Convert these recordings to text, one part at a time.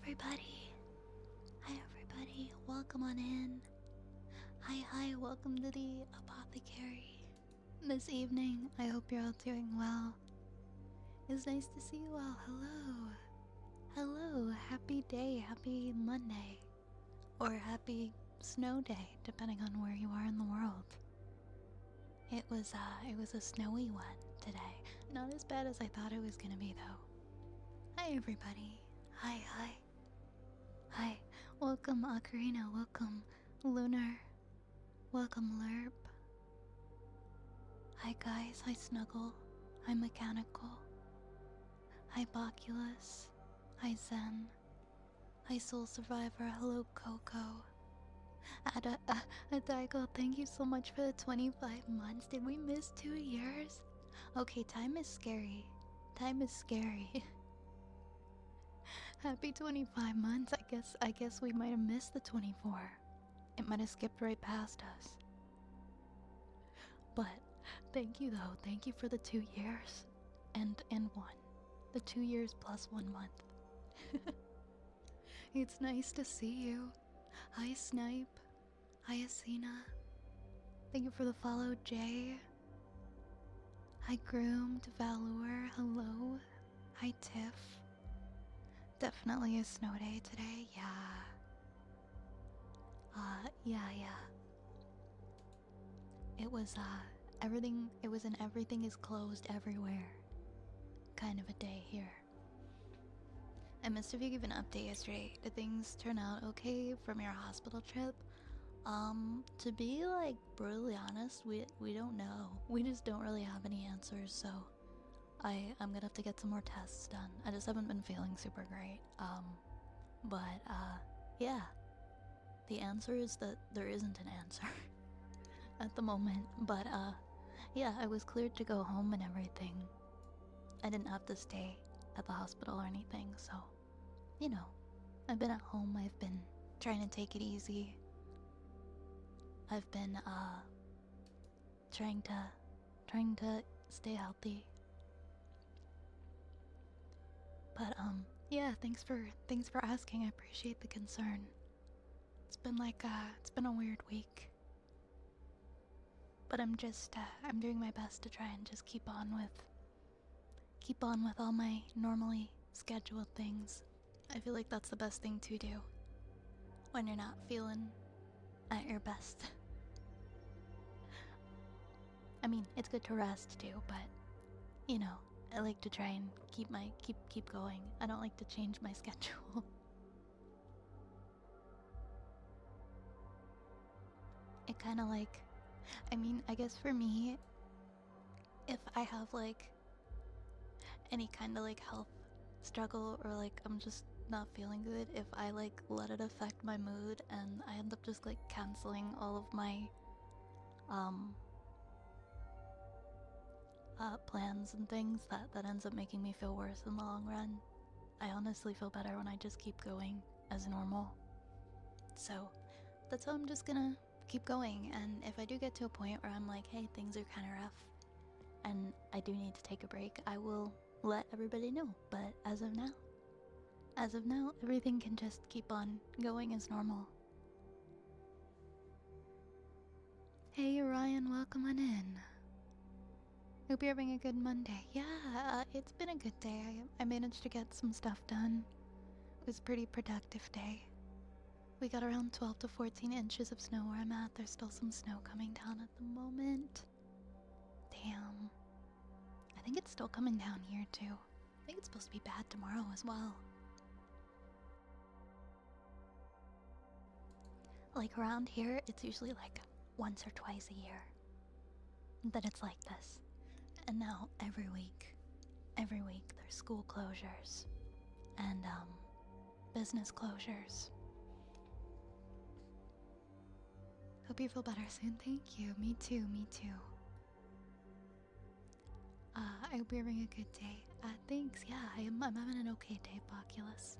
everybody. Hi everybody. Welcome on in. Hi, welcome to the apothecary. This evening, I hope you're all doing well. It's nice to see you all. Hello, happy day, happy Monday. Or happy snow day, depending on where you are in the world. It was a snowy one today. Not as bad as I thought it was gonna be though. Hi everybody. Hi. Welcome Ocarina, welcome Lunar. Welcome Lerp. Hi guys, hi Snuggle. Hi Mechanical. Hi Boculus. Hi Zen. Hi Soul Survivor. Hello Coco. Adaigo, thank you so much for the 25 months. Did we miss 2 years? Okay, time is scary. Time is scary. Happy 25 months. I guess we might have missed the 24. It might have skipped right past us. But thank you though. Thank you for the 2 years. And 1. The 2 years plus 1 month. It's nice to see you. Hi Snipe. Hi Asina. Thank you for the follow, Jay. Hi Groomed, Valor, hello. Hi Tiff. Definitely a snow day today, yeah. Yeah. It was an everything is closed everywhere kind of a day here. I missed if you gave an update yesterday. Did things turn out okay from your hospital trip? To be like brutally honest, we don't know. We just don't really have any answers, so I'm gonna have to get some more tests done. I just haven't been feeling super great. But yeah. The answer is that there isn't an answer at the moment, but yeah, I was cleared to go home and everything. I didn't have to stay at the hospital or anything, so you know, I've been at home. I've been trying to take it easy. I've been trying to stay healthy. But yeah, thanks for asking. I appreciate the concern. It's been a weird week. But I'm doing my best to try and just keep on with all my normally scheduled things. I feel like that's the best thing to do when you're not feeling at your best. I mean, it's good to rest too, but you know, I like to try and keep going. I don't like to change my schedule. It kind of like, I mean, I guess for me, if I have like any kind of like health struggle or like I'm just not feeling good, if I like let it affect my mood and I end up just like canceling all of my plans and things, that ends up making me feel worse in the long run. I honestly feel better when I just keep going as normal. So that's how I'm just gonna keep going, and if I do get to a point where I'm like, hey, things are kind of rough and I do need to take a break, I will let everybody know. But as of now, everything can just keep on going as normal. Hey Ryan, welcome on in. Hope you're having a good Monday. Yeah, it's been a good day. I managed to get some stuff done. It was a pretty productive day. We got around 12 to 14 inches of snow where I'm at. There's still some snow coming down at the moment. Damn. I think it's still coming down here too. I think it's supposed to be bad tomorrow as well. Like around here, it's usually like once or twice a year that it's like this. And now every week there's school closures and business closures. Hope you feel better soon. Thank you. Me too. I hope you're having a good day. Thanks. Yeah, I'm having an okay day, Boculus.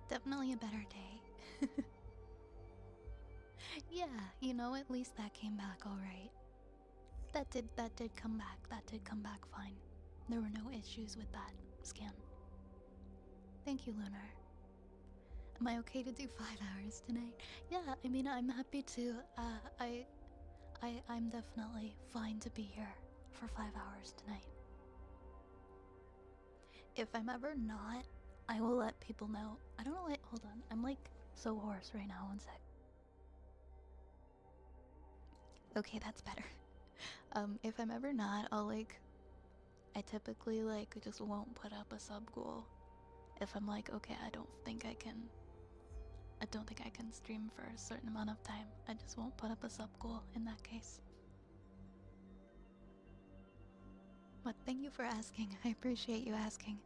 Definitely a better day. Yeah, you know, at least that came back alright. That did come back. That did come back fine. There were no issues with that scan. Thank you, Lunar. Am I okay to do 5 hours tonight? Yeah, I mean, I'm happy to. I'm definitely fine to be here for 5 hours tonight. If I'm ever not, I will let people know. I don't know what. Hold on. I'm like so hoarse right now. One sec. Okay, that's better. If I'm ever not, I typically just won't put up a sub goal. If I'm like, okay, I don't think I can stream for a certain amount of time, I just won't put up a sub goal in that case. But thank you for asking. I appreciate you asking.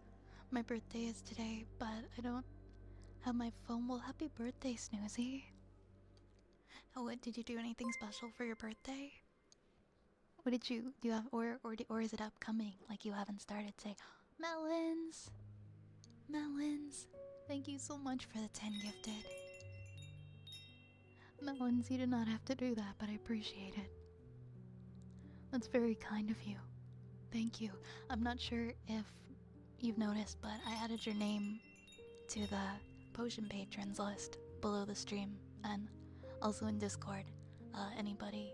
My birthday is today, but I don't have my phone. Well, happy birthday, Snoozy. Oh, what, did you do anything special for your birthday? What did you do? You have, or is it upcoming? Like you haven't started? Say, Melons, Melons. Thank you so much for the 10 gifted. Melons, you did not have to do that, but I appreciate it. That's very kind of you. Thank you. I'm not sure if you've noticed, but I added your name to the potion patrons list below the stream, and also in Discord. Anybody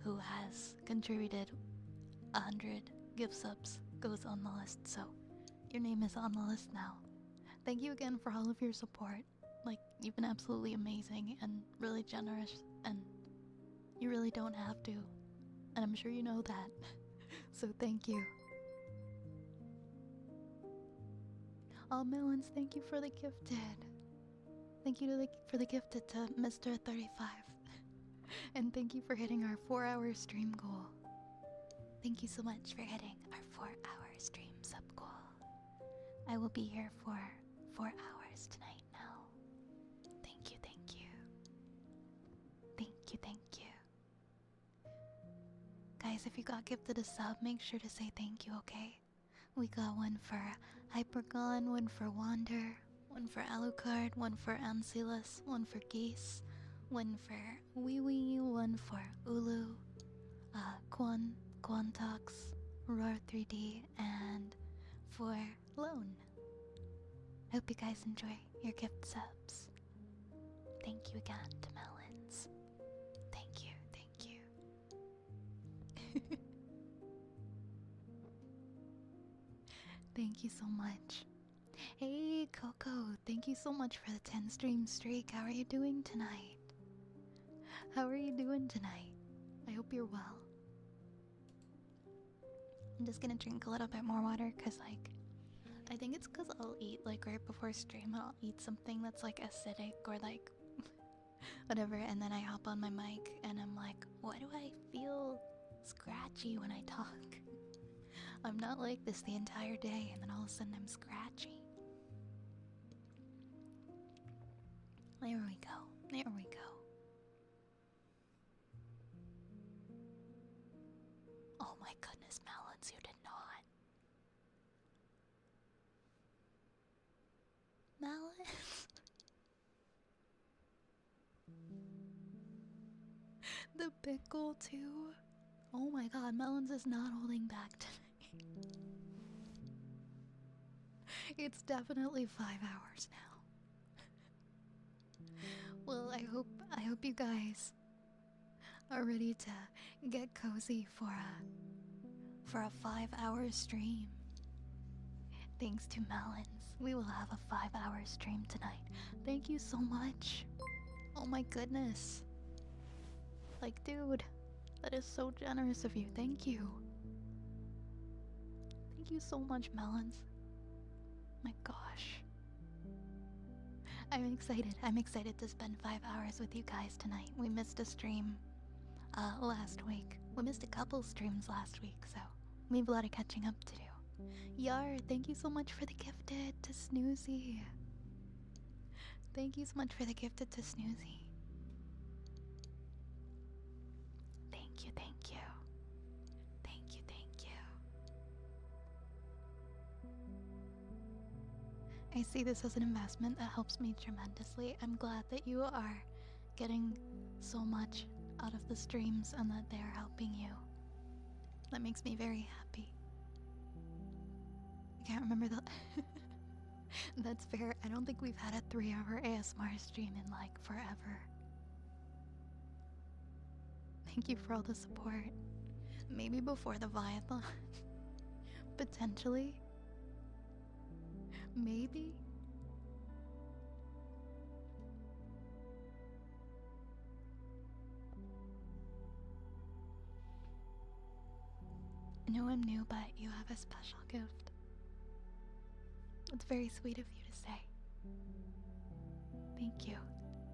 who has contributed 100 gift subs goes on the list, so your name is on the list now. Thank you again for all of your support. Like, you've been absolutely amazing and really generous, and you really don't have to, and I'm sure you know that. So thank you. Oh, Melons, thank you for the gifted. Thank you for the gifted to Mr. 35. And thank you for hitting our 4-hour stream goal. Thank you so much for hitting our 4-hour stream sub goal. I will be here for 4 hours tonight now. Thank you, thank you. Thank you, thank you. Guys, if you got gifted a sub, make sure to say thank you, okay? We got one for Hypergon, one for Wander, one for Alucard, one for Ancilus, one for Geese, one for Wee Wee, one for Ulu, Quantox, Roar 3D, and for Lone. I hope you guys enjoy your gift subs. Thank you again to Melons. Thank you, thank you. Thank you so much. Hey, Coco, thank you so much for the 10 stream streak. How are you doing tonight? How are you doing tonight? I hope you're well. I'm just gonna drink a little bit more water because, I think it's because I'll eat, right before stream, I'll eat something that's, acidic or, whatever, and then I hop on my mic and I'm like, why do I feel scratchy when I talk? I'm not like this the entire day, and then all of a sudden I'm scratchy. There we go. There we go. Oh my goodness, Melons, you did not. Melons? The pickle too? Oh my god, Melons is not holding back tonight. It's definitely 5 hours now. Well, I hope you guys are ready to get cozy for a 5-hour stream. Thanks to Melons, we will have a 5-hour stream tonight. Thank you so much. Oh my goodness. Dude, that is so generous of you. Thank you. Thank you so much, Melons. My gosh. I'm excited. I'm excited to spend 5 hours with you guys tonight. We missed a stream last week. We missed a couple streams last week, so we have a lot of catching up to do. Yar, thank you so much for the gifted to Snoozy. Thank you so much for the gifted to Snoozy. Thank you, thank you. Thank you, thank you. I see this as an investment that helps me tremendously. I'm glad that you are getting so much out of the streams and that they're helping you. That makes me very happy. I can't remember the That's fair. I don't think we've had a 3-hour ASMR stream in like forever. Thank you for all the support. Maybe before the Viathon. Potentially. Maybe. I know I'm new, but you have a special gift. It's very sweet of you to say. Thank you.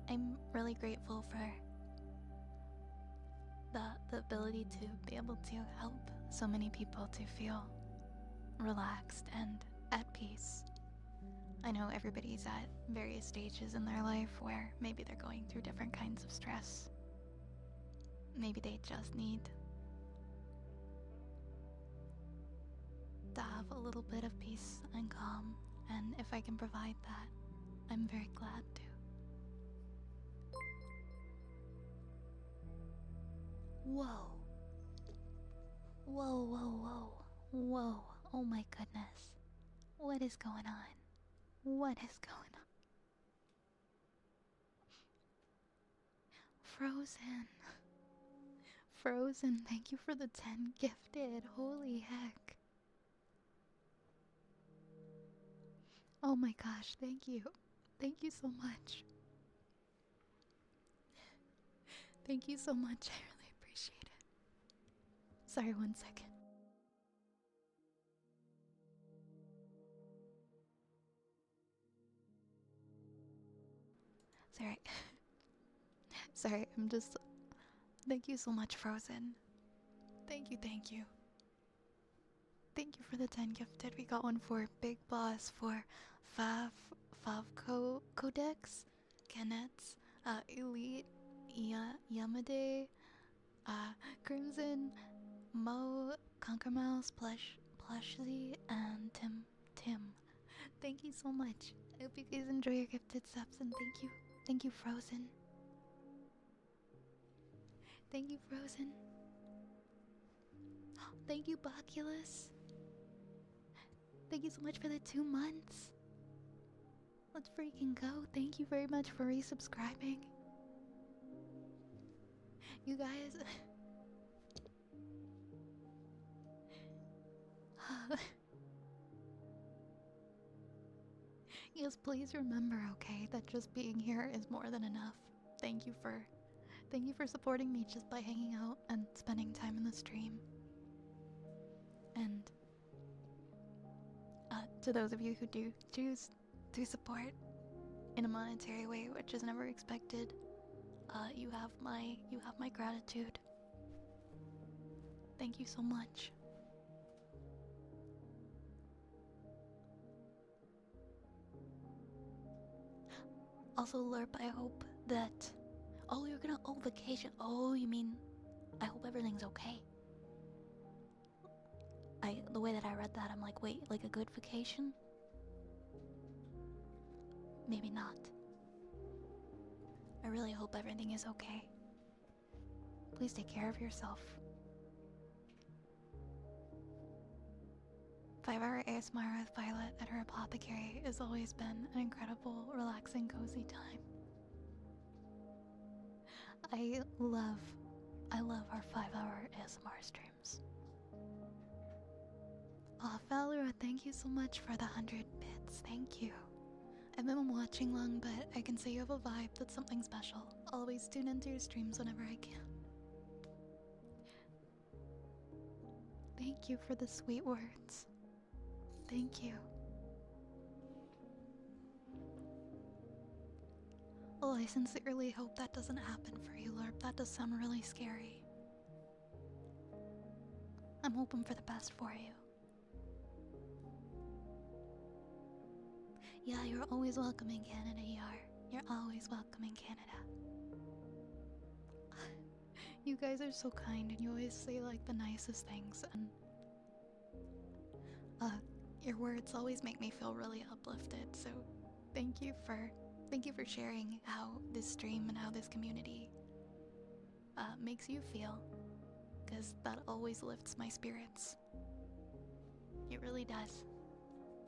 I'm really grateful for the ability to be able to help so many people to feel relaxed and at peace. I know everybody's at various stages in their life where maybe they're going through different kinds of stress. Maybe they just need to have a little bit of peace and calm, and if I can provide that, I'm very glad to. Whoa. Whoa, whoa, whoa. Whoa. Oh my goodness. What is going on? What is going on? Frozen. Frozen, thank you for the 10 gifted. Holy heck. Oh my gosh, thank you. Thank you so much. Thank you so much. I really appreciate it. Sorry, 1 second. Sorry. Sorry, I'm just... Thank you so much, Frozen. Thank you, thank you. Thank you for the 10 gifted. We got one for Big Boss, for Favco Codex, Kennets, Elite, Yamade, Crimson, Mo, Conquer Mouse, Plushly, and Tim. Thank you so much. I hope you guys enjoy your gifted subs, and thank you, Frozen. Thank you, Frozen. Thank you, Boculus. Thank you so much for the 2 months. Let's freaking go. Thank you very much for resubscribing. You guys... Yes, please remember, okay, that just being here is more than enough. Thank you for supporting me just by hanging out and spending time in the stream. And to those of you who do choose to support in a monetary way, which is never expected, you have my gratitude. Thank you so much. Also, Lerp, I hope that... Oh, you're gonna... Oh, vacation. Oh, you mean... I hope everything's okay. The way that I read that, I'm like, wait, like a good vacation? Maybe not. I really hope everything is okay. Please take care of yourself. 5-hour ASMR with Violet at her apothecary has always been an incredible, relaxing, cozy time. I love our 5-hour ASMR streams. Oh, Valora, thank you so much for the 100 bits. Thank you. I haven't been watching long, but I can say you have a vibe that's something special. Always tune into your streams whenever I can. Thank you for the sweet words. Thank you. Well, I sincerely hope that doesn't happen for you, Lerp. That does sound really scary. I'm hoping for the best for you. Yeah, you're always welcome in Canada, Yar. You're always welcome in Canada. You guys are so kind, and you always say like the nicest things, and your words always make me feel really uplifted. So thank you for sharing how this stream and how this community makes you feel, because that always lifts my spirits. It really does.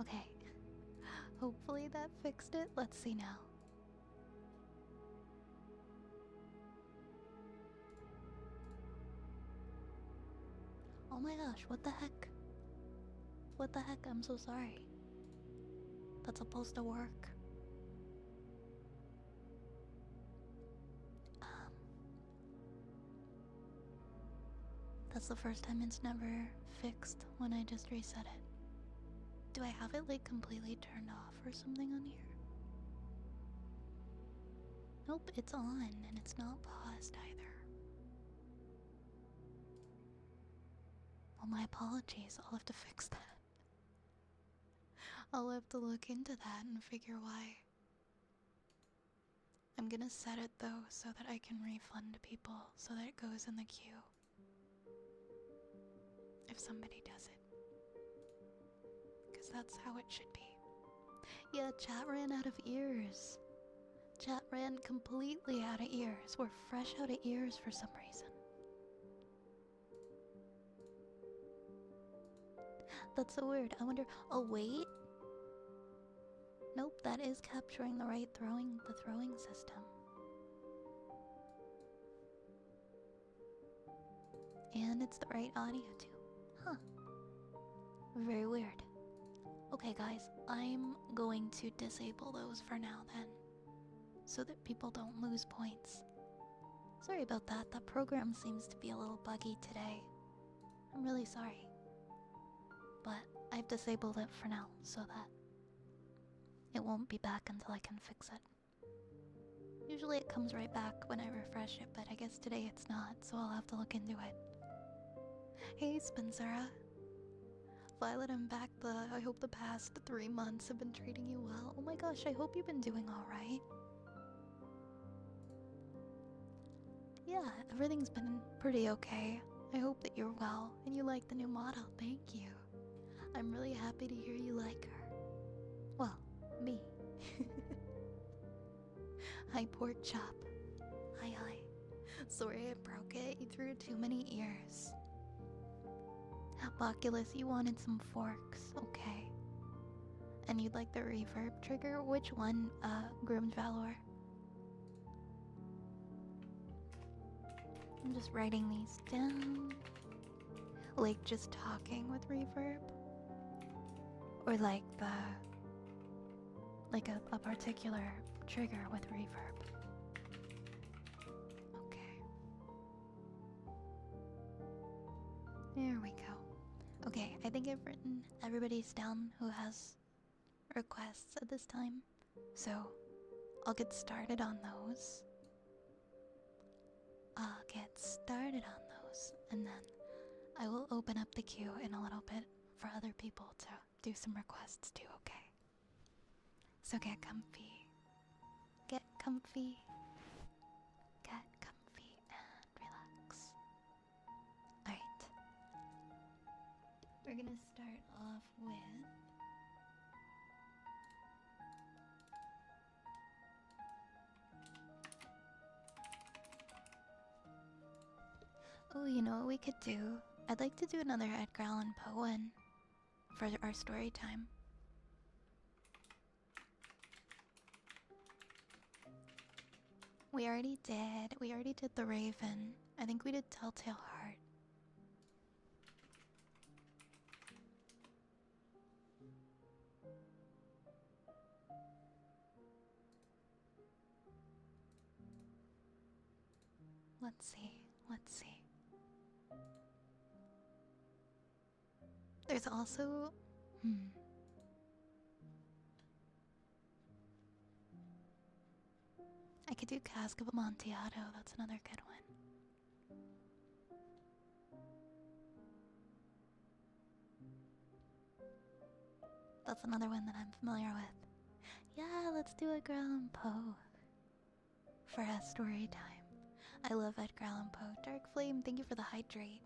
Okay. Hopefully that fixed it. Let's see now. Oh my gosh, what the heck? What the heck? I'm so sorry. That's supposed to work. That's the first time it's never fixed when I just reset it. Do I have it like completely turned off or something on here? Nope, it's on and it's not paused either. Well, my apologies. I'll have to fix that. I'll have to look into that and figure why. I'm gonna set it though so that I can refund people so that it goes in the queue. If somebody does it. Because that's how it should be. Yeah, chat ran out of ears. Chat ran completely out of ears. We're fresh out of ears for some reason. That's so weird. I wonder. Oh, wait. Nope, that is capturing the right throwing system. And it's the right audio too. Huh. Very weird. Okay, guys, I'm going to disable those for now then, so that people don't lose points. Sorry about that. That program seems to be a little buggy today. I'm really sorry. But I've disabled it for now so that it won't be back until I can fix it. Usually it comes right back when I refresh it, but I guess today it's not, so I'll have to look into it. Hey, Spencer'a. Violet, I'm back. I hope the past 3 months have been treating you well. Oh my gosh, I hope you've been doing alright. Yeah, everything's been pretty okay. I hope that you're well and you like the new model. Thank you. I'm really happy to hear you like her. Well, me. Hi, pork chop. Hi, hi. Sorry I broke it. You threw too many ears. Oculus, you wanted some forks. Okay. And you'd like the reverb trigger? Which one, Groomed Valor? I'm just writing these down. Like just talking with reverb? Or like a particular trigger with reverb? Okay. There we go. Okay, I think I've written everybody's down who has requests at this time. So, I'll get started on those. And then I will open up the queue in a little bit for other people to do some requests too, okay? So get comfy. Get comfy. Get comfy and relax. Alright. We're gonna start off with... Oh, you know what we could do? I'd like to do another Edgar Allan Poe one for our story time. We already did The Raven. I think we did Telltale Heart. Let's see. There's also... I could do Cask of Amontillado, that's another good one. That's another one that I'm familiar with. Yeah, let's do Edgar Allan Poe for a story time. I love Edgar Allan Poe. Dark Flame, thank you for the hydrate.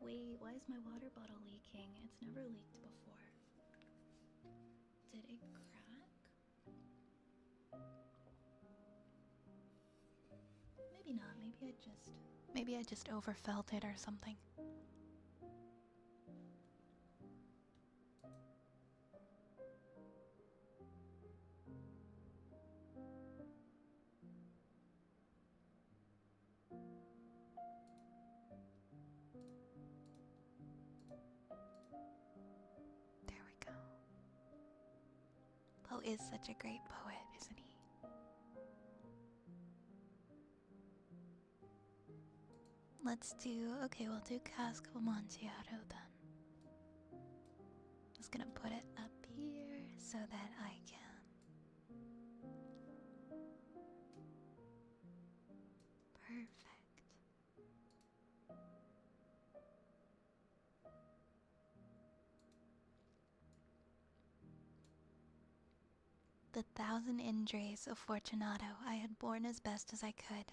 Wait, why is my water bottle leaking? It's never leaked before. Did it crack? Maybe not. Maybe I just overfelt it or something. is such a great poet, isn't he? Let's do, okay, we'll do Cask of Amontillado then. Just gonna put it up here so that I can. Perfect. The 1,000 injuries of Fortunato I had borne as best as I could,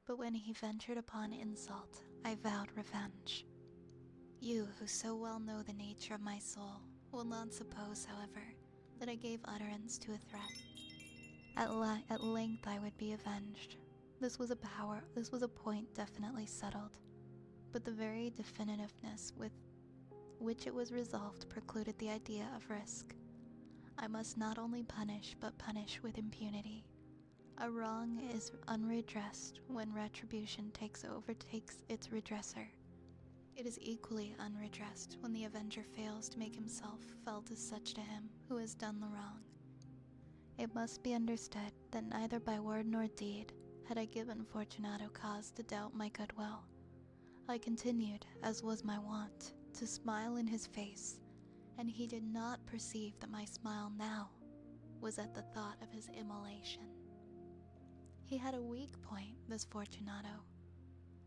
but when he ventured upon insult, I vowed revenge. You, who so well know the nature of my soul, will not suppose, however, that I gave utterance to a threat. At length I would be avenged. This was a point definitely settled, but the very definitiveness with which it was resolved precluded the idea of risk. I must not only punish, but punish with impunity. A wrong is unredressed when retribution overtakes its redresser. It is equally unredressed when the avenger fails to make himself felt as such to him who has done the wrong. It must be understood that neither by word nor deed had I given Fortunato cause to doubt my goodwill. I continued, as was my wont, to smile in his face, and he did not perceive that my smile now was at the thought of his immolation. He had a weak point, this Fortunato.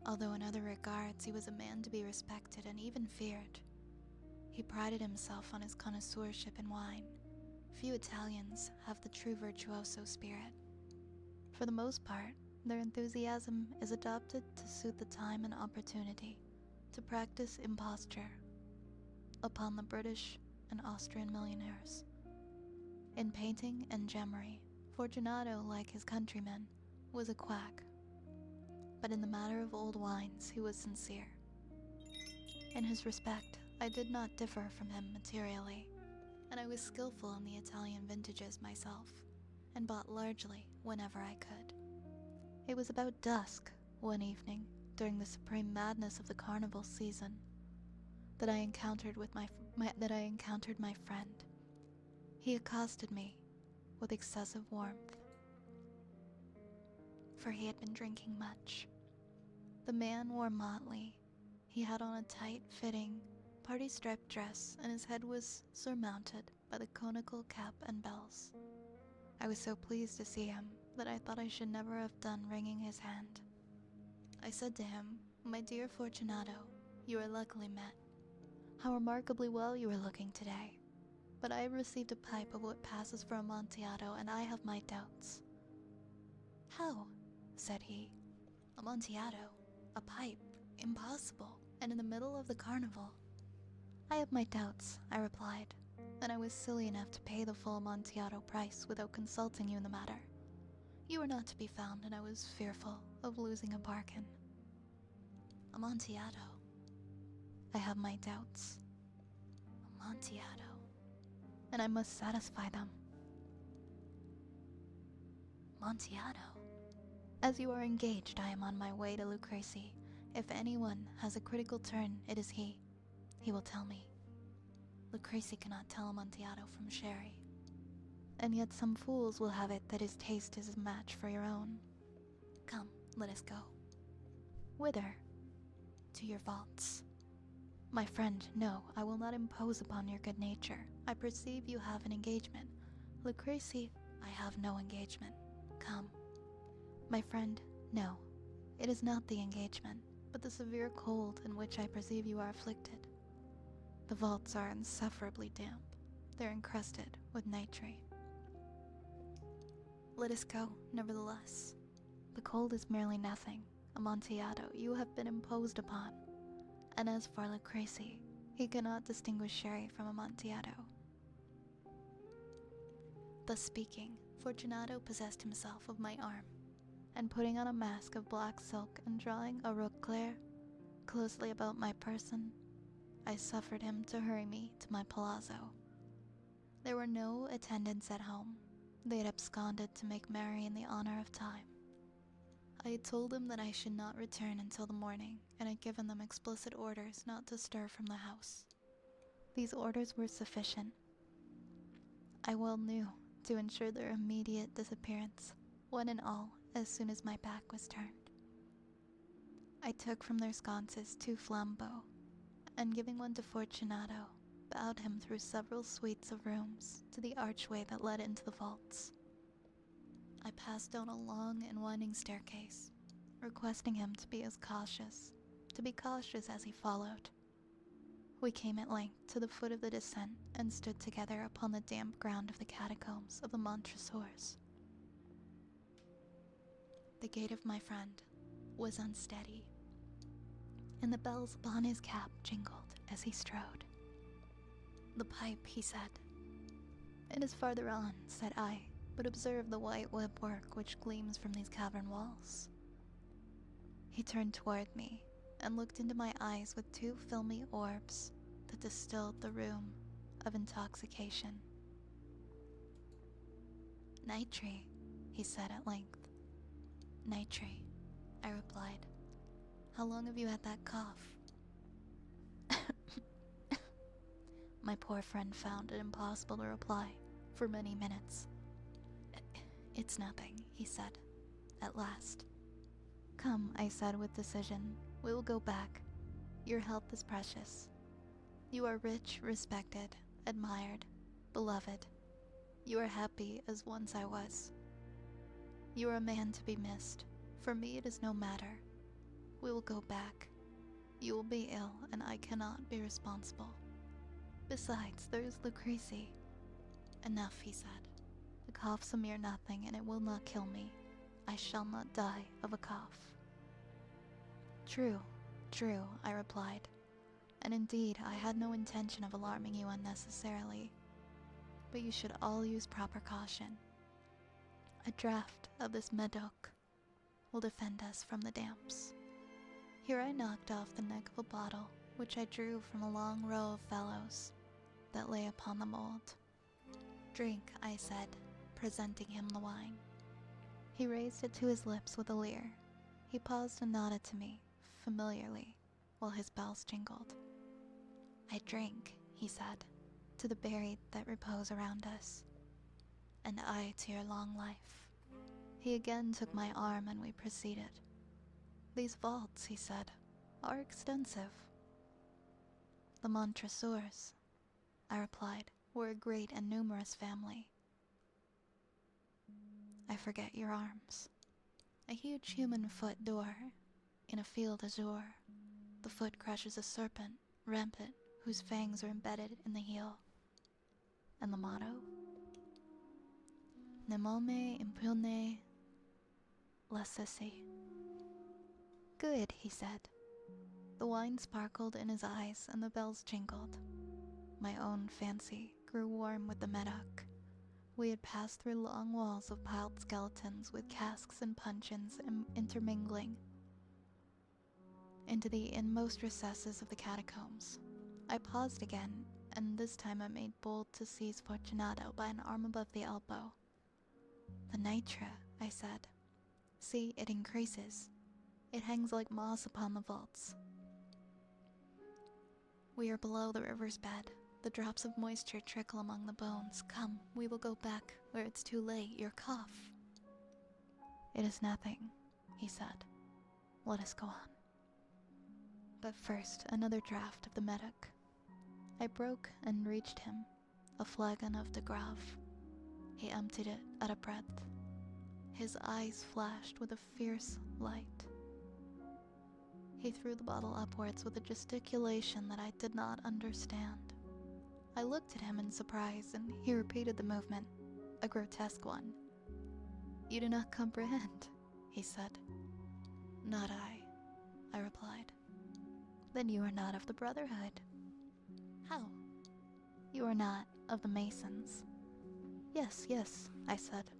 Although in other regards he was a man to be respected and even feared. He prided himself on his connoisseurship in wine. Few Italians have the true virtuoso spirit. For the most part, their enthusiasm is adopted to suit the time and opportunity, to practice imposture upon the British and Austrian millionaires. In painting and gemmery, Fortunato, like his countrymen, was a quack. But in the matter of old wines, he was sincere. In his respect, I did not differ from him materially, and I was skillful in the Italian vintages myself, and bought largely whenever I could. It was about dusk, one evening, during the supreme madness of the carnival season, that I encountered my friend. He accosted me with excessive warmth, for he had been drinking much. The man wore motley. He had on a tight-fitting, party-striped dress, and his head was surmounted by the conical cap and bells. I was so pleased to see him that I thought I should never have done wringing his hand. I said to him, "My dear Fortunato, you are luckily met. How remarkably well you are looking today. But I have received a pipe of what passes for Amontillado, and I have my doubts." "How?" said he. "Amontillado? A pipe? Impossible, and in the middle of the carnival." "I have my doubts," I replied, "and I was silly enough to pay the full Amontillado price without consulting you in the matter. You were not to be found, and I was fearful of losing a bargain." "Amontillado? I have my doubts. Amontillado, and I must satisfy them." "Amontillado? As you are engaged, I am on my way to Lucrezi. If anyone has a critical turn, it is he. He will tell me. Lucrezi cannot tell Amontillado from sherry. And yet some fools will have it that his taste is a match for your own. Come, let us go." "Whither?" "To your vaults." "My friend, no, I will not impose upon your good nature. I perceive you have an engagement. Lucrezi, I have no engagement. Come." "My friend, no, it is not the engagement, but the severe cold in which I perceive you are afflicted. The vaults are insufferably damp. They're encrusted with nitrate. Let us go, nevertheless. The cold is merely nothing. Amontillado, you have been imposed upon. And as for Lucrezi, he cannot distinguish sherry from Amontillado." Thus speaking, Fortunato possessed himself of my arm, and putting on a mask of black silk and drawing a robe clair closely about my person, I suffered him to hurry me to my palazzo. There were no attendants at home. They had absconded to make merry in the honor of time. I had told them that I should not return until the morning, and had given them explicit orders not to stir from the house. These orders were sufficient. I well knew to ensure their immediate disappearance, one and all, as soon as my back was turned. I took from their sconces 2 flambeaux, and giving one to Fortunato, bowed him through several suites of rooms to the archway that led into the vaults. I passed down a long and winding staircase, requesting him to be cautious as he followed. We came at length to the foot of the descent and stood together upon the damp ground of the catacombs of the Montresors. The gait of my friend was unsteady, and the bells upon his cap jingled as he strode. "The pipe," he said. "It is farther on," said I, "but observe the white woodwork which gleams from these cavern walls." He turned toward me and looked into my eyes with 2 filmy orbs that distilled the rheum of intoxication. "Nitre," he said at length. "Nitre," I replied. "How long have you had that cough?" My poor friend found it impossible to reply for many minutes. "It's nothing," he said, at last. "Come," I said with decision, "we will go back. Your health is precious. You are rich, respected, admired, beloved. You are happy as once I was. You are a man to be missed. For me it is no matter. We will go back. You will be ill, and I cannot be responsible. Besides, there is Lucrece." "Enough," he said. "The cough's a mere nothing, and it will not kill me. I shall not die of a cough." True, I replied. And indeed, I had no intention of alarming you unnecessarily. But you should all use proper caution. A draught of this Medoc will defend us from the damps." Here I knocked off the neck of a bottle, which I drew from a long row of fellows that lay upon the mold. "Drink," I said, presenting him the wine. He raised it to his lips with a leer. He paused and nodded to me, familiarly, while his bells jingled. "I drink," he said, "to the buried that repose around us, and I to your long life." He again took my arm and we proceeded. "These vaults," he said, "are extensive." "The Montresors," I replied, "were a great and numerous family." I forget your arms. A huge human foot door in a field azure. The foot crushes a serpent, rampant, whose fangs are embedded in the heel. And the motto? "Nemome impune lassesi." "Good," he said. The wine sparkled in his eyes and the bells jingled. My own fancy grew warm with the Medoc. We had passed through long walls of piled skeletons with casks and puncheons intermingling into the inmost recesses of the catacombs. I paused again, and this time I made bold to seize Fortunato by an arm above the elbow. "The nitre," I said. "See, it increases. It hangs like moss upon the vaults. We are below the river's bed. The drops of moisture trickle among the bones. Come, we will go back where it's too late. Your cough." "It is nothing," he said. "Let us go on." But first, another draught of the Medoc. I broke and reached him a flagon of de Grave. He emptied it at a breath. His eyes flashed with a fierce light. He threw the bottle upwards with a gesticulation that I did not understand. I looked at him in surprise, and he repeated the movement, a grotesque one. "You do not comprehend," he said. "Not I replied. "Then you are not of the Brotherhood." "How?" "You are not of the Masons." Yes, I said.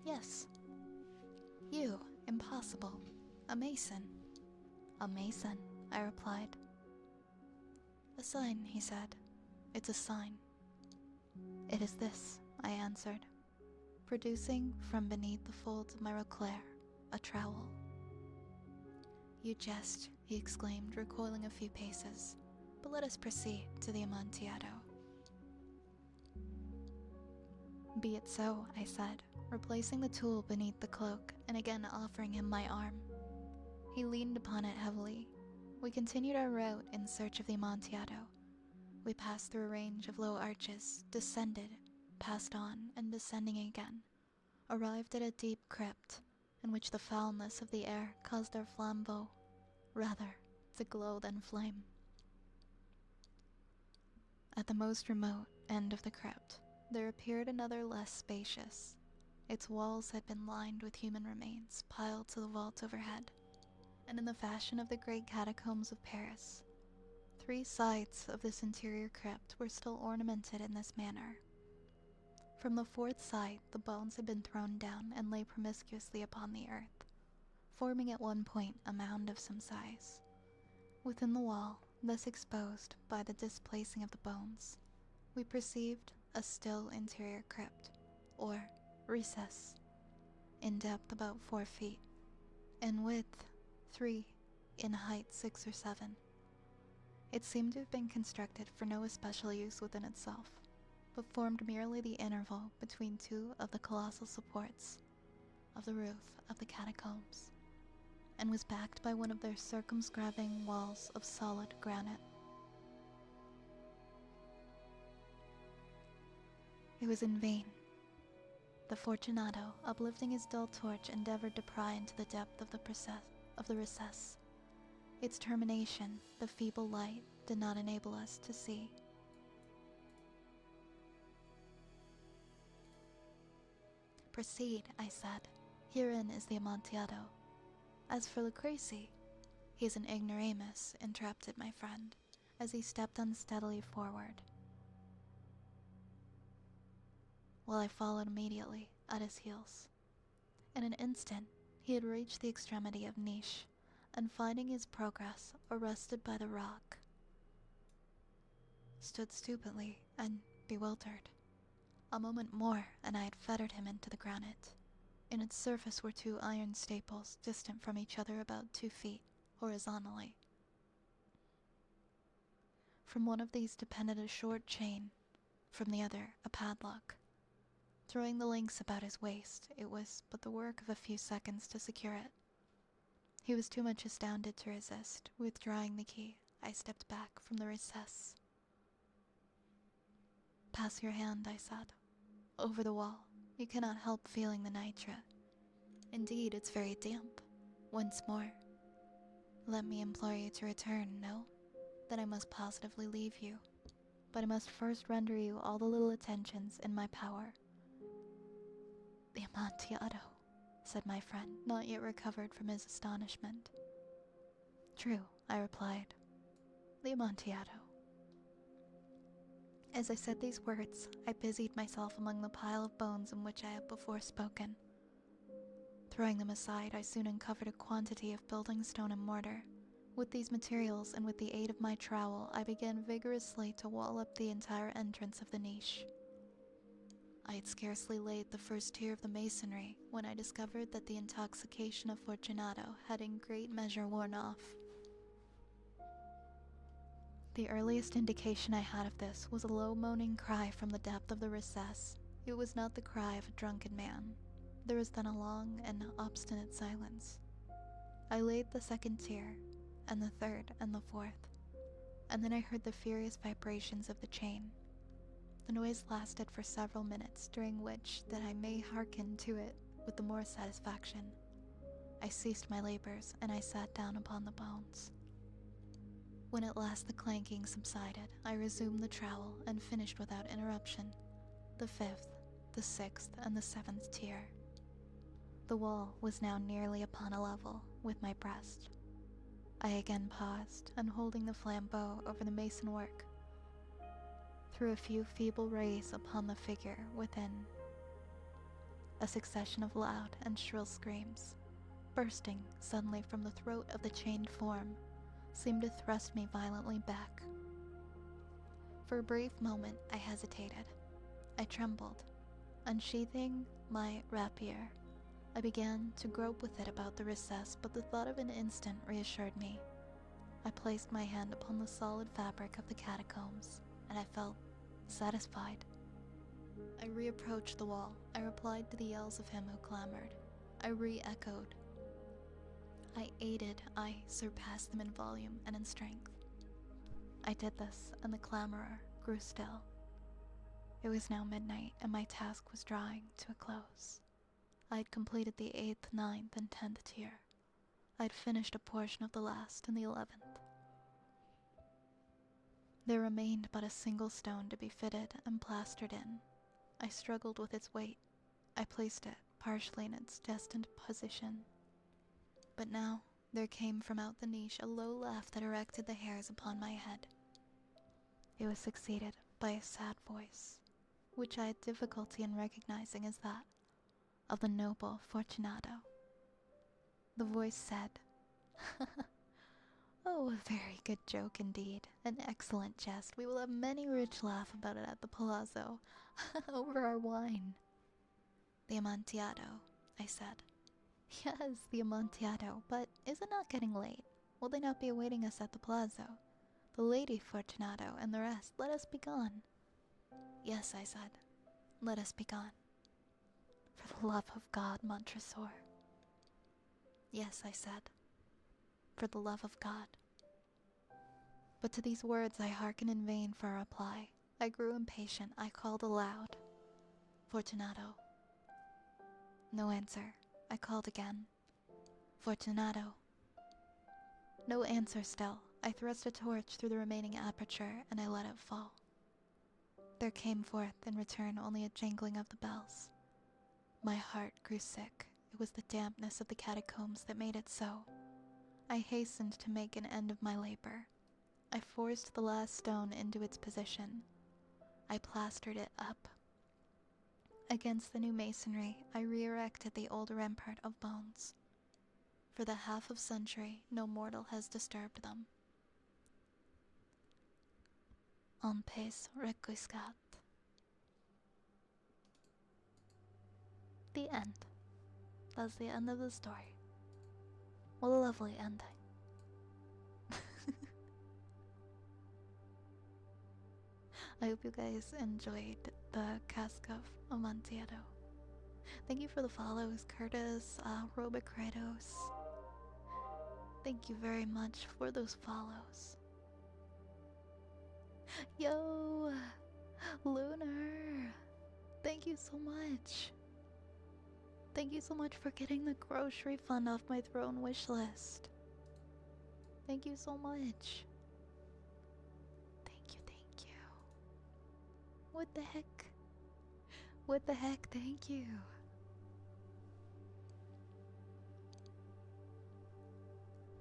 "Yes. You, impossible. A Mason." "A Mason," I replied. "A sign," he said. "It's a sign." "It is this," I answered, producing from beneath the folds of my roquelaire a trowel. "You jest," he exclaimed, recoiling a few paces. "But let us proceed to the Amontillado." Be it so, I said, replacing the tool beneath the cloak and again offering him my arm. He leaned upon it heavily. We continued our route in search of the Amontillado. We passed through a range of low arches, descended, passed on, and descending again, arrived at a deep crypt in which the foulness of the air caused our flambeau, rather, to glow than flame. At the most remote end of the crypt, there appeared another less spacious. Its walls had been lined with human remains piled to the vault overhead, and in the fashion of the great catacombs of Paris, 3 sides of this interior crypt were still ornamented in this manner. From the 4th side, the bones had been thrown down and lay promiscuously upon the earth, forming at one point a mound of some size. Within the wall, thus exposed by the displacing of the bones, we perceived a still interior crypt, or recess, in depth about 4 feet, in width 3, in height 6 or 7. It seemed to have been constructed for no especial use within itself, but formed merely the interval between 2 of the colossal supports of the roof of the catacombs, and was backed by one of their circumscribing walls of solid granite. It was in vain. The Fortunato, uplifting his dull torch, endeavored to pry into the depth of the recess. Its termination, the feeble light, did not enable us to see. "Proceed," I said. "Herein is the Amontillado. As for Lucrece, he is an ignoramus," interrupted my friend, as he stepped unsteadily forward, while I followed immediately at his heels. In an instant, he had reached the extremity of niche, and finding his progress arrested by the rock, stood stupidly and bewildered. A moment more, and I had fettered him into the granite. In its surface were 2 iron staples, distant from each other about 2 feet, horizontally. From one of these depended a short chain, from the other a padlock. Throwing the links about his waist, it was but the work of a few seconds to secure it. He was too much astounded to resist. Withdrawing the key, I stepped back from the recess. "Pass your hand," I said, "over the wall. You cannot help feeling the nitrate. Indeed, it's very damp. Once more. Let me implore you to return, no? Then I must positively leave you. But I must first render you all the little attentions in my power." "The Amontillado," said my friend, not yet recovered from his astonishment. "True," I replied. "The Amontillado." As I said these words, I busied myself among the pile of bones in which I have before spoken. Throwing them aside, I soon uncovered a quantity of building stone and mortar. With these materials, and with the aid of my trowel, I began vigorously to wall up the entire entrance of the niche. I had scarcely laid the first tier of the masonry when I discovered that the intoxication of Fortunato had in great measure worn off. The earliest indication I had of this was a low moaning cry from the depth of the recess. It was not the cry of a drunken man. There was then a long and obstinate silence. I laid the 2nd tier, and the 3rd and the 4th, and then I heard the furious vibrations of the chain. The noise lasted for several minutes, during which, that I may hearken to it with the more satisfaction, I ceased my labors, and I sat down upon the bones. When at last the clanking subsided, I resumed the trowel and finished without interruption the 5th, the 6th, and the 7th tier. The wall was now nearly upon a level with my breast. I again paused, and holding the flambeau over the mason work, threw a few feeble rays upon the figure within. A succession of loud and shrill screams, bursting suddenly from the throat of the chained form, seemed to thrust me violently back. For a brief moment I hesitated. I trembled. Unsheathing my rapier, I began to grope with it about the recess, but the thought of an instant reassured me. I placed my hand upon the solid fabric of the catacombs, and I felt satisfied. I reapproached the wall. I replied to the yells of him who clamored. I re-echoed. I aided, I surpassed them in volume and in strength. I did this, and the clamorer grew still. It was now midnight, and my task was drawing to a close. I had completed the 8th, 9th, and 10th tier. I had finished a portion of the last and the 11th. There remained but a single stone to be fitted and plastered in. I struggled with its weight. I placed it partially in its destined position. But now there came from out the niche a low laugh that erected the hairs upon my head. It was succeeded by a sad voice, which I had difficulty in recognizing as that of the noble Fortunato. The voice said, "Oh, a very good joke indeed. An excellent jest. We will have many rich laugh about it at the palazzo, over our wine." "The Amontillado," I said. "Yes, the Amontillado, but is it not getting late? Will they not be awaiting us at the palazzo? The Lady Fortunato and the rest, let us be gone." "Yes," I said, "let us be gone." "For the love of God, Montresor." "Yes," I said, "for the love of God." But to these words I hearkened in vain for a reply. I grew impatient. I called aloud, "Fortunato." No answer. I called again, "Fortunato." No answer still. I thrust a torch through the remaining aperture, and I let it fall. There came forth in return only a jangling of the bells. My heart grew sick. It was the dampness of the catacombs that made it so. I hastened to make an end of my labor. I forced the last stone into its position. I plastered it up. Against the new masonry, I re-erected the old rampart of bones. For the half of century, no mortal has disturbed them. En paix requiescat. The end. That's the end of the story. What a lovely ending. I hope you guys enjoyed the Cask of Amontillado. Thank you for the follows, Curtis, Robocratos. Thank you very much for those follows. Yo, Lunar, thank you so much. Thank you so much for getting the grocery fund off my throne wish list. Thank you so much. Thank you, thank you. What the heck? What the heck? Thank you.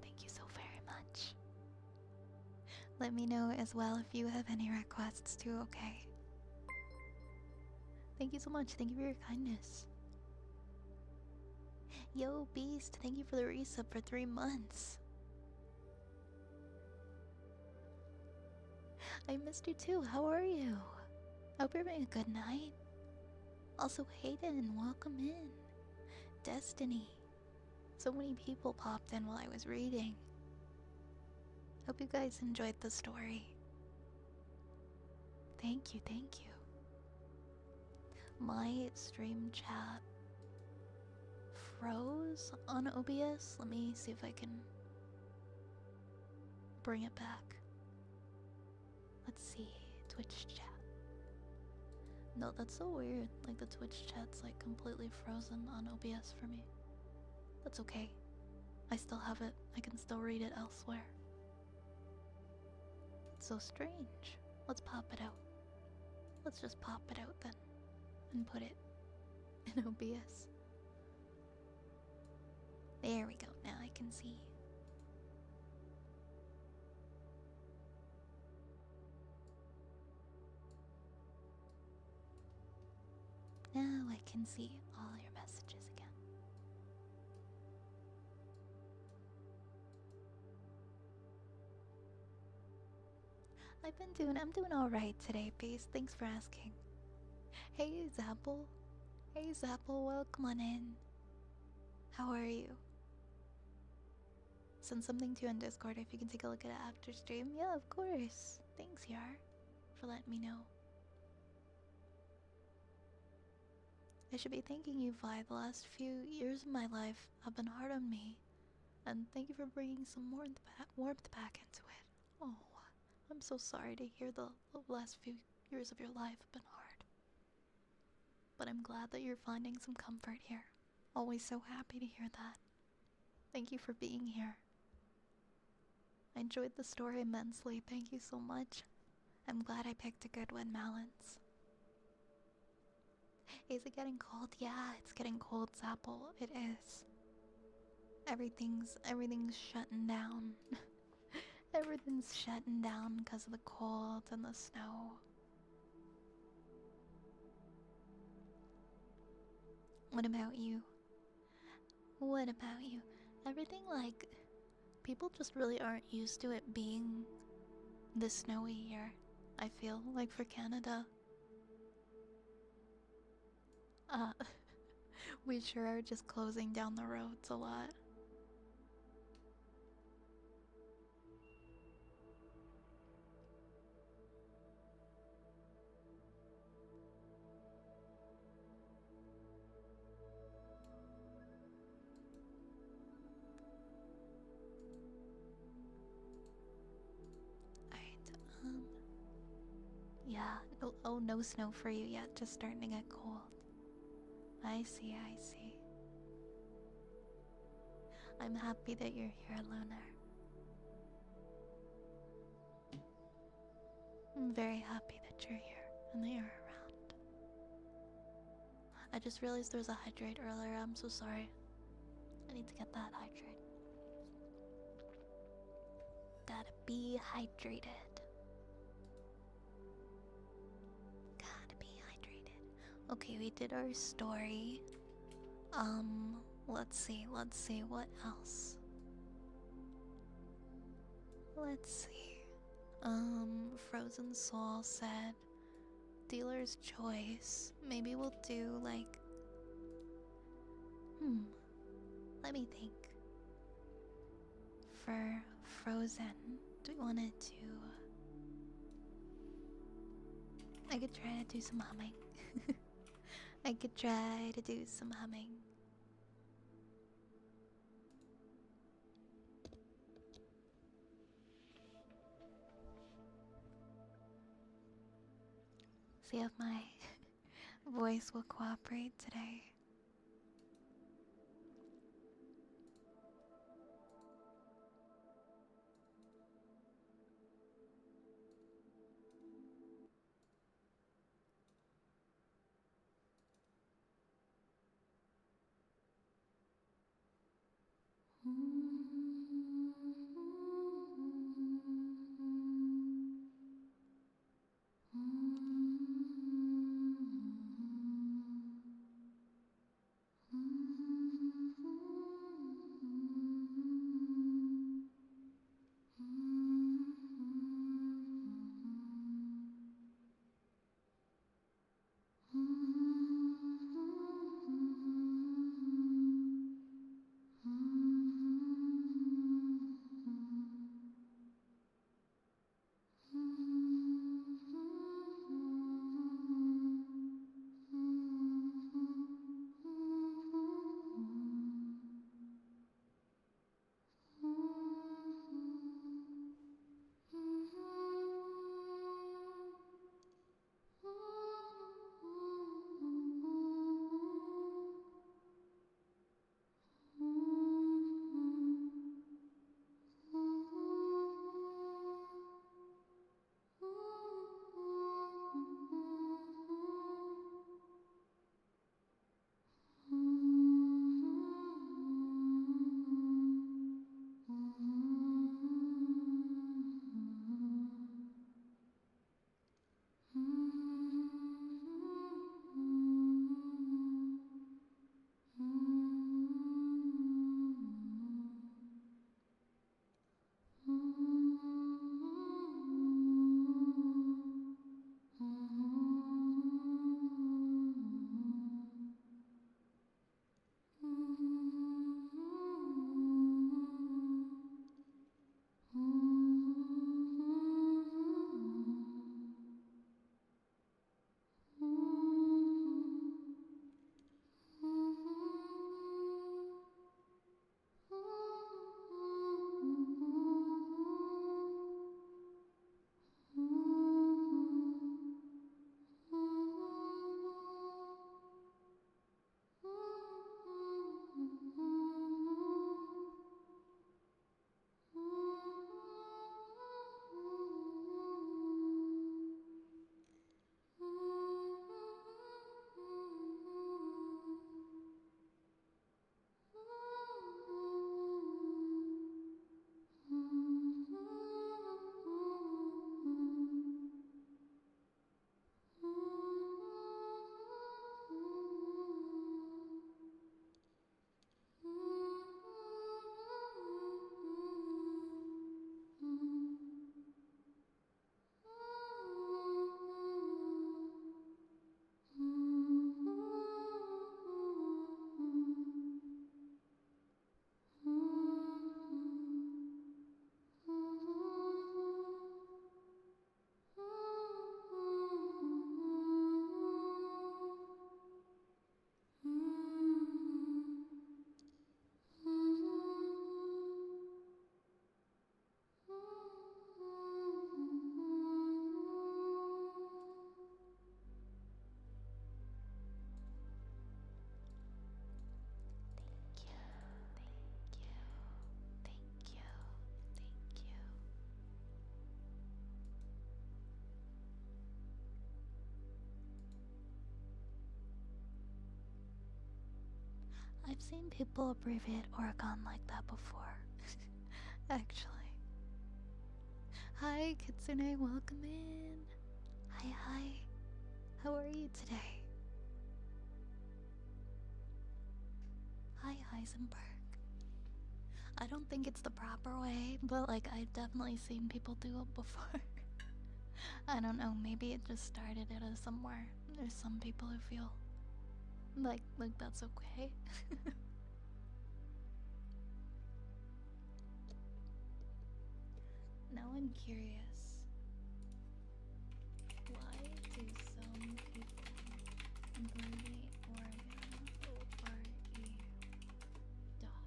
Thank you so very much. Let me know as well if you have any requests too, okay? Thank you so much. Thank you for your kindness. Yo, Beast, thank you for the resub for 3 months. I missed you too. How are you? I hope you're having a good night. Also, Hayden, welcome in. Destiny. So many people popped in while I was reading. Hope you guys enjoyed the story. Thank you, thank you. My stream chat froze on OBS. Let me see if I can bring it back. Let's see, Twitch chat. No, that's so weird. Like the Twitch chat's like completely frozen on OBS for me. That's okay. I still have it. I can still read it elsewhere. It's so strange. Let's pop it out. Let's just pop it out then. And put it in OBS. There we go. Now I can see. Now I can see all your messages again. I'm doing alright today, Beast. Thanks for asking. Hey, Zapple. Hey, Zapple, welcome on in. How are you? Send something to you on Discord if you can take a look at it after stream. Yeah, of course. Thanks, Yar, for letting me know. I should be thanking you, Vi. The last few years of my life have been hard on me. And thank you for bringing some warmth back into it. Oh, I'm so sorry to hear the last few years of your life have been hard. But I'm glad that you're finding some comfort here. Always so happy to hear that. Thank you for being here. I enjoyed the story immensely. Thank you so much. I'm glad I picked a good one, Malance. Is it getting cold? Yeah, it's getting cold, Zapple. It is. Everything's shutting down. Everything's shutting down because of the cold and the snow. What about you? What about you? Everything, like, people just really aren't used to it being this snowy here. I feel like for Canada. Uh, we sure are just closing down the roads a lot. Alright, yeah. Oh, no snow for you yet, just starting to get cold. I see, I see. I'm happy that you're here, Lunar. I'm very happy that you're here and that you're around. I just realized there was a hydrate earlier. I'm so sorry. I need to get that hydrate. Gotta be hydrated. Gotta be hydrated. Okay, we did our story. Let's see, what else? Let's see. Frozen Soul said, dealer's choice. Maybe we'll do like, let me think. For Frozen, do we want to do... I could try to do some humming. I could try to do some humming. See if my voice will cooperate today. I've seen people abbreviate Oregon like that before. Actually. Hi, Kitsune, welcome in. Hi, hi. How are you today? Hi, Heisenberg. I don't think it's the proper way, but like I've definitely seen people do it before. I don't know, maybe it just started out of somewhere. There's some people who feel like that's okay. Now I'm curious. Why do some people abbreviate Oregon O-R-E dot?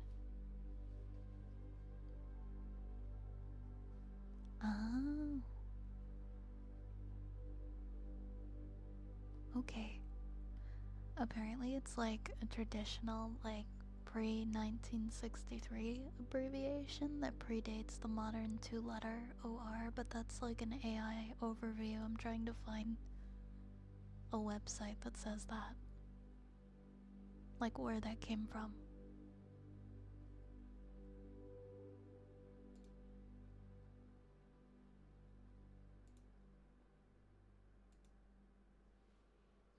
Oh. Okay. Apparently it's like a traditional, like, pre-1963 abbreviation that predates the modern two-letter OR, but that's like an AI overview. I'm trying to find a website that says that. Like where that came from.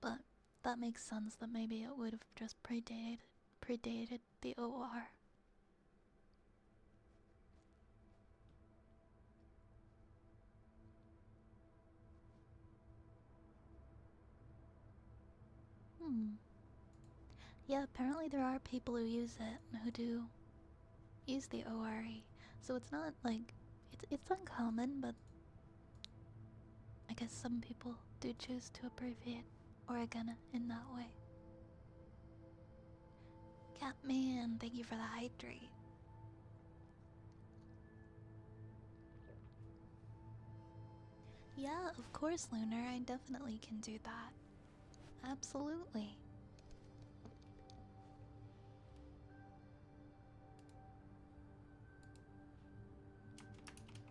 But that makes sense that maybe it would have just predated the OR. Hmm. Yeah, apparently there are people who use it, who do use the ORE. So it's not like it's uncommon, but I guess some people do choose to abbreviate Oregon in that way. Catman, thank you for the hydrate. Yeah, of course, Lunar, I definitely can do that. Absolutely.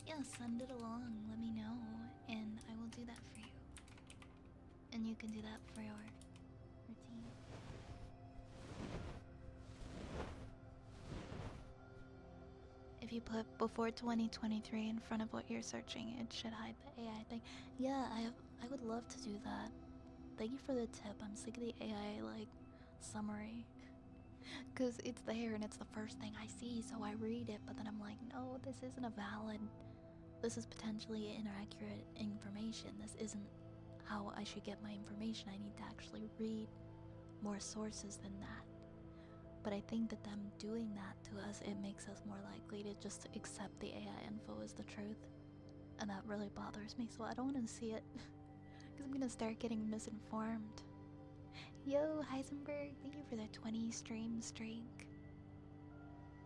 Yeah, send it along, let me know, and I will do that for you. And you can do that for your routine. If you put before 2023 in front of what you're searching, it should hide the AI thing. Yeah, I would love to do that. Thank you for the tip. I'm sick of the AI, like, summary. Because it's there and it's the first thing I see, so I read it, but then I'm like, no, this isn't a valid... This is potentially inaccurate information. This isn't how I should get my information. I need to actually read more sources than that. But I think that them doing that to us, it makes us more likely to just accept the AI info as the truth. And that really bothers me, so I don't want to see it. Because I'm going to start getting misinformed. Yo, Heisenberg, thank you for the 20 stream streak.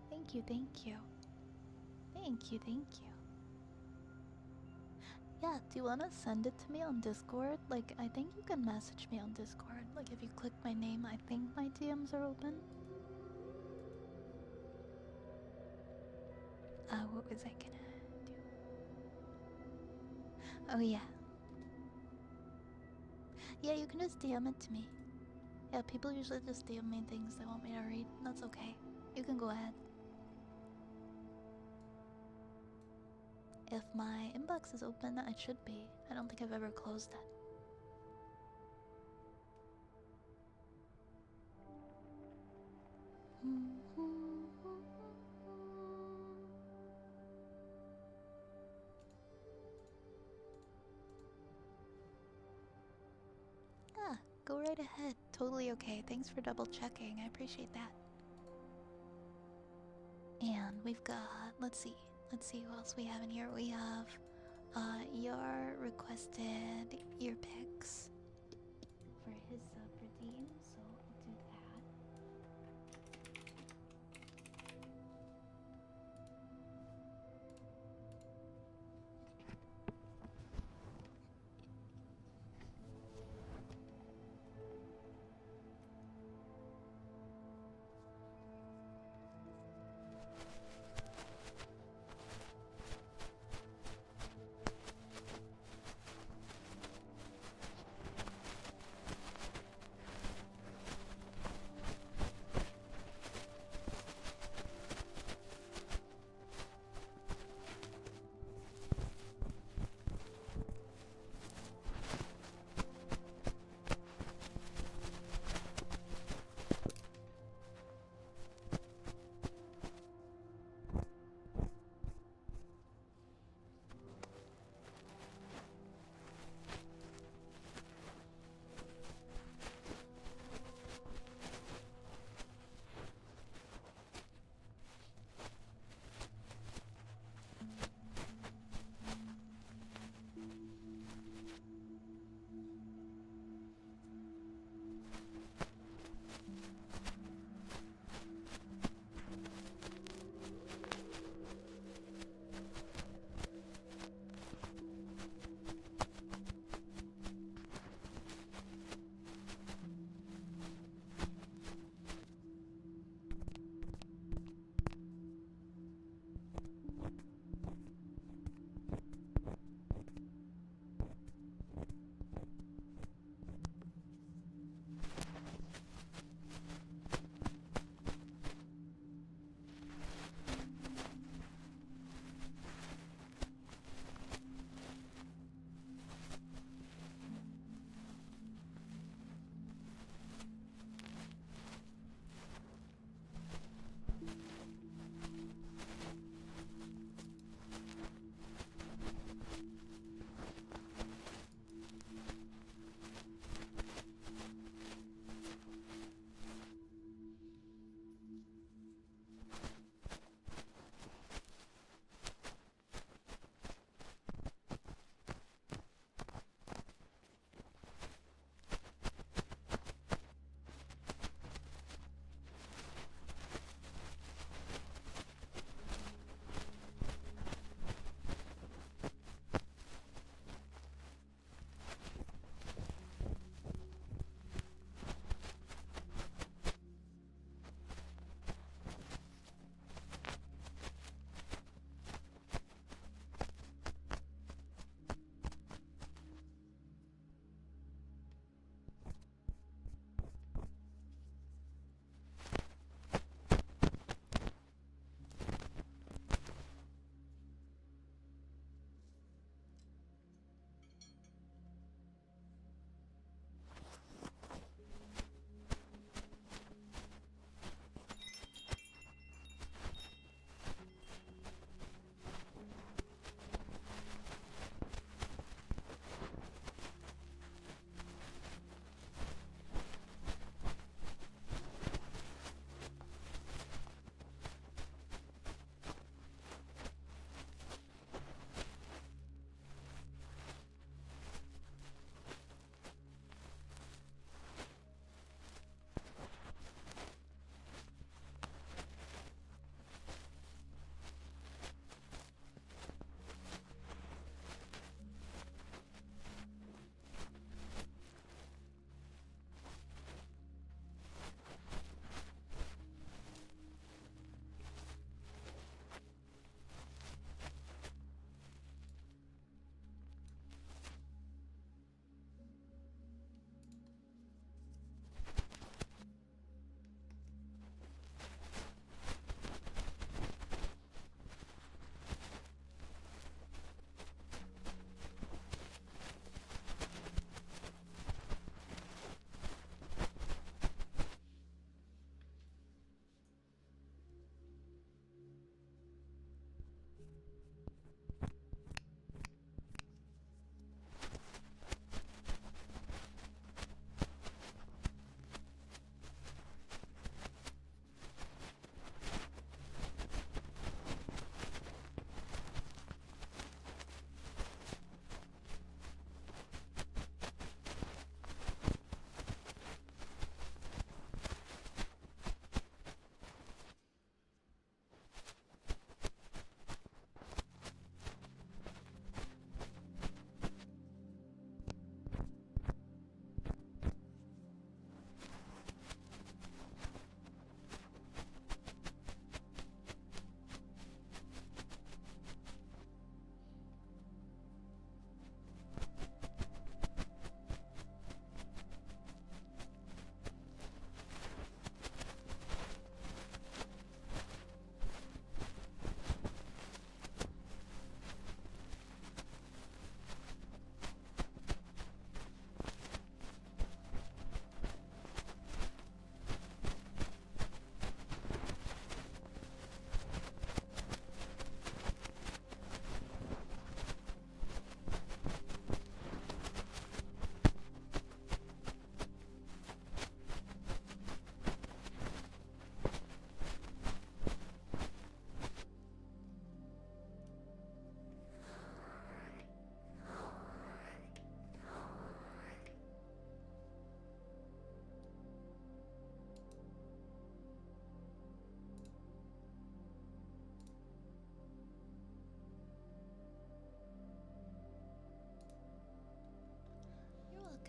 Thank you, thank you. Thank you, thank you. Yeah, do you want to send it to me on Discord? Like, I think you can message me on Discord. Like, if you click my name, I think my DMs are open. What was I gonna do? Oh, yeah. Yeah, you can just DM it to me. Yeah, people usually just DM me things they want me to read. That's okay. You can go ahead. If my inbox is open, it should be. I don't think I've ever closed it. Yeah, go right ahead. Totally okay. Thanks for double checking. I appreciate that. And we've got, let's see who else we have in here. We have your requested ear picks for his redeem, so I'll do that.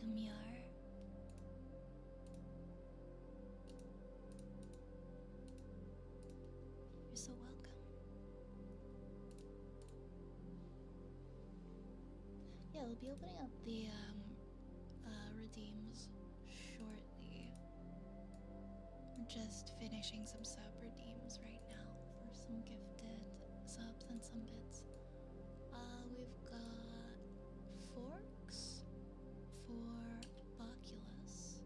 welcome, Yar. You're so welcome. Yeah, we'll be opening up the redeems shortly. We're just finishing some sub redeems right now for some gifted subs and some bits. We've got forks for Oculus.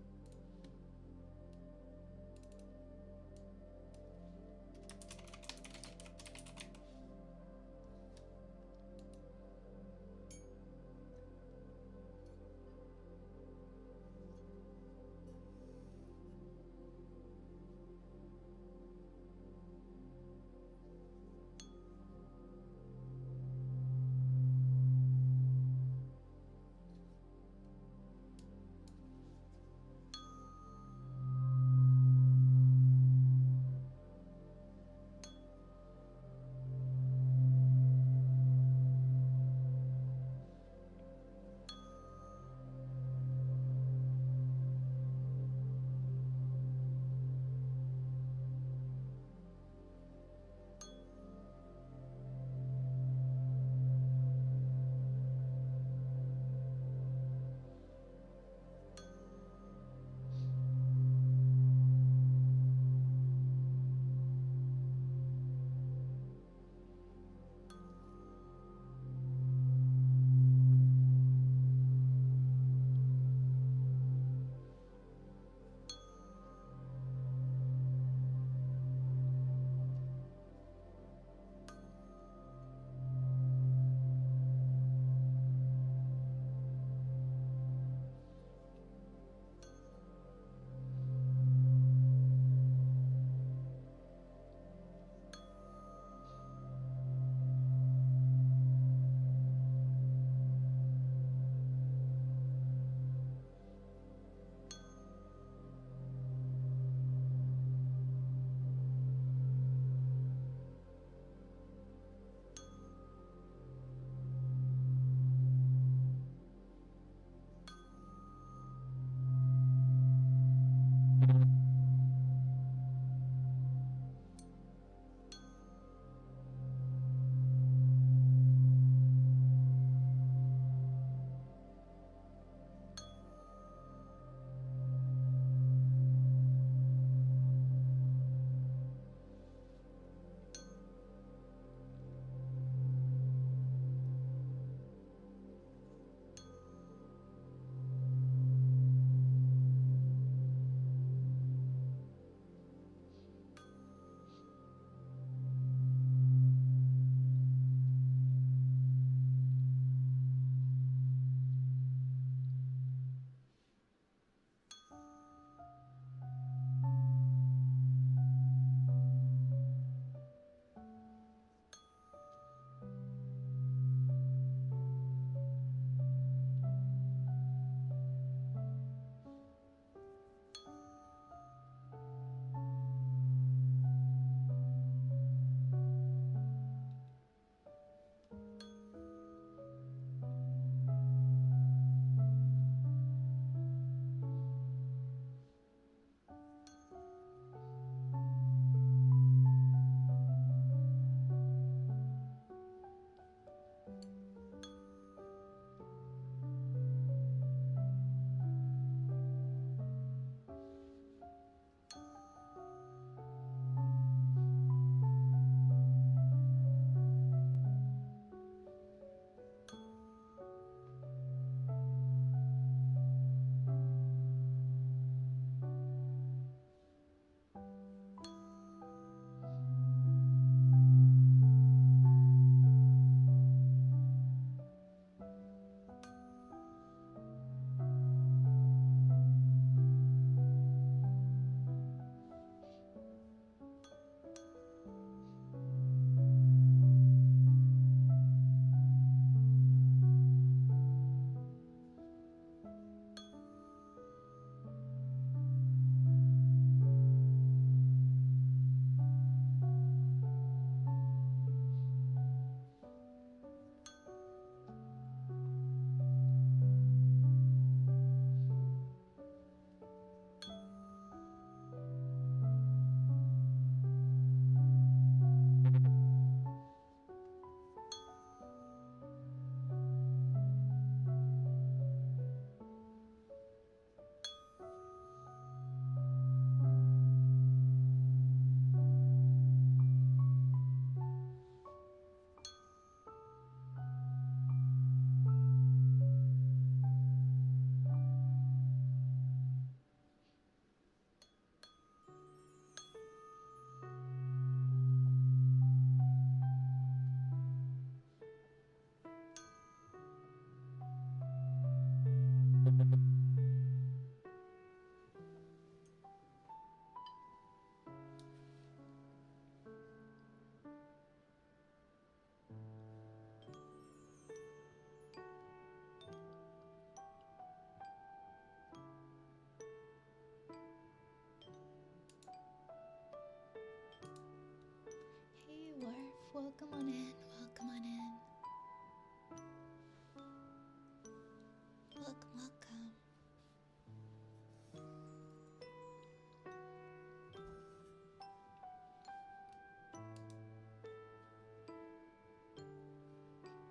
welcome.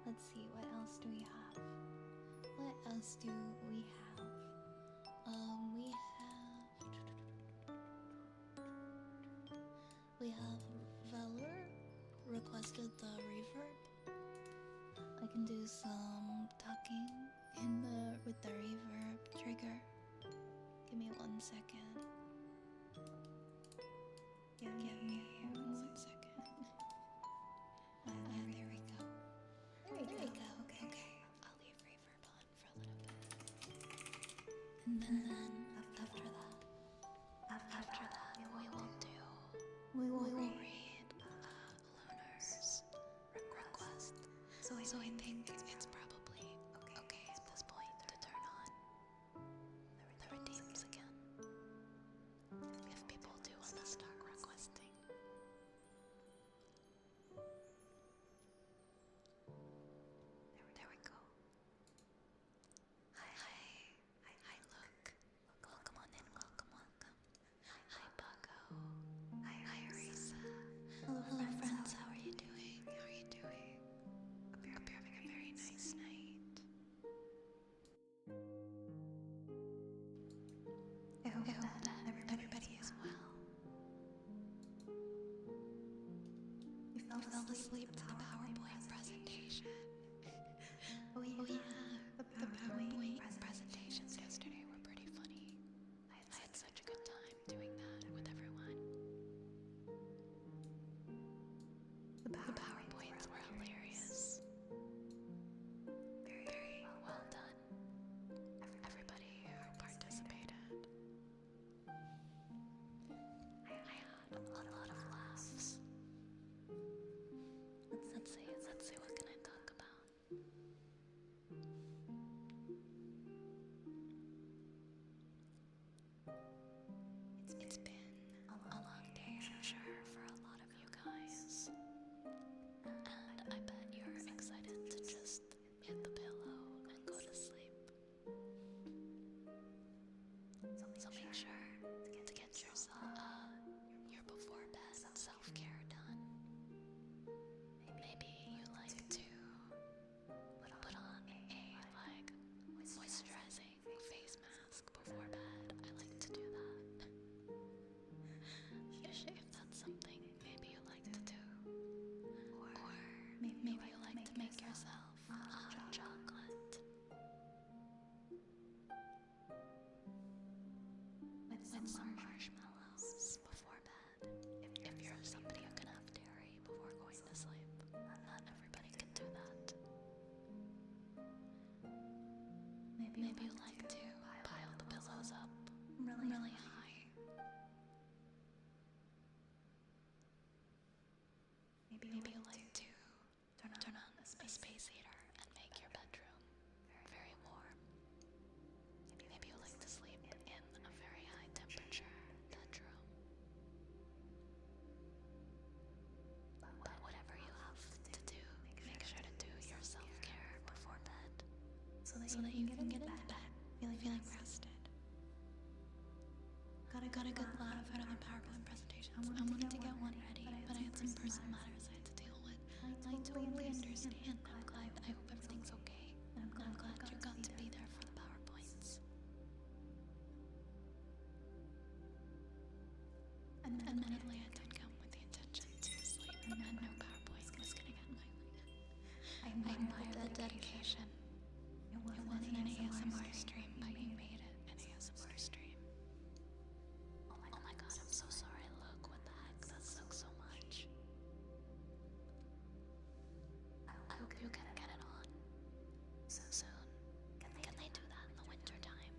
Let's see, what else do we have? What else do we have? We have Valor requested the reverb. I can do some talking with the reverb trigger. Give me 1 second. Give me 1 second. There we go. There we go. Okay. I'll leave reverb on for a little bit. And then after that, we will read Lunar's request. So I think it's probably okay at this point to turn on the redeems again. If people do want to start requesting. There we go. Hi, look. Welcome on in, welcome. Hi, Bucko. Hi, Arisa. Hello, friends. How are you doing? Hope you're having a very nice night. I hope that everybody is well. You fell asleep to the PowerPoint presentation. Oh yeah, the PowerPoint presentations yesterday were pretty funny. I had such a good time doing that with everyone. The PowerPoints were hilarious. Very well done. Everybody who participated. I had a lot of laughs. Let's see, what can I talk about? It's been a long day, I'm sure, for a lot of you guys. And I bet you're excited to just hit the pillow and go to sleep. So make sure to get yourself your before bed self-care done. Maybe you like to put on a moisturizing face mask before bed. I like to do that. If that's something maybe you like to do. Or maybe you like to make yourself a hot chocolate with some marshmallows before bed. If you're somebody who can have dairy before going to sleep, not everybody can do that. Maybe you like to pile the pillows up really high. Maybe you like to turn on a space heater and make your bedroom very warm. Maybe you like to sleep in a very high temperature bedroom. But whatever you have to do, make sure to do your self-care before bed so that you can get into bed feeling rested. Got a good laugh out of the PowerPoint presentations. I wanted to get one ready, but I had some personal matters I had to deal with. I totally understand. I hope everything's okay. And I'm glad you got to be there for the PowerPoints. Admittedly, I did come with the intention to sleep, and no PowerPoint was gonna get in my way. I admire the dedication. It wasn't an ASMR stream, but you made it an ASMR stream. Oh my god, I'm so sorry. Look, what the heck? That sucks so much. I hope you can get it on so soon. Can they do that in the winter time?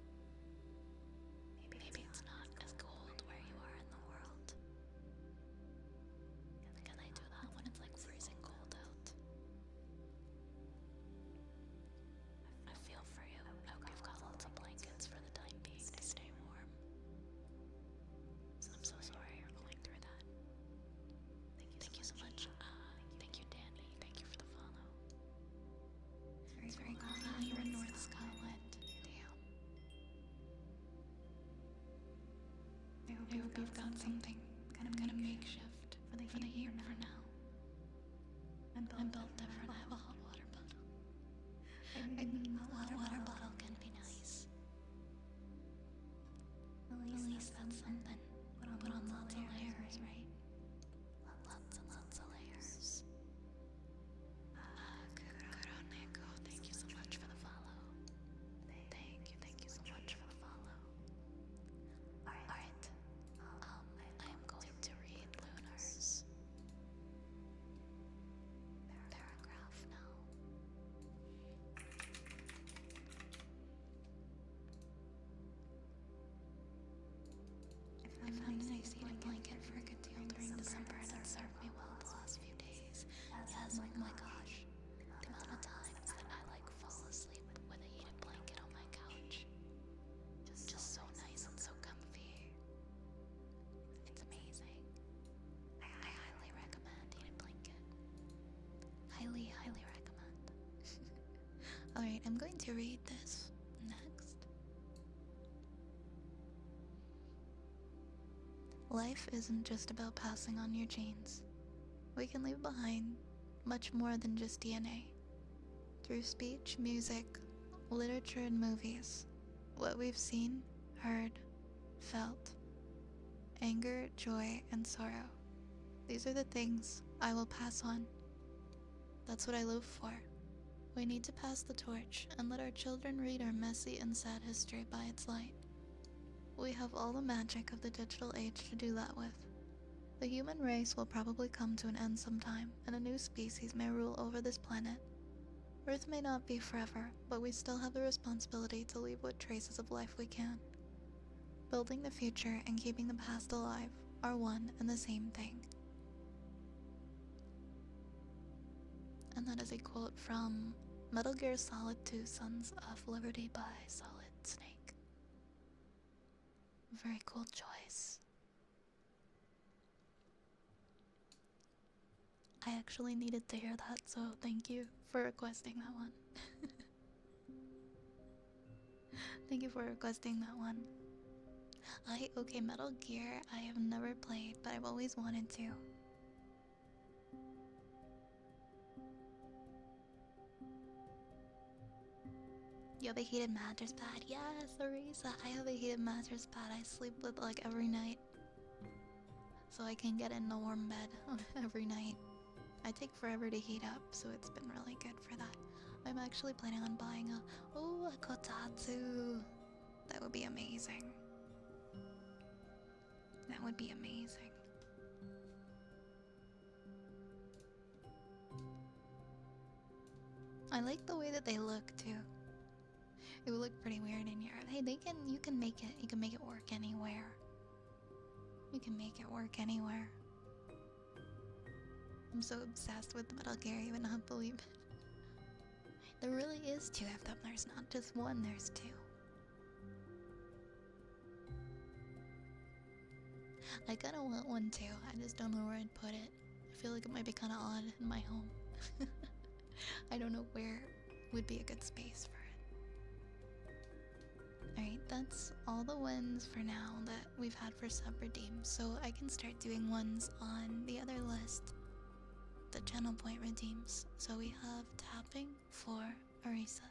Maybe it's not as cold where you are in the world. I hope you've got something kind of makeshift for the heat for now. I'm built different. I have a hot water bottle. I mean, a water bottle can be nice. At least that's something. Put on lots of layers, right? Lots and lots of layers. Good on Nico. Thank you so much for the follow. Thank you so much for the follow. Alright. I am going to read Lunar's paragraph now. I found a nice heated blanket for a good deal during December and it served me well the last few days. Yes, oh my gosh. The amount of times that I fall asleep with a heated blanket on my couch. Just so nice and so comfy. It's amazing. I highly recommend heated blanket. Highly recommend. Alright, I'm going to read this next. Life isn't just about passing on your genes. We can leave behind much more than just DNA. Through speech, music, literature, and movies, what we've seen, heard, felt, anger, joy, and sorrow. These are the things I will pass on. That's what I live for. We need to pass the torch and let our children read our messy and sad history by its light. We have all the magic of the digital age to do that with. The human race will probably come to an end sometime, and a new species may rule over this planet. Earth may not be forever, but we still have the responsibility to leave what traces of life we can. Building the future and keeping the past alive are one and the same thing. And that is a quote from Metal Gear Solid 2 Sons of Liberty by Solid Snake. Very cool choice. I actually needed to hear that, so thank you for requesting that one. Thank you for requesting that one. Okay, Metal Gear, I have never played, but I've always wanted to. You have a heated mattress pad? Yes, Arisa, I have a heated mattress pad. I sleep with every night. So I can get in a warm bed every night. I take forever to heat up, so it's been really good for that. I'm actually planning on buying a kotatsu. That would be amazing. That would be amazing. I like the way that they look too. It would look pretty weird in Europe. Hey, you can make it work anywhere. You can make it work anywhere. I'm so obsessed with Metal Gear, you would not believe it. There really is 2 of them. There's not just one, there's 2. I kinda want one too. I just don't know where I'd put it. I feel like it might be kinda odd in my home. I don't know where would be a good space for it. Alright, that's all the ones for now that we've had for sub-redeems, so I can start doing ones on the other list. The channel point redeems. So we have tapping for Arisa.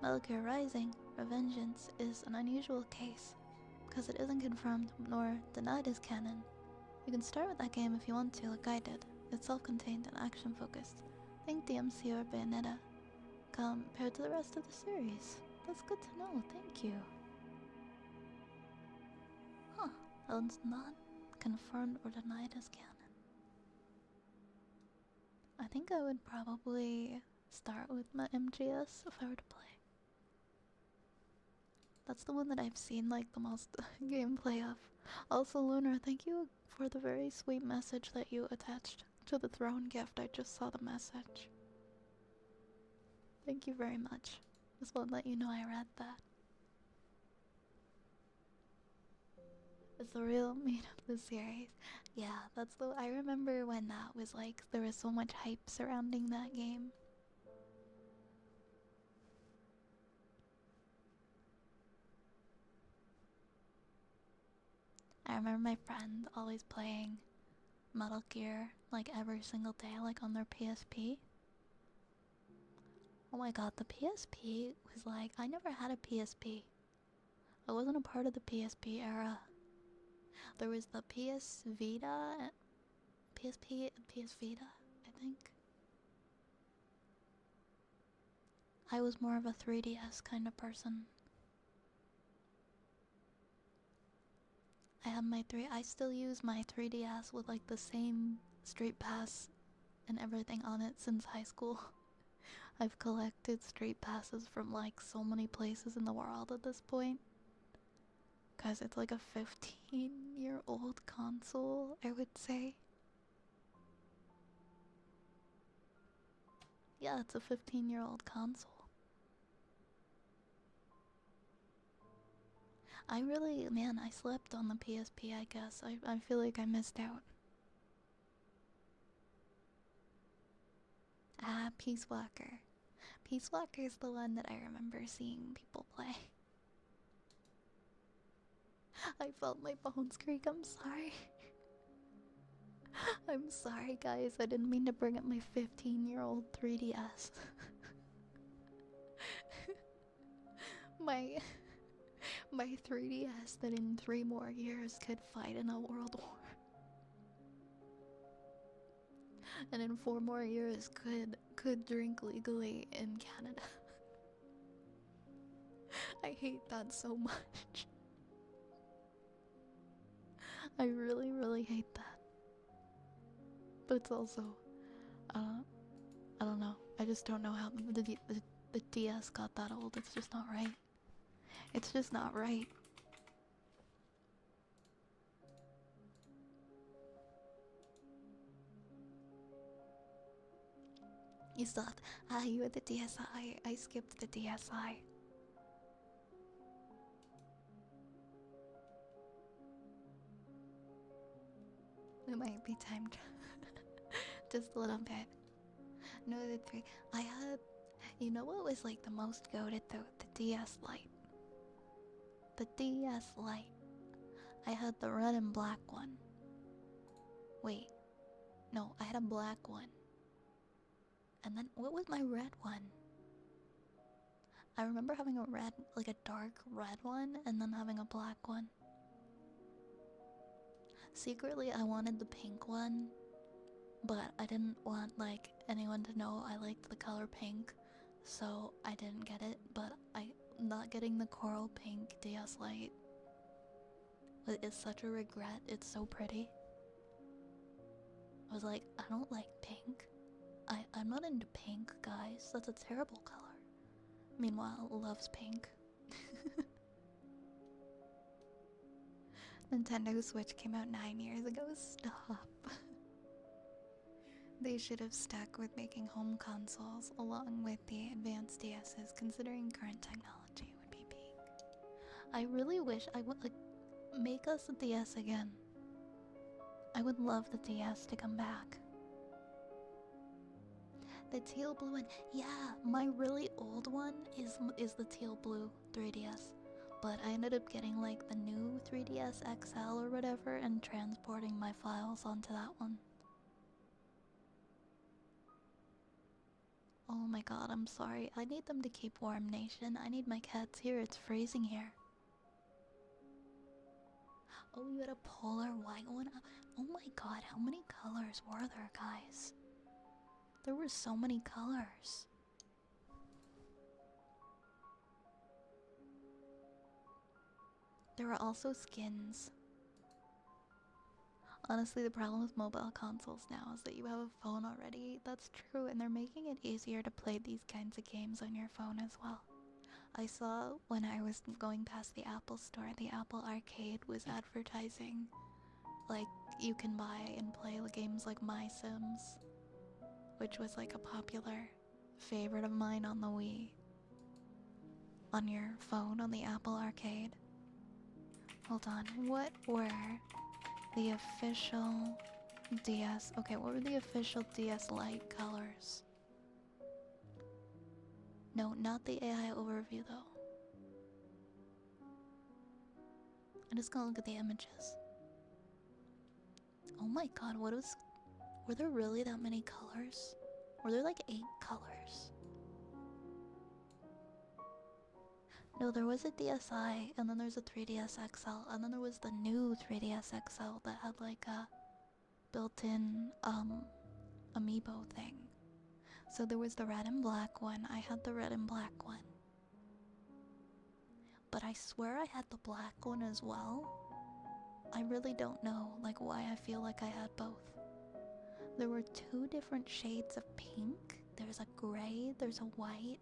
Metal Gear Rising: Revengeance is an unusual case, because it isn't confirmed nor denied as canon. You can start with that game if you want to, like I did. It's self-contained and action-focused. Think DMC or Bayonetta compared to the rest of the series. That's good to know, thank you. Huh, that one's not confirmed or denied as canon. I think I would probably start with my MGS if I were to play. That's the one that I've seen like the most gameplay of. Also, Lunar, thank you for the very sweet message that you attached to the throne gift. I just saw the message. Thank you very much. Just want to let you know I read that. It's the real meat of the series. Yeah, that's the. I remember when that was like, there was so much hype surrounding that game. I remember my friend always playing Metal Gear like every single day, like on their PSP. Oh my god, the PSP was like, I never had a PSP. I wasn't a part of the PSP era. There was the PS Vita, PSP and PS Vita, I think. I was more of a 3DS kind of person. I still use my 3DS with like the same Street Pass and everything on it since high school. I've collected Street Passes from like so many places in the world at this point. Cause it's like a 15-year-old console, I would say. Yeah, it's a 15-year-old console. I slept on the PSP, I guess. I feel like I missed out. Ah, Peace Walker. Peace Walker is the one that I remember seeing people play. I felt my bones creak, I'm sorry. I'm sorry, guys. I didn't mean to bring up my 15-year-old 3DS. my 3DS that in 3 more years could fight in a world war. And in 4 more years could drink legally in Canada. I hate that so much. I really, really hate that. But it's also, I don't know. I just don't know how the DS got that old. It's just not right. It's just not right. You thought, you had the DSi. I skipped the DSi. It might be time to just a little bit. No, the 3. I had, you know what was like the most goated though? The DS Lite. The DS Lite. I had the red and black one. Wait. No, I had a black one. And then, what was my red one? I remember having a red, like a dark red one, and then having a black one. Secretly, I wanted the pink one, but I didn't want, like, anyone to know I liked the color pink, so I didn't get it, but not getting the coral pink DS Lite is such a regret. It's so pretty. I was like, I don't like pink. I'm not into pink, guys. That's a terrible color. Meanwhile, loves pink. Nintendo Switch came out 9 years ago. Stop. They should have stuck with making home consoles along with the advanced DSs, considering current technology would be peak. I really wish I would like make us a DS again. I would love the DS to come back. The teal blue one, yeah, my really old one is the teal blue 3DS. But I ended up getting like the new 3DS XL or whatever and transporting my files onto that one. Oh my god, I'm sorry. I need them to keep warm, Nation. I need my cats here. It's freezing here. Oh, you had a polar white one? Oh my god, how many colors were there, guys? There were so many colors. There were also skins. Honestly, the problem with mobile consoles now is that you have a phone already. That's true, and they're making it easier to play these kinds of games on your phone as well. I saw when I was going past the Apple store, the Apple Arcade was advertising, like, you can buy and play games like My Sims, which was like a popular favorite of mine on the Wii. On your phone, on the Apple Arcade. Hold on, what were the official DS? Okay, what were the official DS Lite colors? No, not the AI overview though. I'm just gonna look at the images. Oh my god, were there really that many colors? Were there like 8 colors? No, there was a DSi, and then there's a 3DS XL, and then there was the new 3DS XL that had like a built-in, amiibo thing. So there was the red and black one. I had the red and black one. But I swear I had the black one as well. I really don't know, like, why I feel like I had both. There were 2 different shades of pink. There's a gray, there's a white,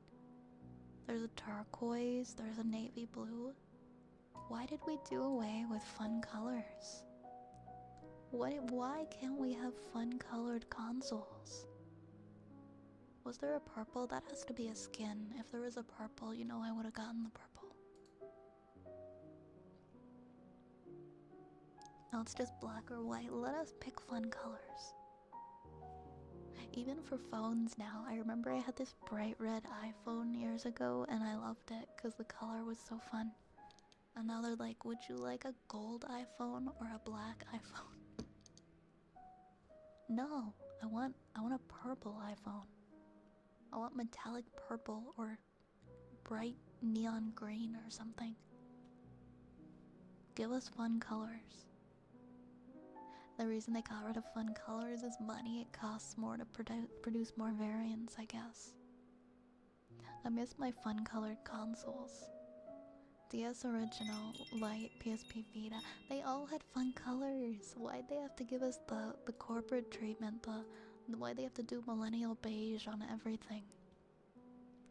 there's a turquoise, there's a navy blue. Why did we do away with fun colors? Why can't we have fun colored consoles? Was there a purple? That has to be a skin. If there was a purple, you know I would have gotten the purple. Now it's just black or white. Let us pick fun colors. Even for phones now, I remember I had this bright red iPhone years ago and I loved it because the color was so fun. And now they're like, would you like a gold iPhone or a black iPhone? No, I want a purple iPhone. I want metallic purple or bright neon green or something. Give us fun colors. The reason they got rid of fun colors is money. It costs more to produce more variants, I guess. I miss my fun colored consoles. DS Original, Lite, PSP Vita, they all had fun colors. Why'd they have to give us the corporate treatment? Why'd they have to do millennial beige on everything?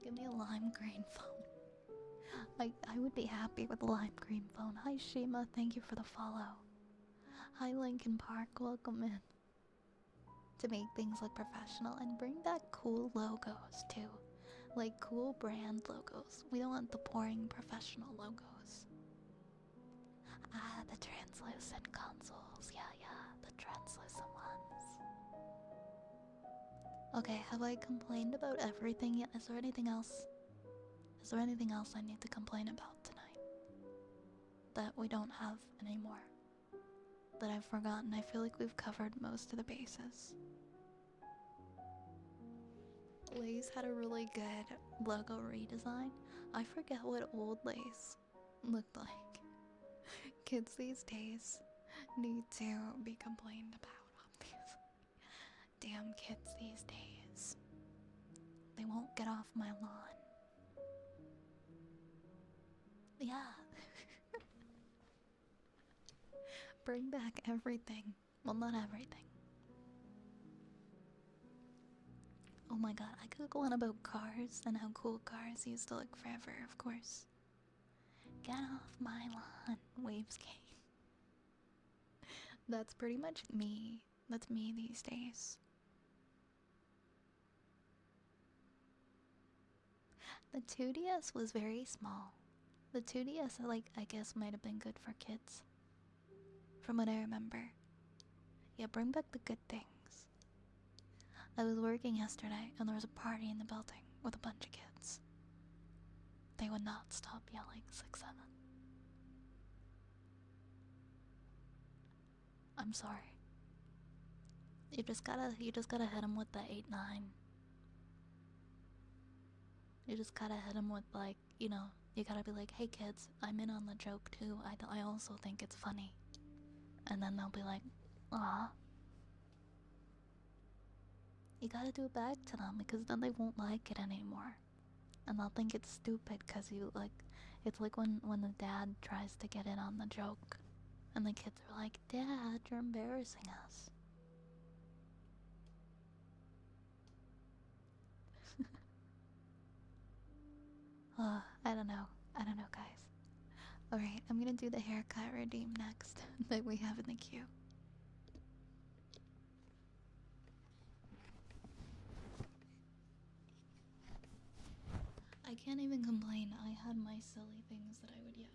Give me a lime green phone. I would be happy with a lime green phone. Hi Shima, thank you for the follow. Hi Lincoln Park, welcome in. To make things look professional and bring back cool logos too. Like cool brand logos. We don't want the boring professional logos. Ah, the translucent consoles. Yeah, the translucent ones. Okay, have I complained about everything yet? Is there anything else? Is there anything else I need to complain about tonight? That we don't have anymore? That I've forgotten? I feel like we've covered most of the bases. Lay's had a really good logo redesign. I forget what old Lay's looked like. Kids these days need to be complained about, obviously. Damn kids these days. They won't get off my lawn. Yeah. Bring back everything. Well, not everything. Oh my god, I could go on about cars and how cool cars used to look forever, of course. Get off my lawn, Waves King. That's pretty much me. That's me these days. The 2DS was very small. The 2DS, I guess, might have been good for kids. From what I remember. Yeah, bring back the good things. I was working yesterday and there was a party in the building with a bunch of kids. They would not stop yelling 6-7. I'm sorry. You just gotta hit them with the 8-9. You just gotta hit them with, like, you know, you gotta be like, hey kids, I'm in on the joke too. I also think it's funny. And then they'll be like, aw. You gotta do it back to them because then they won't like it anymore. And they'll think it's stupid because you, like, it's like when the dad tries to get in on the joke. And the kids are like, Dad, you're embarrassing us. I don't know. I don't know, guys. Alright, I'm gonna do the haircut redeem next that we have in the queue. I can't even complain. I had my silly things that I would yell.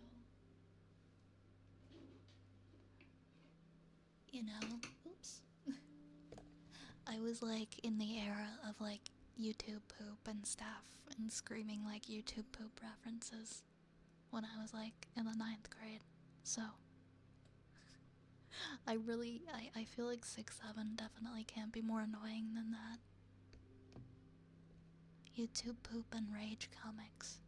You know? Oops. I was like in the era of like YouTube poop and stuff and screaming like YouTube poop references when I was like in the 9th grade. So I feel like 6'7" definitely can't be more annoying than that. YouTube poop and rage comics.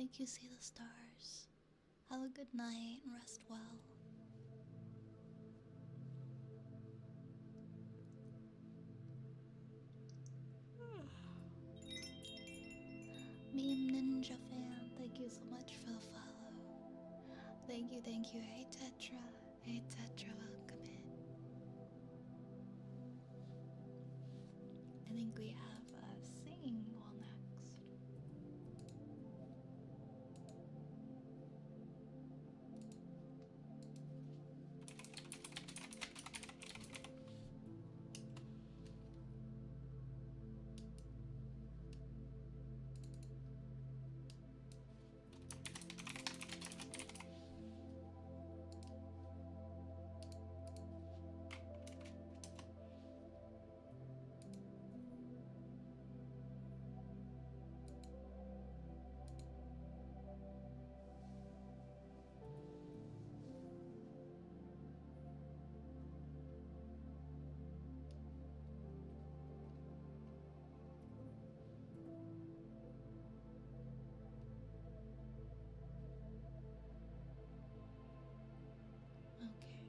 Thank you, see the stars. Have a good night and rest well. Meme Ninja fan, thank you so much for the follow. Thank you, thank you. Hey Tetra. Hey Tetra, welcome in. I think we have a singing bowl next. Okay.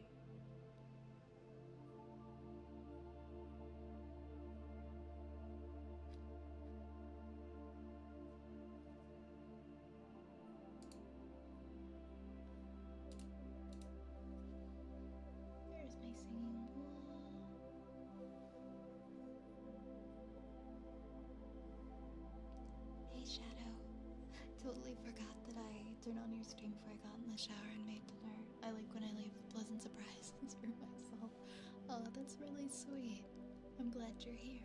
There's my singing bowl. Hey Shadow. Totally forgot that I turned on your stream before I got in the shower and made dinner. I like when I leave pleasant surprises for myself. Oh, that's really sweet. I'm glad you're here.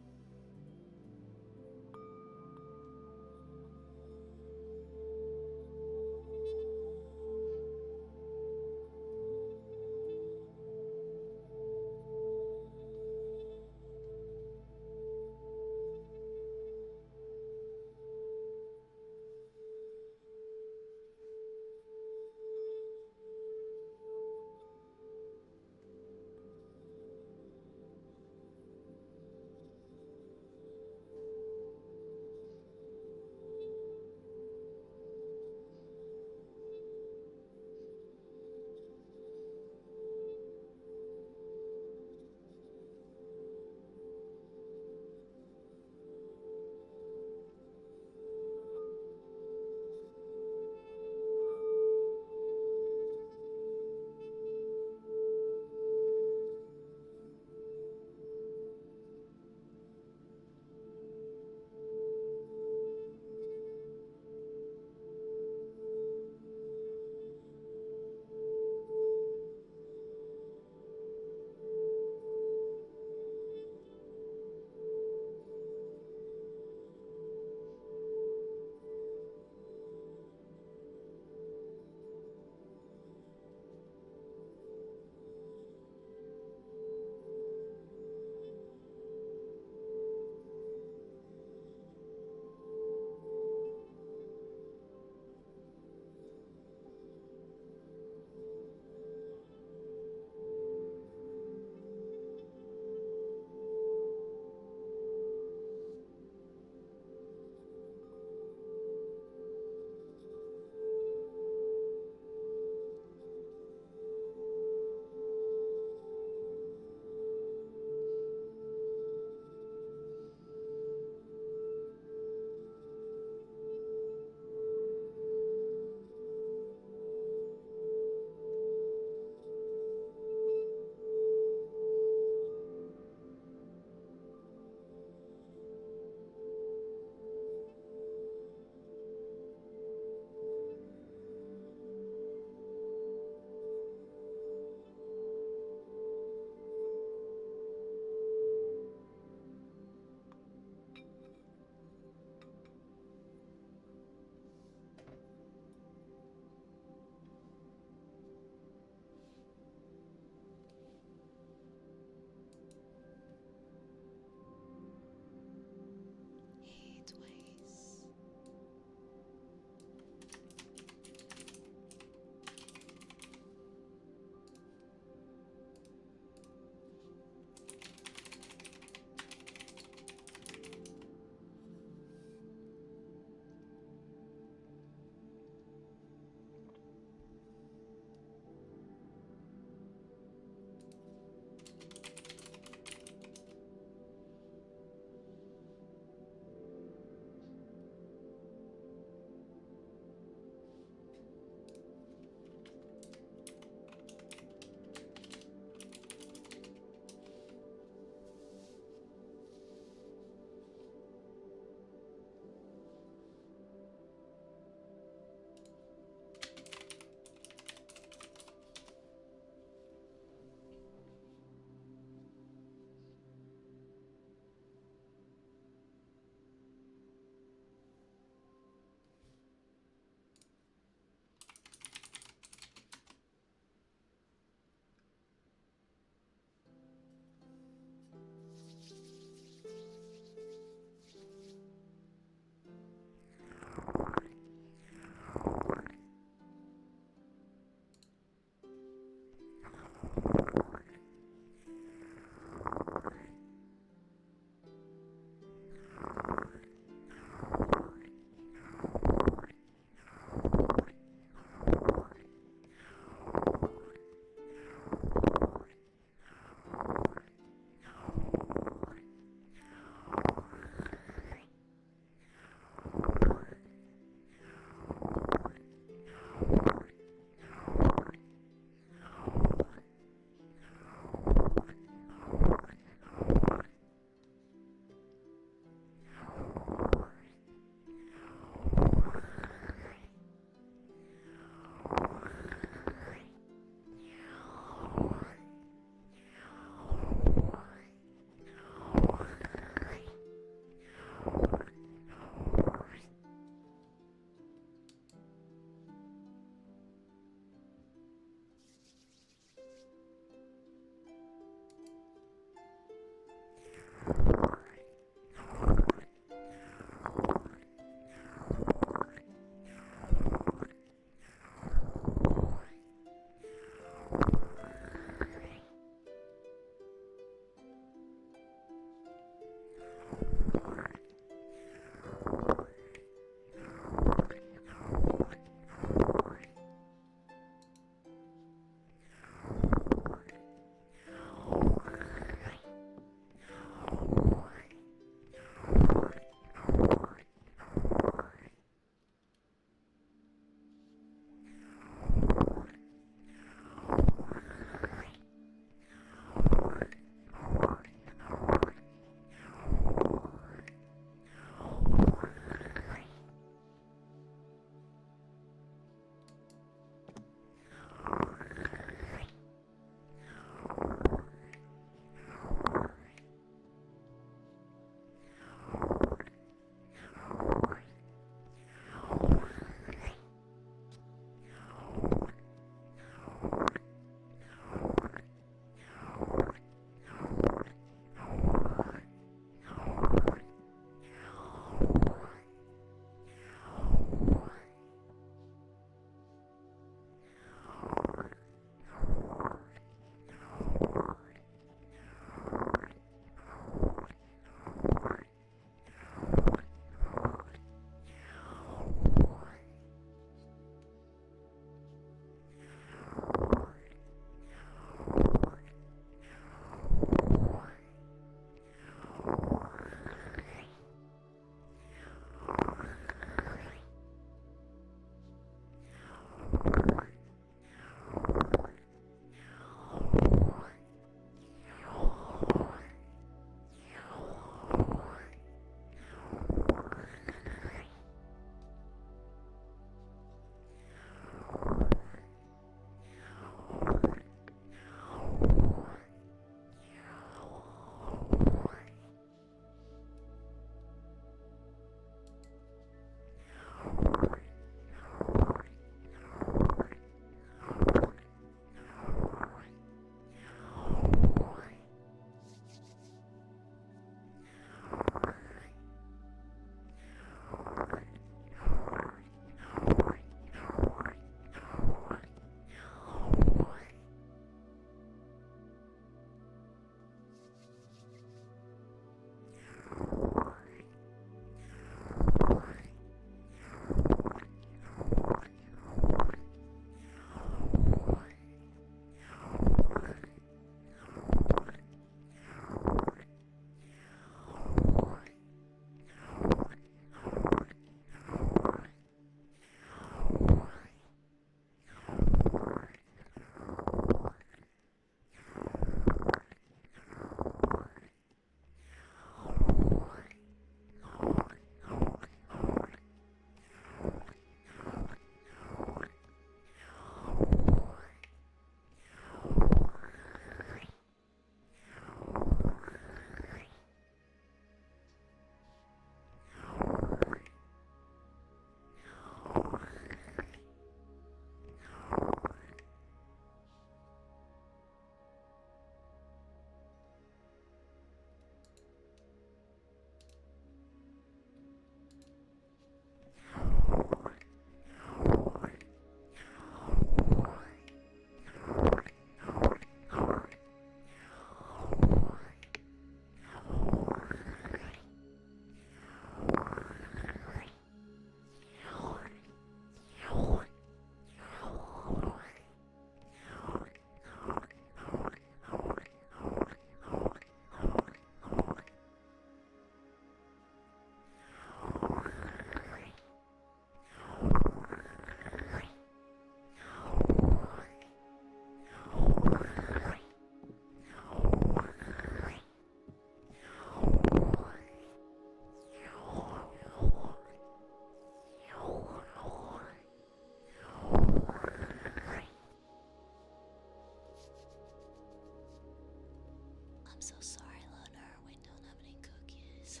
I'm so sorry, Loner. We don't have any cookies.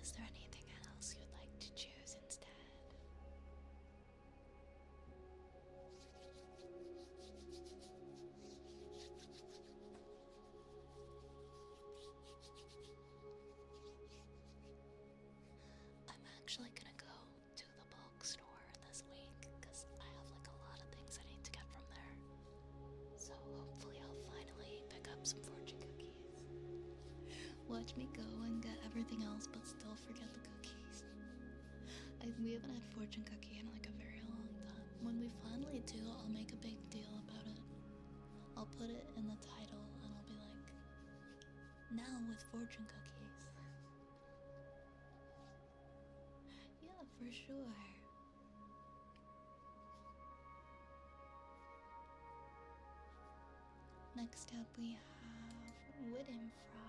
Is there anything else you'd like to choose instead? I'm actually gonna go to the bulk store this week because I have like a lot of things I need to get from there. So hopefully I'll finally pick up some fortune cookies. Watch me go and get everything else but still forget the cookies. We haven't had fortune cookie in like a very long time. When we finally do, I'll make a big deal about it. I'll put it in the title and I'll be like, now with fortune cookies. Yeah, for sure. Next up we have wooden frog.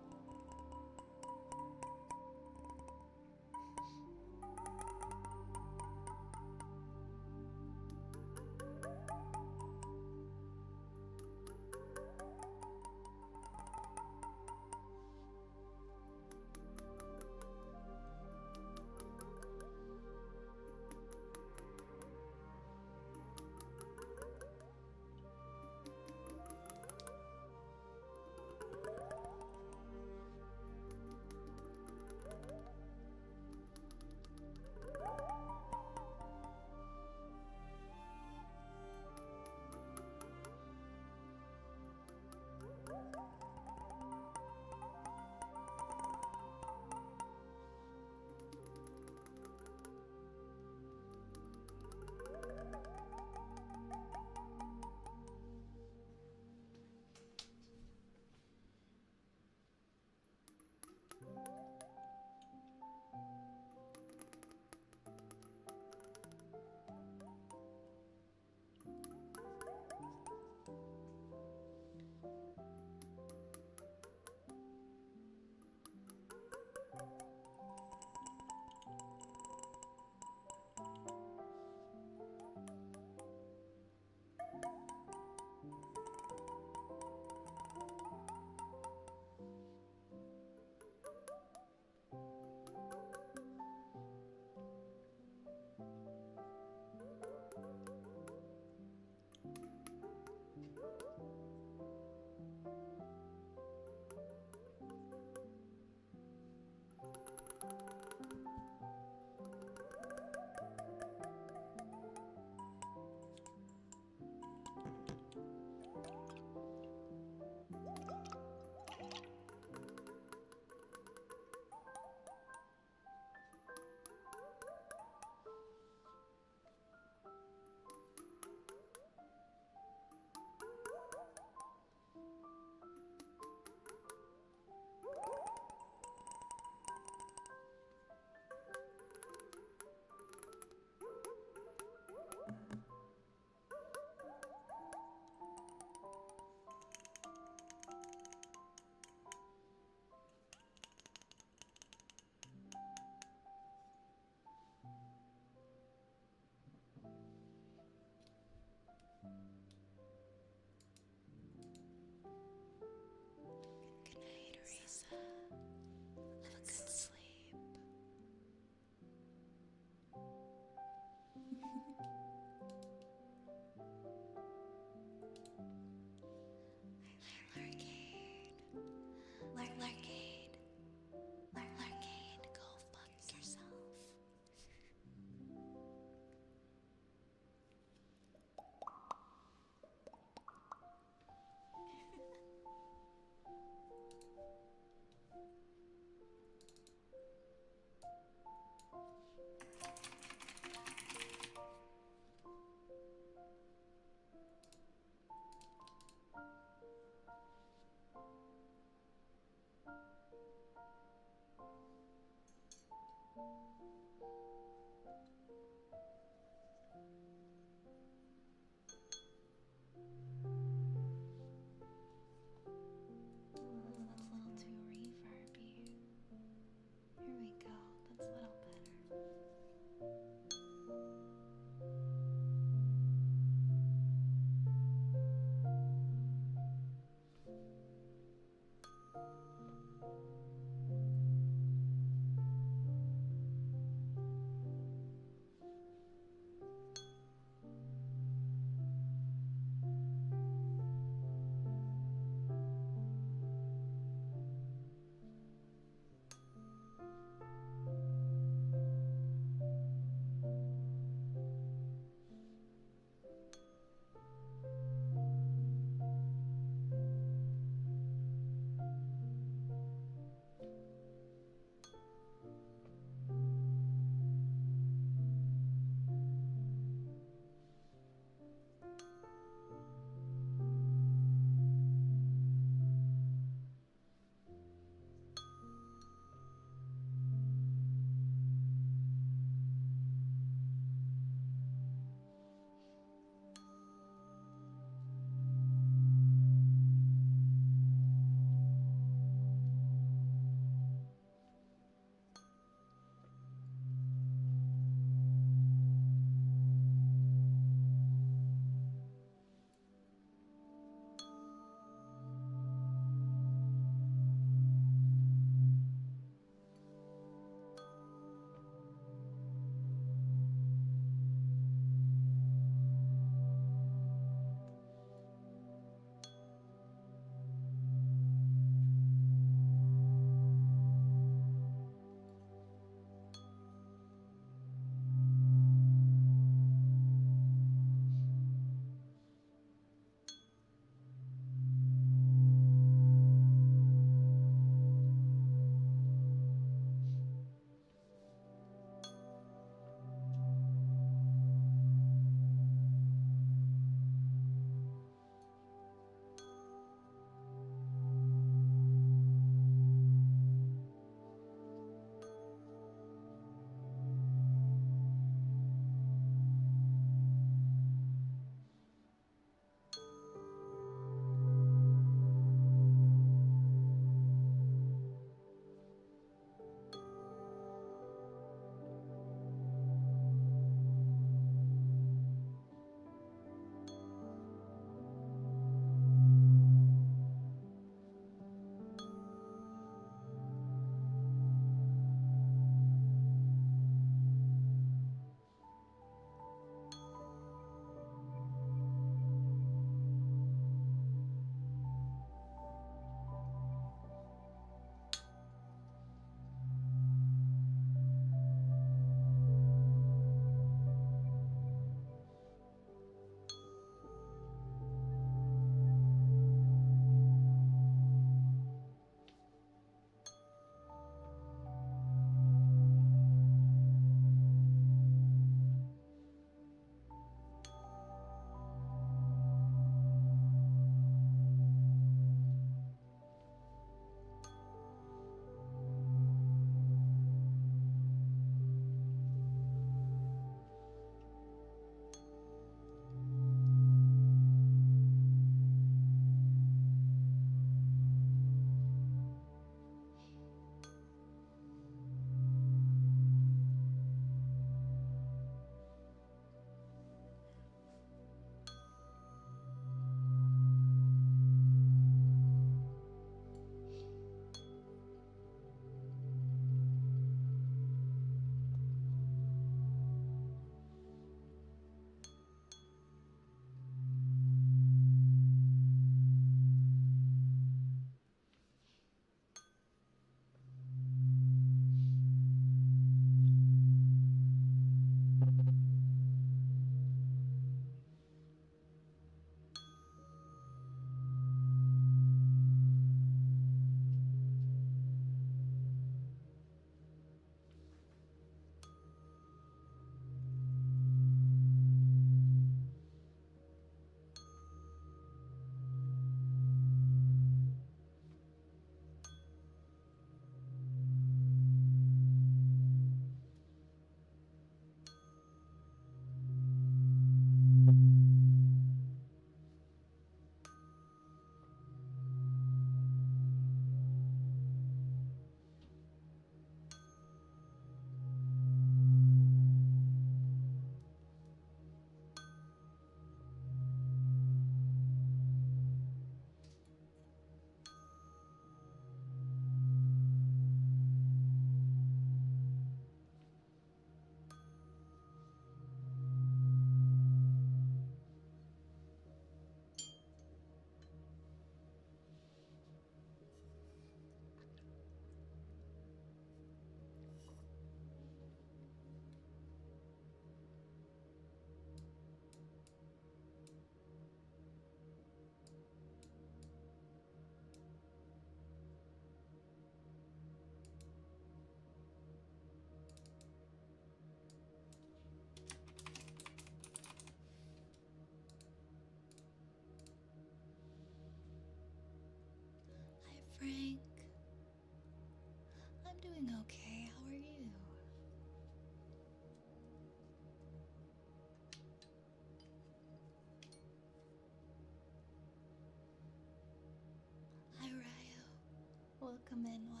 Welcome in, welcome.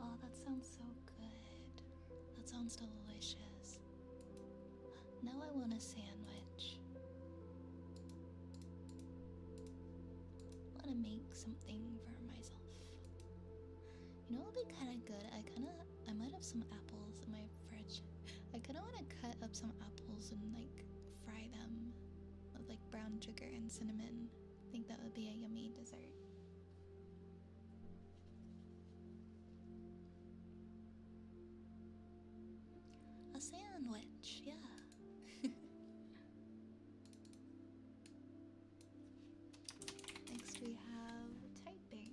Oh, that sounds so good. That sounds delicious. Now I want a sandwich. I want to make something for myself. You know what would be kind of good? I might have some apples in my fridge. I kind of want to cut up some apples and like fry them with like brown sugar and cinnamon. I think that would be a yummy dessert. A sandwich, yeah. Next we have typing.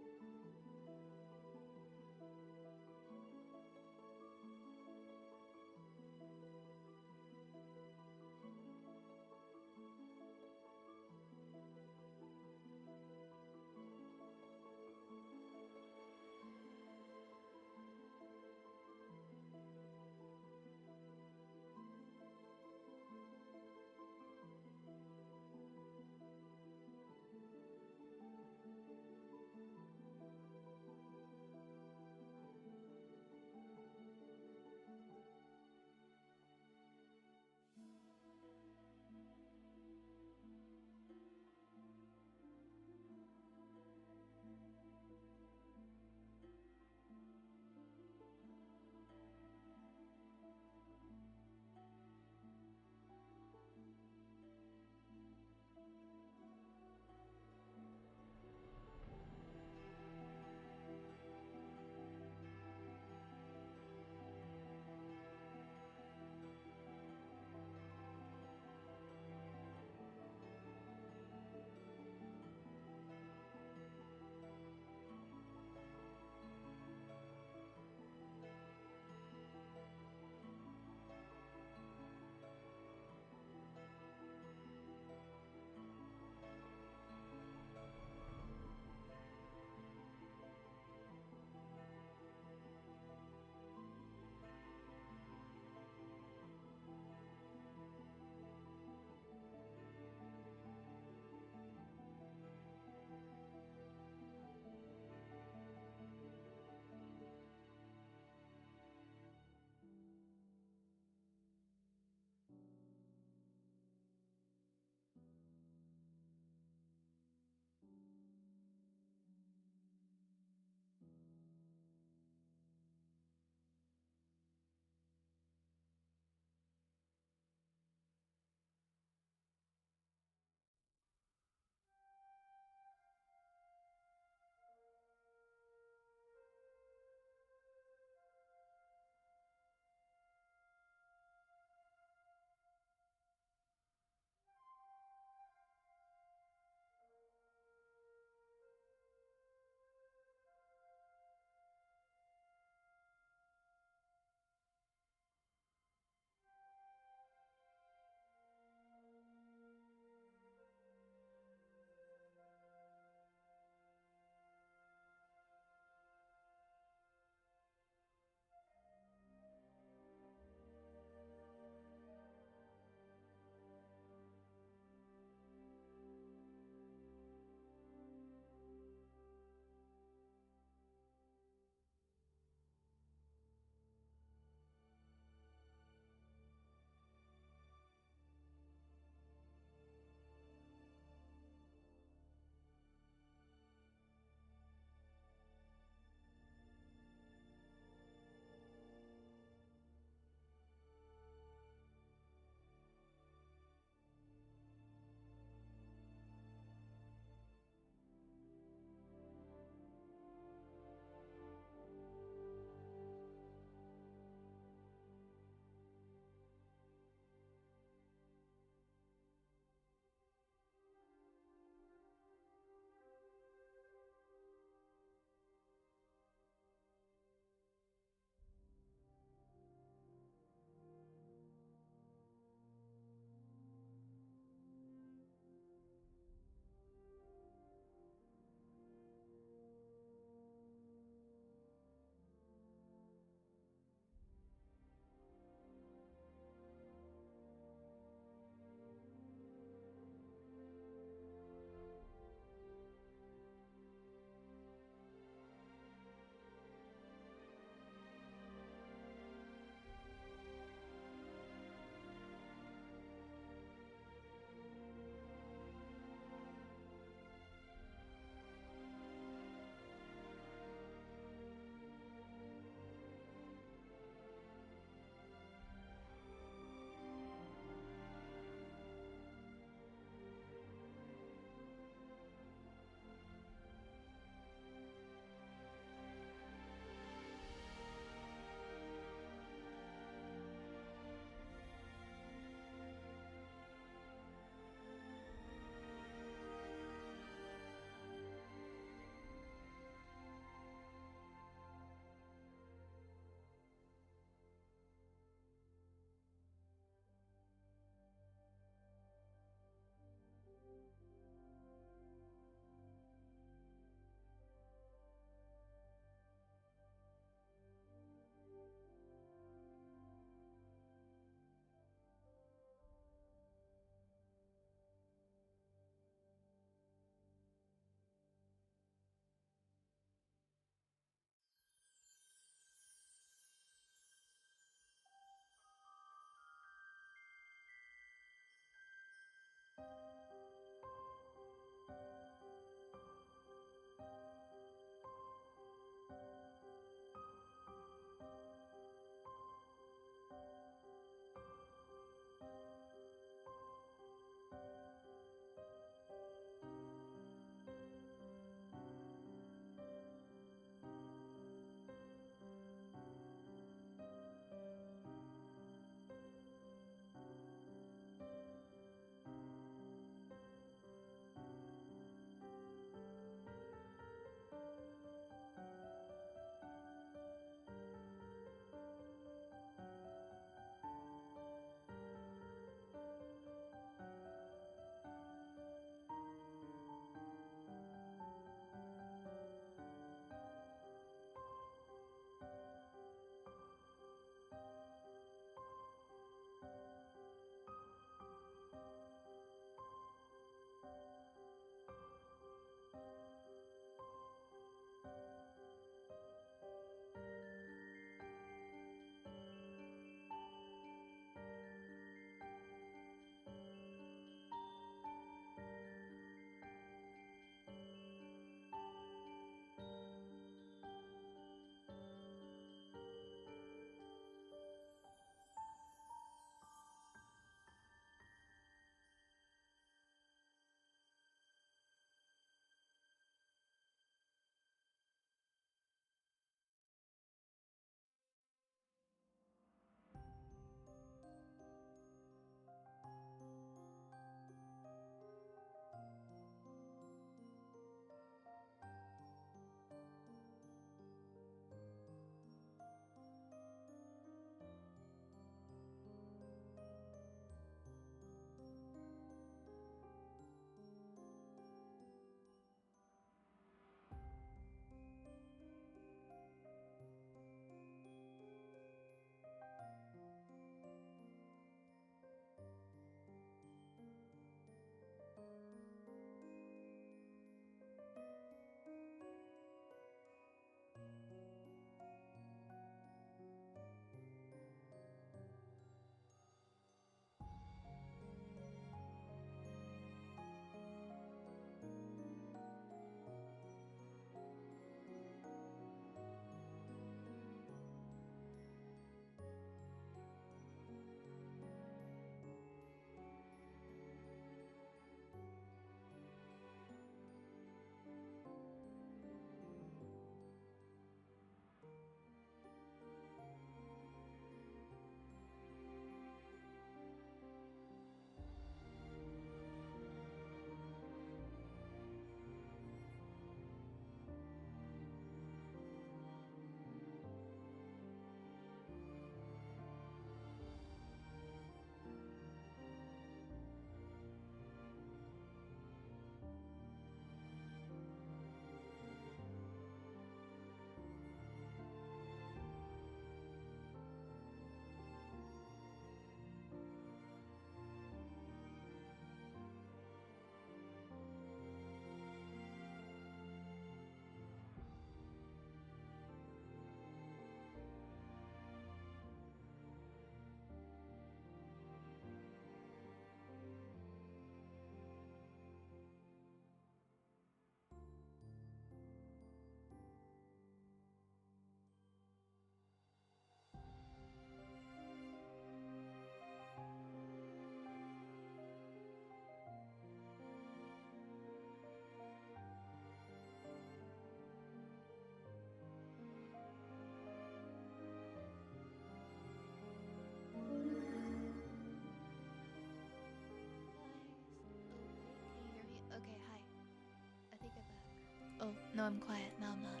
No, I'm quiet. No, I'm not.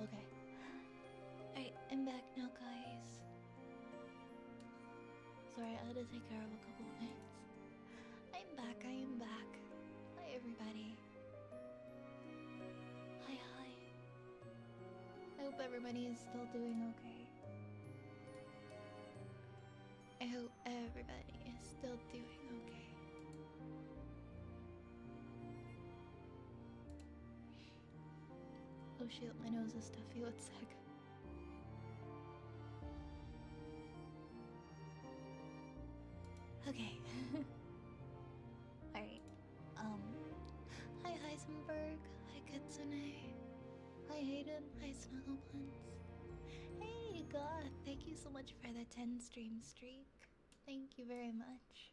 Okay. Alright, I'm back now, guys. Sorry, I had to take care of a couple of things. I'm back, I am back. Hi, everybody. Hi, hi. I hope everybody is still doing okay. I hope everybody is still doing okay. Oh shit, my nose is stuffy. 1 sec. Okay. Alright. Hi Heisenberg. Hi Kitsune. Hi Hayden. Hi Snugglebuns. Hey God, thank you so much for the 10 stream streak. Thank you very much.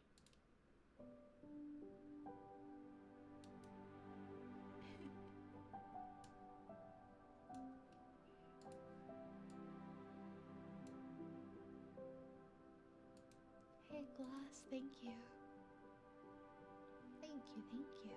Hey Glass, thank you. Thank you, thank you.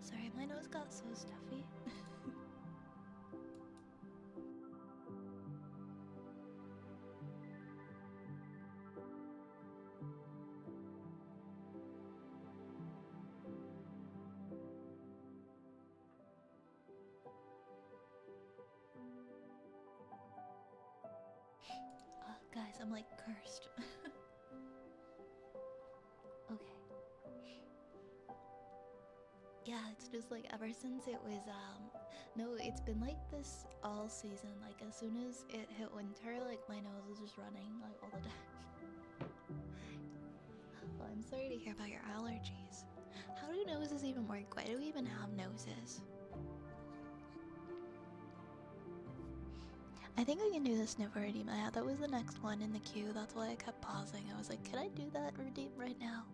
Sorry, my nose got so stuffy. Guys, I'm like cursed. Okay. Yeah, it's just like ever since it was no, it's been like this all season. Like as soon as it hit winter, like my nose is just running like all the time. Well, I'm sorry to hear about your allergies. How do noses even work? Why do we even have noses? I think I can do the sniffer redeem. Yeah, that was the next one in the queue. That's why I kept pausing. I was like, can I do that redeem right now?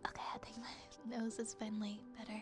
Okay, I think my nose is finally better.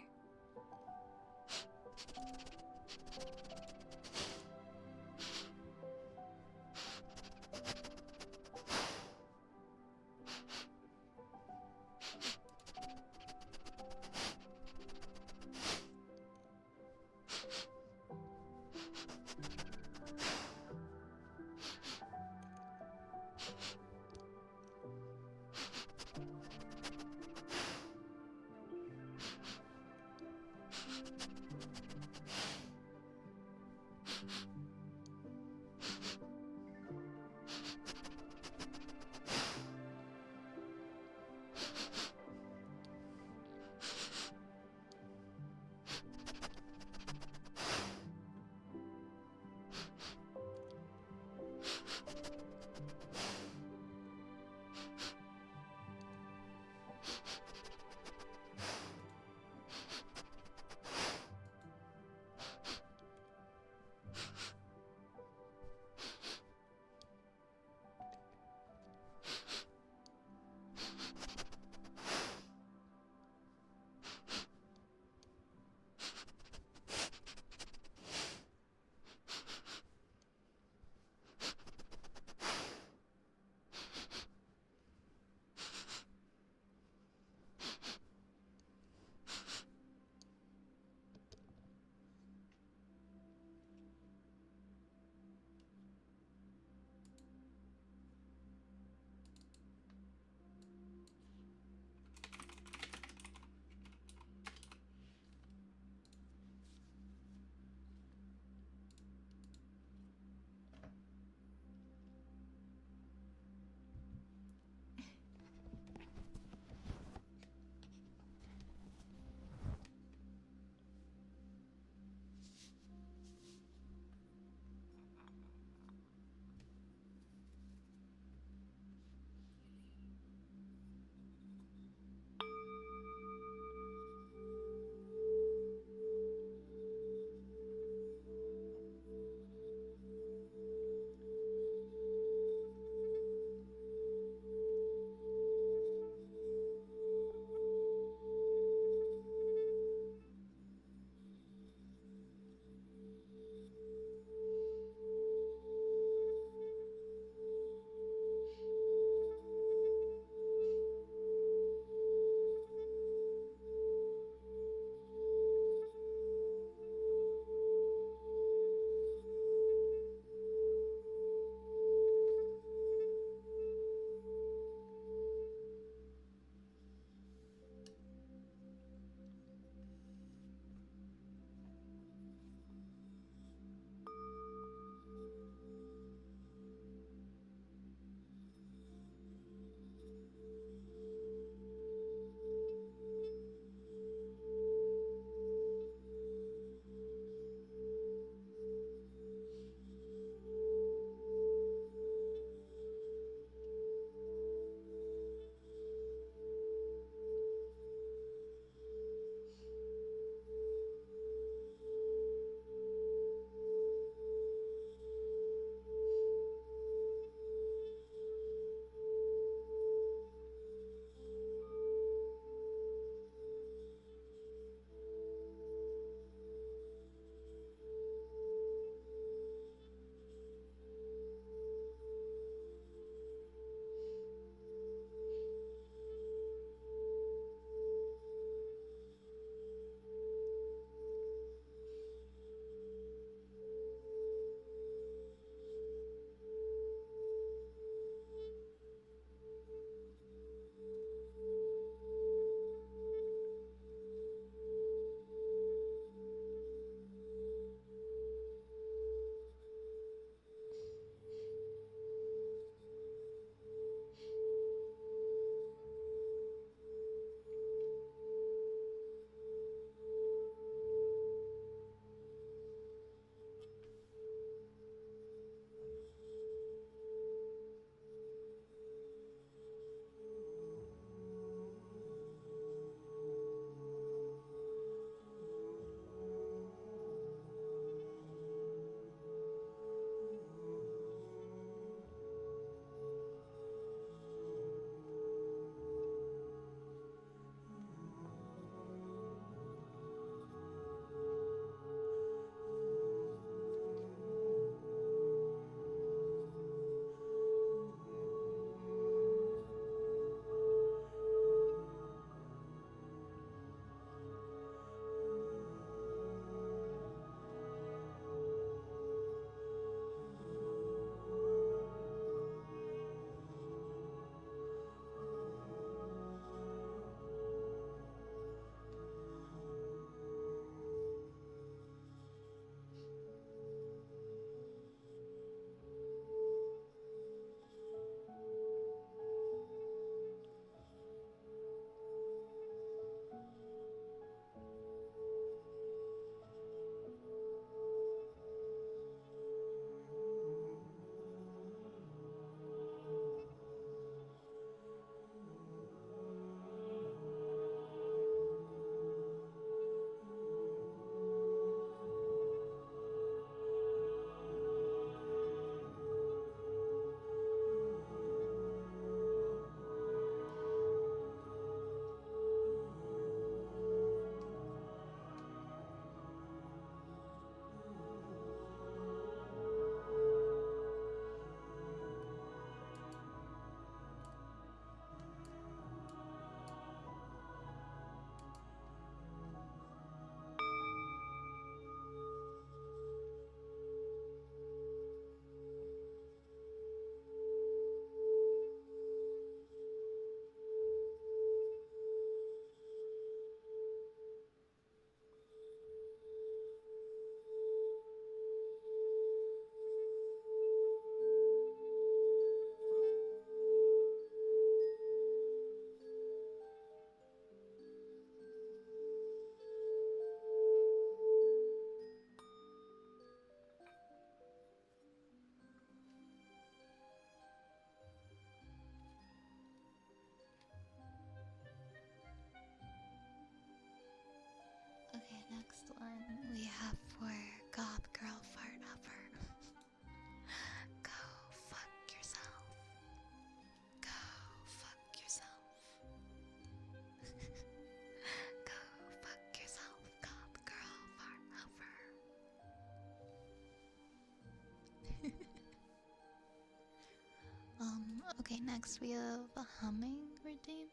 Okay, next we have a humming routine.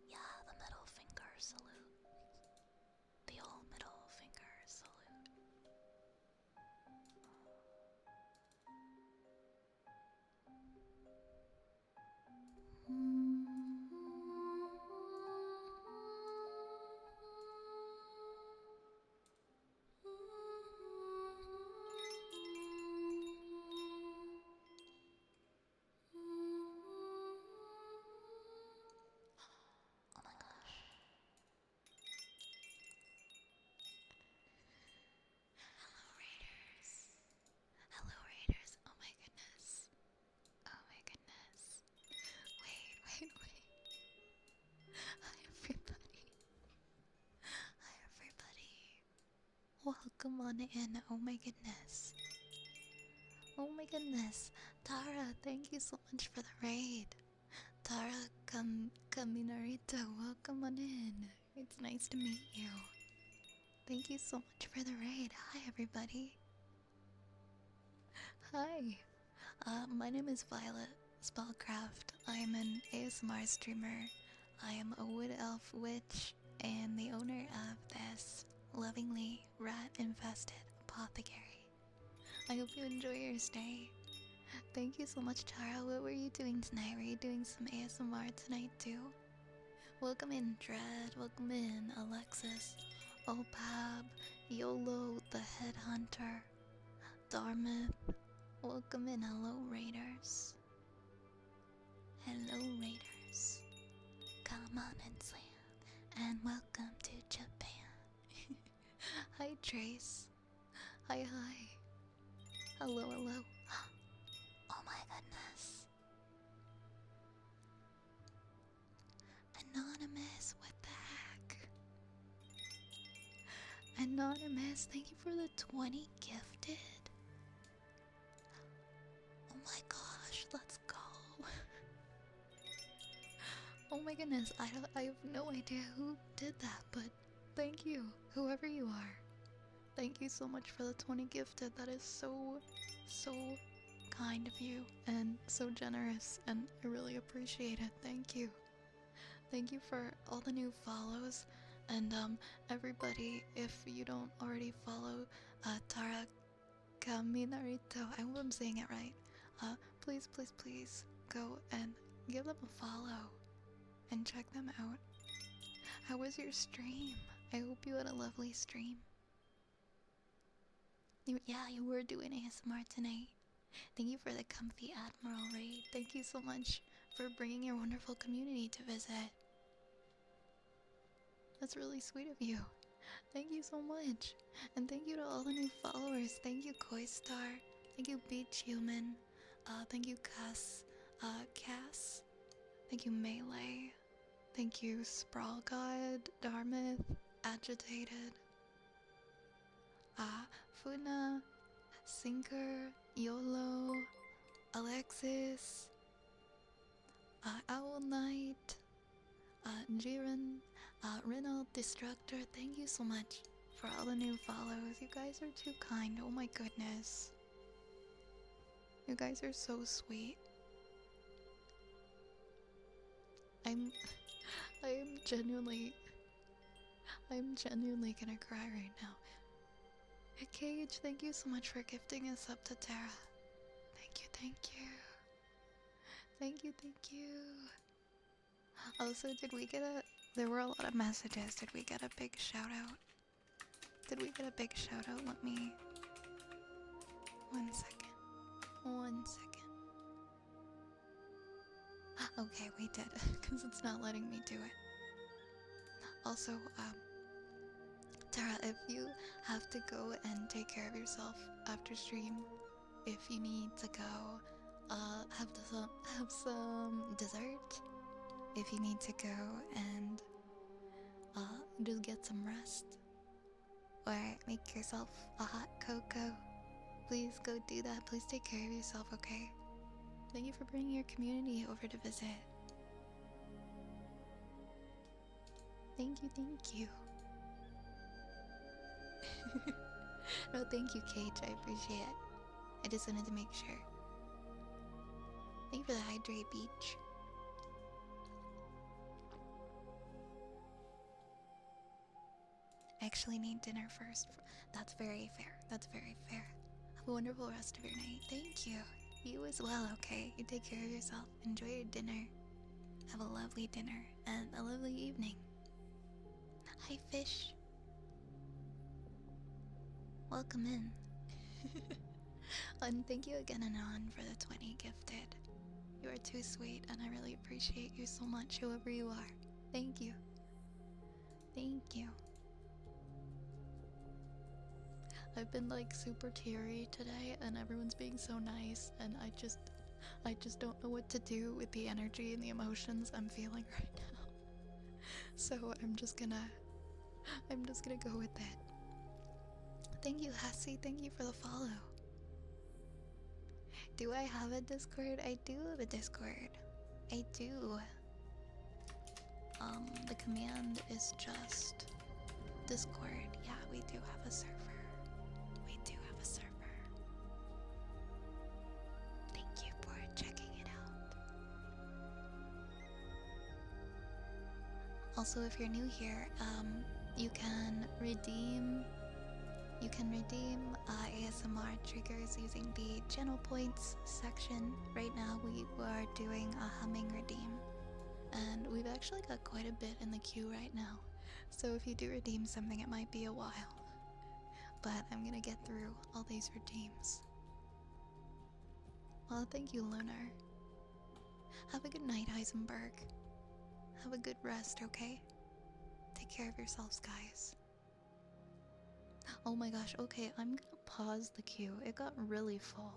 Yeah, the middle finger salute. The old middle finger salute. Oh my gosh. Hello, Raiders. Hello, Raiders. Oh my goodness. Oh my goodness. Wait. Hi, everybody. Hi, everybody. Welcome on in. Oh my goodness. Oh my goodness. Tara, thank you so much for the raid. Tara Kaminarita, welcome on in. It's nice to meet you. Thank you so much for the raid. Hi, everybody. Hi. My name is Violet Spellcraft. I am an ASMR streamer. I am a wood elf witch and the owner of this lovingly rat-infested apothecary. I hope you enjoy your stay. Thank you so much, Tara. What were you doing tonight? Were you doing some ASMR tonight too? Welcome in, Dread. Welcome in, Alexis, Opab, YOLO, the Headhunter, Darmouth. Welcome in. Hello, Raiders. Hello, Raiders. Come on and slam. And welcome to Japan. Hi, Trace. Hi. Hello. Oh my goodness. Anonymous, what the heck? Anonymous, thank you for the 20 gifted. Oh my gosh, let's go. Oh my goodness, I have no idea who did that, but thank you, whoever you are. Thank you so much for the 20 gifted. That is so kind of you and so generous, and I really appreciate it. Thank you. Thank you for all the new follows, and everybody, if you don't already follow Tara Kaminarito, I hope I'm saying it right. Please go and give them a follow and check them out. How was your stream? I hope you had a lovely stream. You were doing ASMR tonight. Thank you for the comfy Admiral raid. Thank you so much for bringing your wonderful community to visit. That's really sweet of you. Thank you so much. And thank you to all the new followers. Thank you, Koistar. Thank you, Beach Human. Thank you, Cass. Thank you, Melee. Thank you, Sprawl God, Darmouth, Agitated. Funa, Sinker, YOLO, Alexis, Owl Knight, Jiren, Renault Destructor. Thank you so much for all the new follows. You guys are too kind. Oh my goodness. You guys are so sweet. I'm genuinely gonna cry right now. Cage, thank you so much for gifting us up to Terra. Thank you. Also, did we get there were a lot of messages. Did we get a big shout out? Let me, 1 second. Okay, we did, because it's not letting me do it. Also, Tara, if you have to go and take care of yourself after stream, if you need to go, have some dessert, if you need to go and just get some rest. Or make yourself a hot cocoa. Please go do that. Please take care of yourself, okay? Thank you for bringing your community over to visit. Thank you, thank you. No, thank you, Cage. I appreciate it. I just wanted to make sure. Thank you for the hydrate beach. I actually need dinner first. That's very fair. That's very fair. Have a wonderful rest of your night. Thank you. You as well, okay? You take care of yourself. Enjoy your dinner. Have a lovely dinner and a lovely evening. Hi, fish. Welcome in. And thank you again, Anon, for the 20 gifted. You are too sweet, and I really appreciate you so much, whoever you are. Thank you. Thank you. I've been like super teary today, and everyone's being so nice, and I just don't know what to do with the energy and the emotions I'm feeling right now. So I'm just gonna go with it. Thank you, Hassie. Thank you for the follow. Do I have a Discord? I do have a Discord. I do. The command is just Discord. Yeah, we do have a server. We do have a server. Thank you for checking it out. Also, if you're new here, you can redeem ASMR triggers using the channel points section. Right now we are doing a humming redeem, and we've actually got quite a bit in the queue right now. So if you do redeem something, it might be a while, but I'm gonna get through all these redeems. Well, thank you, Lunar. Have a good night, Heisenberg. Have a good rest, okay? Take care of yourselves, guys. Oh my gosh, okay, I'm gonna pause the queue. It got really full.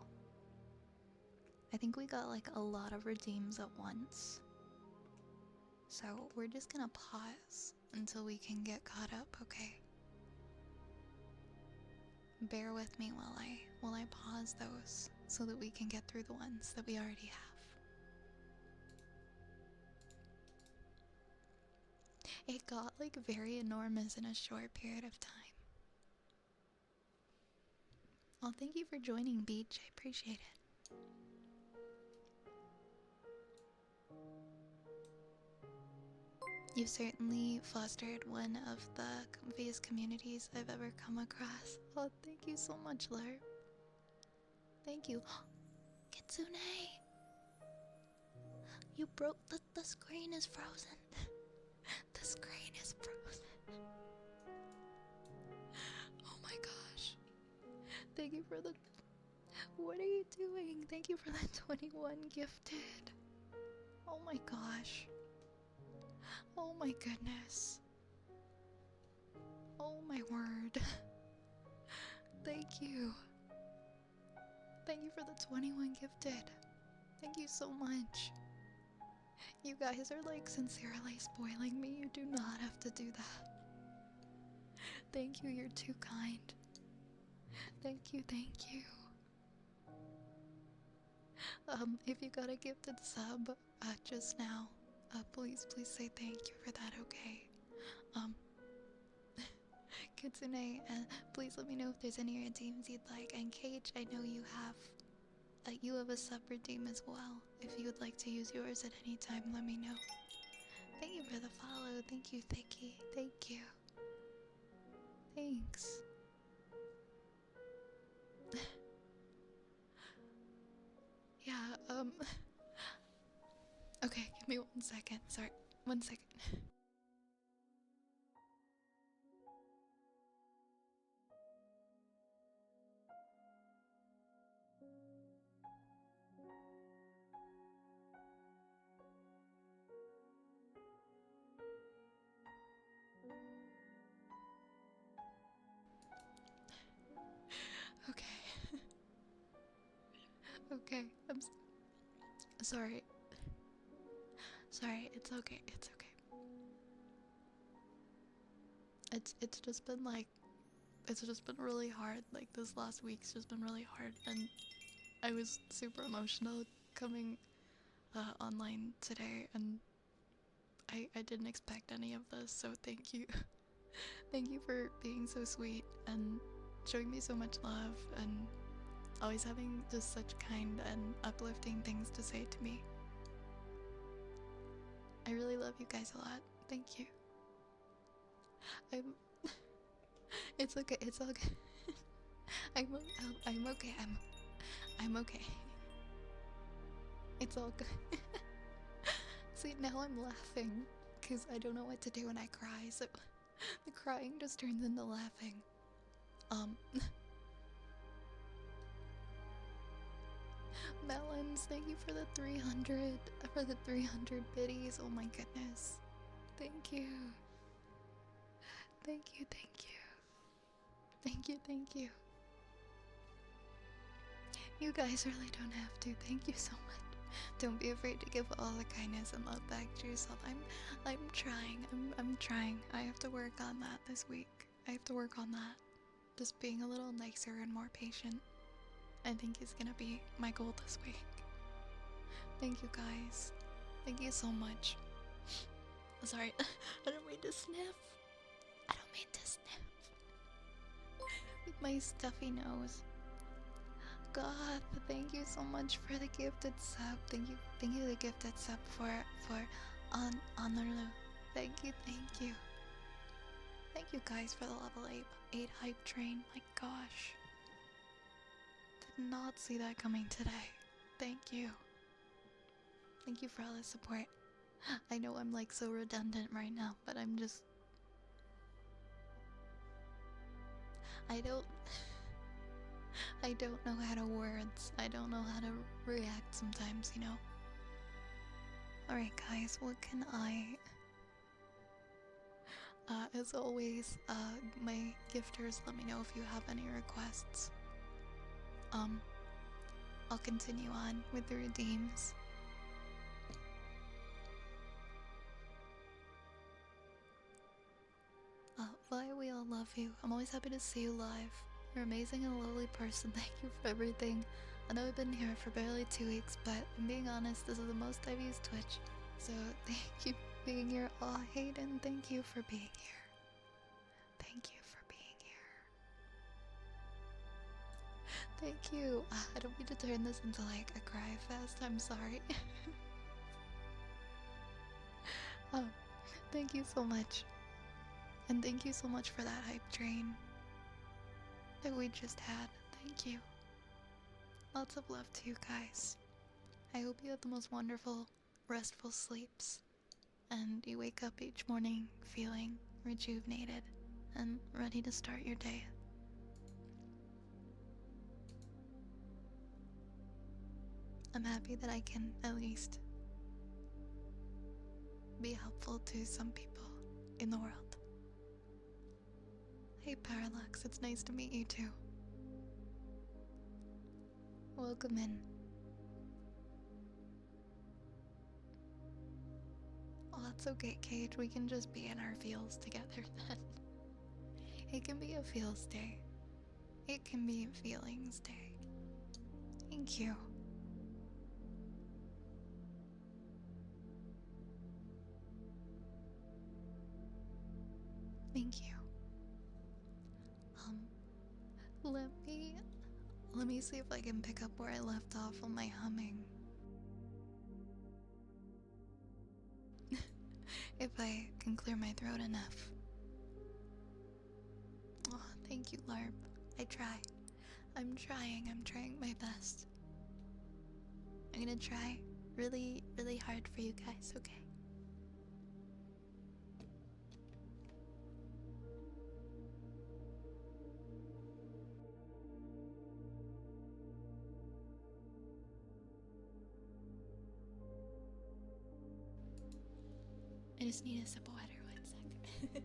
I think we got like a lot of redeems at once. So we're just gonna pause until we can get caught up, okay? Bear with me while I pause those so that we can get through the ones that we already have. It got like very enormous in a short period of time. Well, thank you for joining, Beach. I appreciate it. You've certainly fostered one of the comfiest communities I've ever come across. Oh, thank you so much, Lar. Thank you. Kitsune! You broke the screen is frozen. The screen is frozen. Oh my gosh. Thank you for the... What are you doing? Thank you for the 21 gifted. Oh my gosh. Oh my goodness. Oh my word. Thank you. Thank you for the 21 gifted. Thank you so much. You guys are like sincerely spoiling me. You do not have to do that. Thank you, you're too kind. Thank you, thank you. If you got a gifted sub just now, please say thank you for that, okay? Kitsune, please let me know if there's any redeems you'd like. And Cage, I know you have a sub redeem as well. If you would like to use yours at any time, let me know. Thank you for the follow. Thank you, Thicky. Thank you. Thanks. Yeah, okay, give me 1 second. Sorry, 1 second. Okay. Okay, sorry. Sorry, it's okay, it's okay. it's just been like it's just been really hard. Like this last week's just been really hard, and I was super emotional coming online today, and I didn't expect any of this. So thank you, thank you for being so sweet and showing me so much love and always having just such kind and uplifting things to say to me. I really love you guys a lot. Thank you. I'm. It's okay. It's okay. I'm okay. I'm okay. It's all good. See, now I'm laughing because I don't know what to do when I cry. So the crying just turns into laughing. Melons, thank you for the 300 biddies. Oh my goodness. Thank you. Thank you, thank you. Thank you, thank you. You guys really don't have to. Thank you so much. Don't be afraid to give all the kindness and love back to yourself. I'm trying. I'm trying. I have to work on that this week. I have to work on that. Just being a little nicer and more patient. I think is gonna be my goal this week. Thank you guys. Thank you so much. Sorry, I don't mean to sniff. I don't mean to sniff. With my stuffy nose. God, thank you so much for the gifted sub. Thank you the gifted sub for Honolulu. Thank you. Thank you guys for the level 8 hype train. My gosh. Did not see that coming today. Thank you. Thank you for all the support. I know I'm like so redundant right now, but I'm just... I don't know how to words. I don't know how to react sometimes, you know? Alright guys, what can I... as always, my gifters, let me know if you have any requests. I'll continue on with the redeems. Bye, we all love you. I'm always happy to see you live. You're amazing and a lovely person. Thank you for everything. I know I've been here for barely 2 weeks, but I'm being honest, this is the most I've used Twitch. So thank you for being here. Aw, Hayden, thank you for being here. Thank you for being here. Thank you. I don't mean to turn this into like a cry fest. I'm sorry. Thank you so much. And thank you so much for that hype train that we just had. Thank you. Lots of love to you guys. I hope you have the most wonderful, restful sleeps. And you wake up each morning feeling rejuvenated and ready to start your day. I'm happy that I can at least be helpful to some people in the world. Hey Parallax, it's nice to meet you too. Welcome in. Oh, that's okay, Cage. We can just be in our feels together then. It can be a feels day. It can be a feelings day. Thank you. Thank you. Let me see if I can pick up where I left off on my humming. If I can clear my throat enough. Oh, thank you, LARP. I try. I'm trying my best. I'm gonna try really, really hard for you guys, okay? I just need a sip of water, 1 second.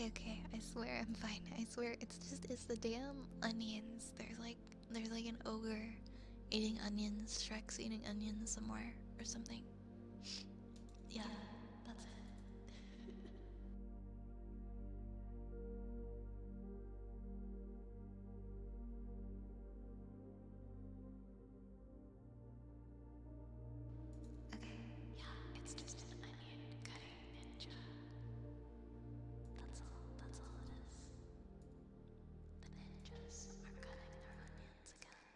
Okay. I swear I'm fine. I swear it's the damn onions. There's like an ogre eating onions. Shrek's eating onions somewhere or something. Yeah, that's it. Okay, yeah, it's just an onion cutting ninja. That's all it is. The ninjas are cutting their onions again.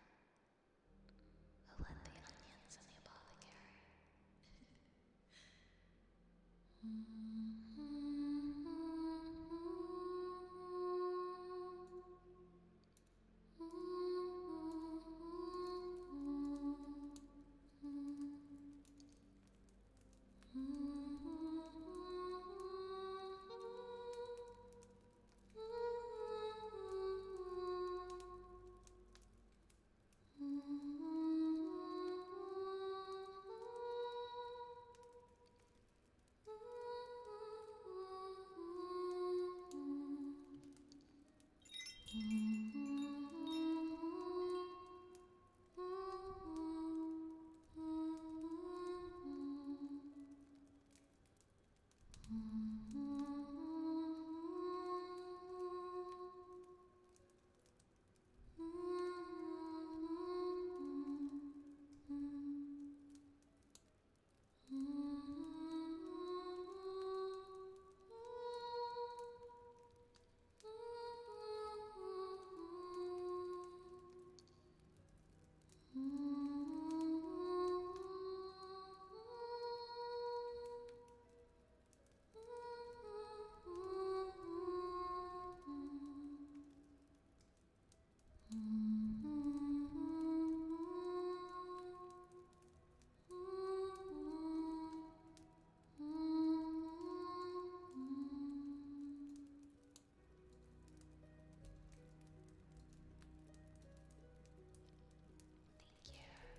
Who let the onions in the apothecary?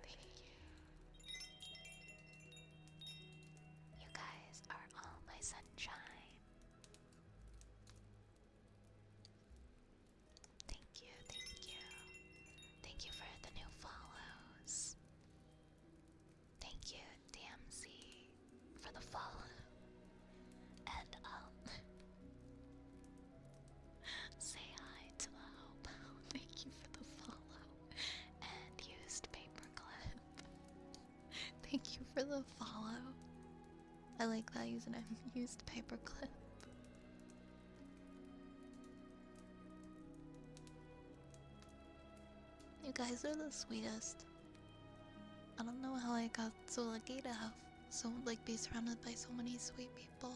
Thank you. You guys are all my sunshine. Thank you, thank you. Thank you for the new follows. Thank you, DMC, for the follow. And say hi to the hobo. Thank you for the follow. And used paperclip. Thank you for the follow. I like that using a used paperclip. You guys are the sweetest. I don't know how I got so lucky to have be surrounded by so many sweet people.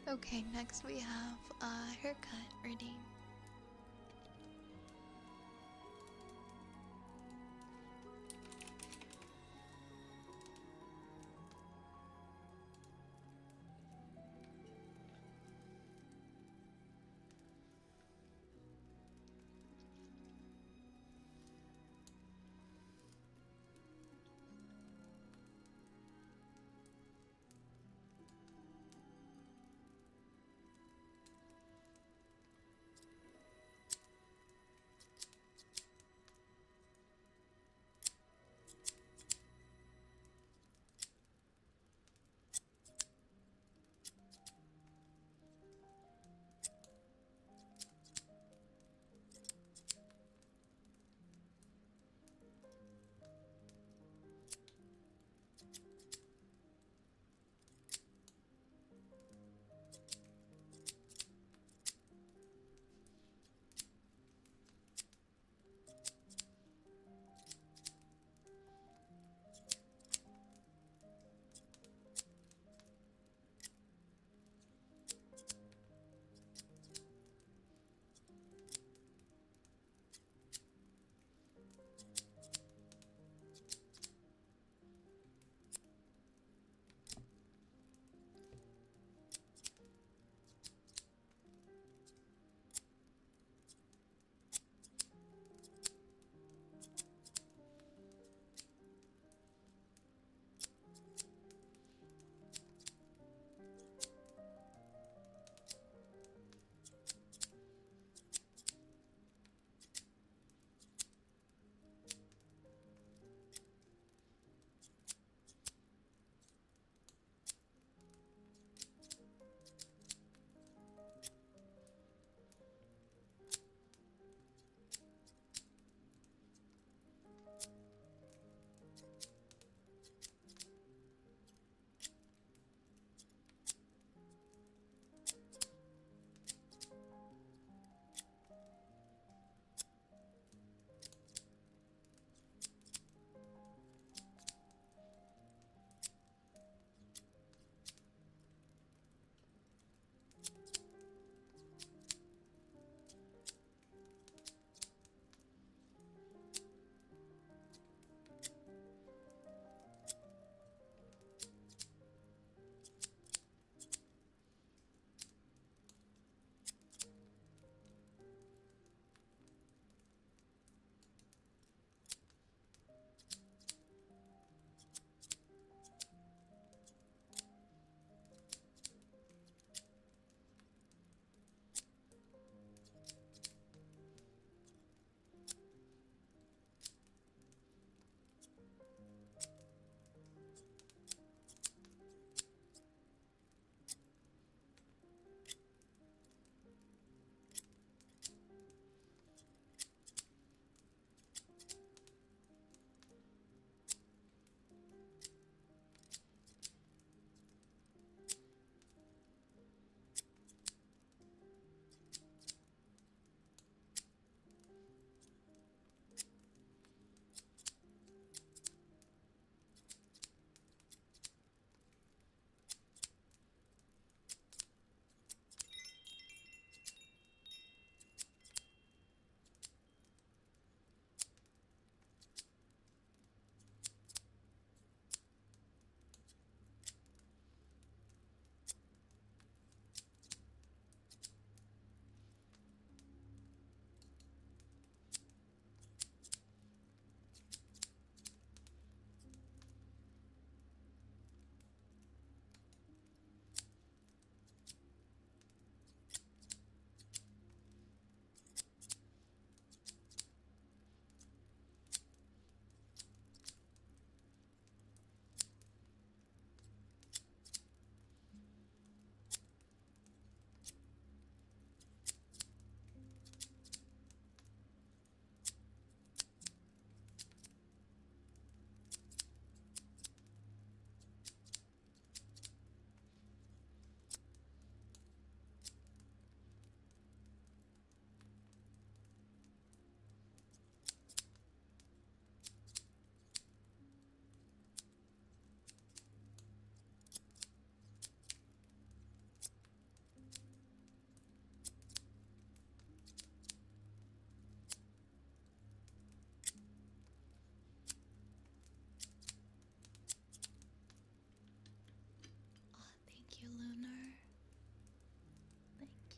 Okay, next we have haircut reading.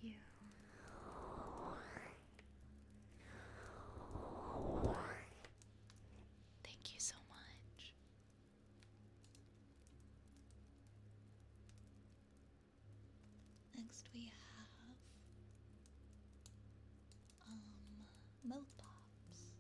you. Thank you so much. Next we have milk pops.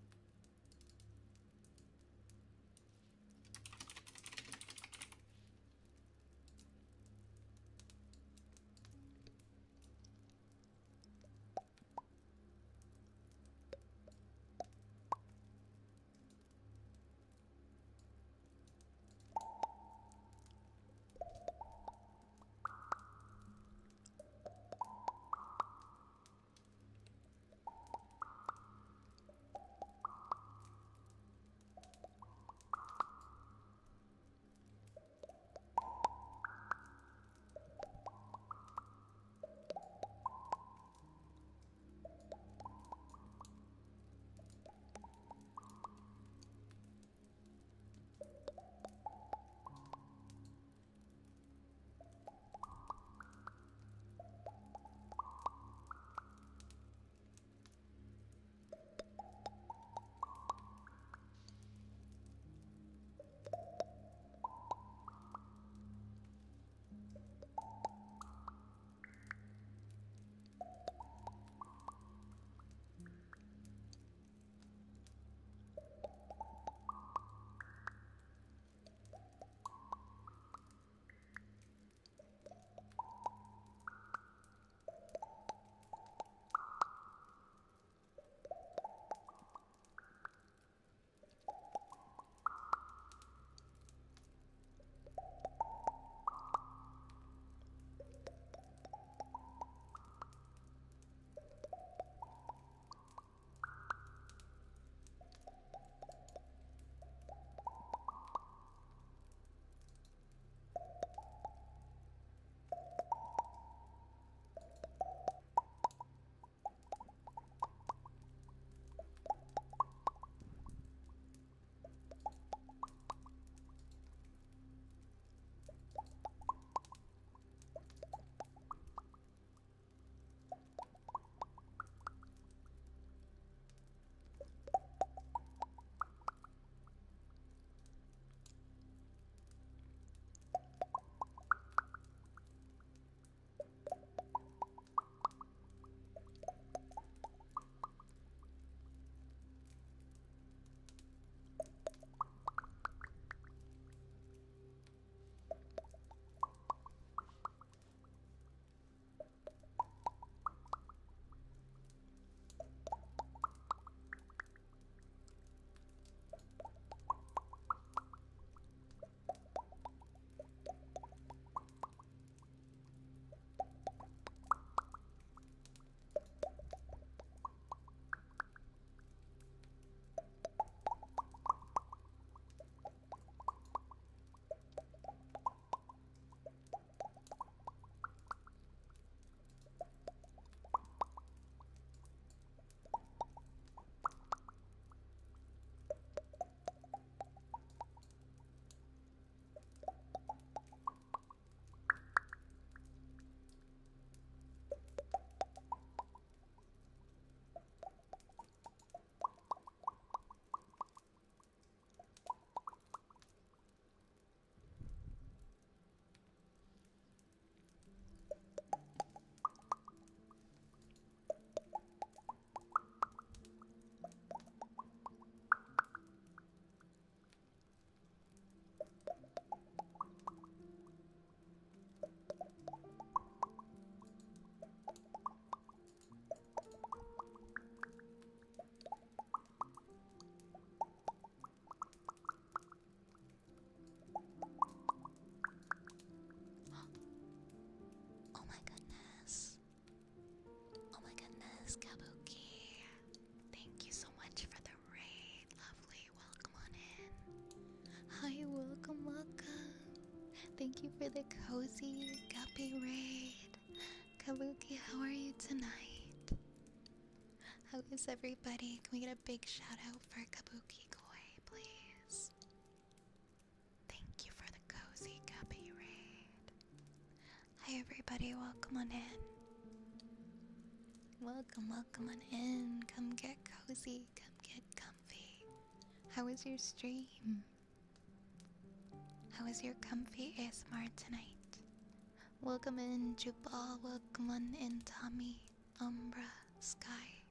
Oh my goodness. Oh my goodness, Kabuki. Thank you so much for the raid. Lovely. Welcome on in. Hi, welcome, welcome. Thank you for the cozy guppy raid. Kabuki, how are you tonight? How is everybody? Can we get a big shout out for Kabuki Koi, please? Thank you for the cozy guppy raid. Hi everybody, welcome on in. Welcome, welcome on in. Come get cozy, come get comfy. How was your stream? How was your comfy ASMR tonight? Welcome in, Jubal. Welcome on in, Tommy, Umbra, Sky.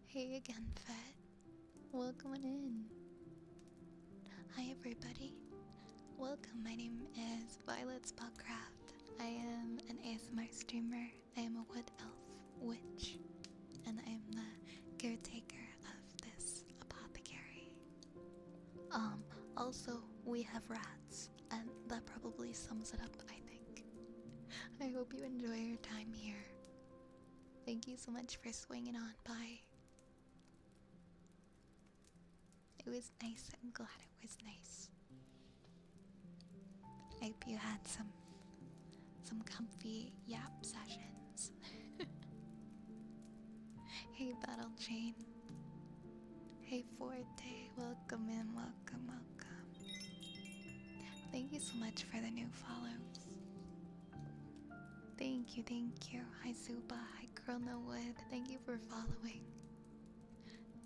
Hey again, Fed. Welcome on in. Hi, everybody. Welcome. My name is Violet Spellcraft. I am an ASMR streamer. I am a wood elf witch, and I am the caretaker of this apothecary. Also, we have rats, and that probably sums it up, I think. I hope you enjoy your time here. Thank you so much for swinging on by. It was nice. I'm glad it was nice. I hope you had some comfy yap sessions. Hey, Battle Chain. Hey, Forte. Welcome in. Welcome, welcome. Thank you so much for the new follows. Thank you, thank you. Hi, Zuba. Hi, Girl No Wood. Thank you for following.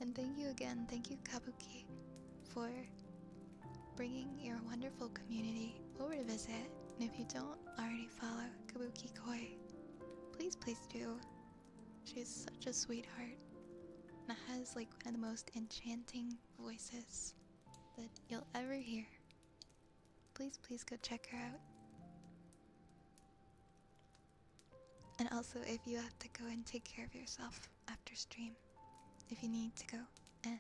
And thank you again. Thank you, Kabuki, for bringing your wonderful community over to visit. And if you don't already follow Kabuki Koi, please do. She's such a sweetheart and has like one of the most enchanting voices that you'll ever hear. Please go check her out. And also, if you have to go and take care of yourself after stream, if you need to go and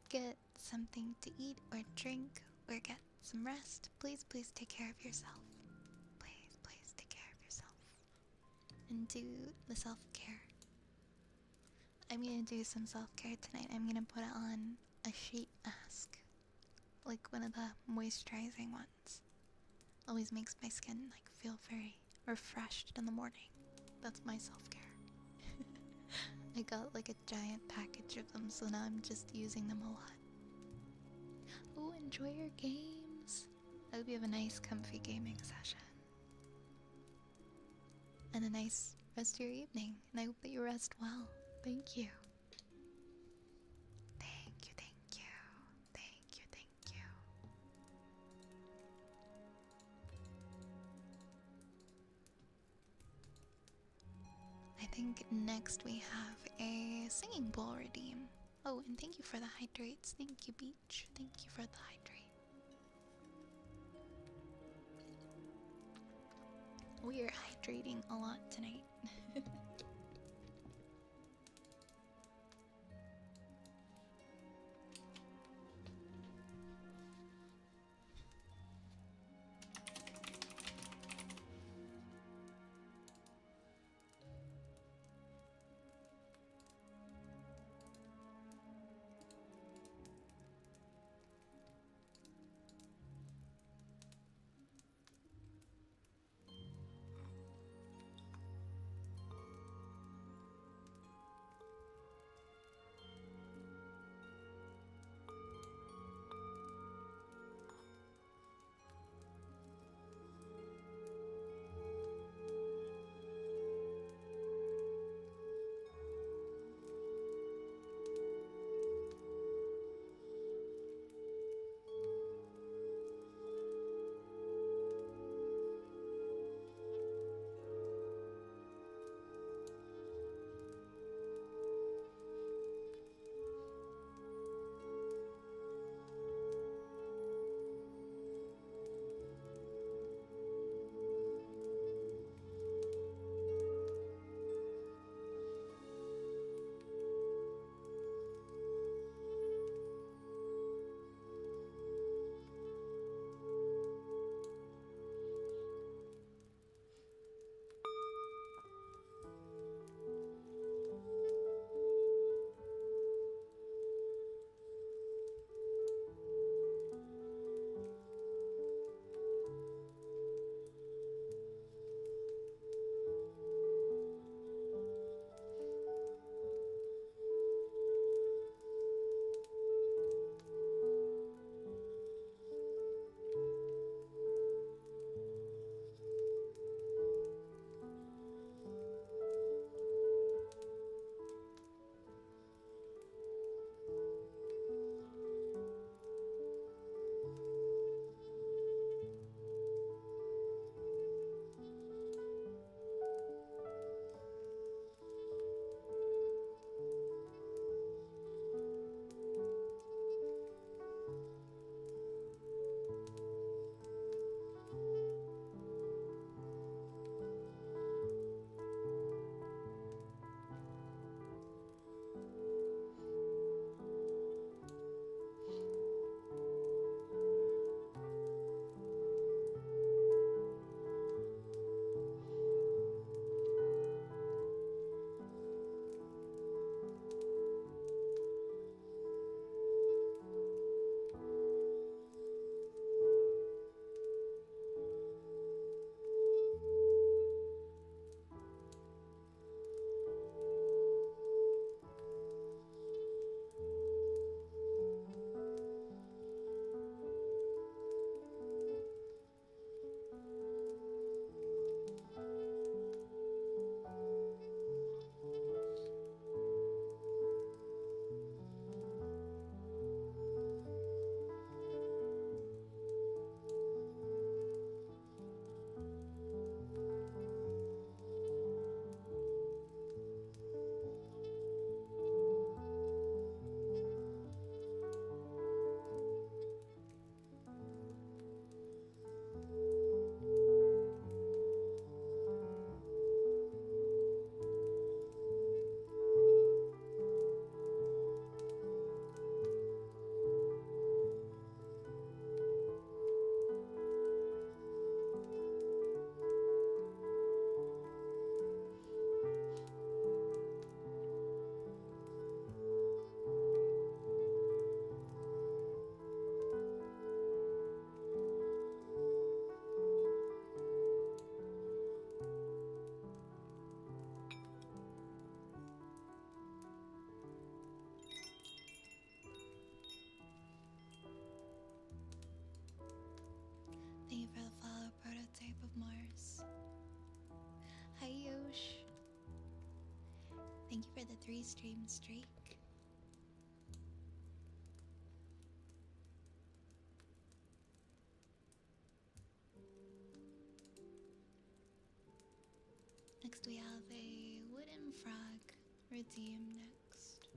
get something to eat or drink or get some rest, please take care of yourself. Please take care of yourself. And do the self-care. I'm gonna do some self-care tonight. I'm gonna put on a sheet mask, like one of the moisturizing ones. Always makes my skin like feel very refreshed in the morning. That's my self-care. I got like a giant package of them, so now I'm just using them a lot. Oh, enjoy your games. I hope you have a nice comfy gaming session. And a nice rest of your evening. And I hope that you rest well. Thank you. Thank you. I think next we have a singing bowl redeem. Oh, and thank you for the hydrates. Thank you, Beach. Thank you for the hydrate. We are hydrating a lot tonight. Thank you for the 3 stream streak. Next we have a wooden frog redeem next.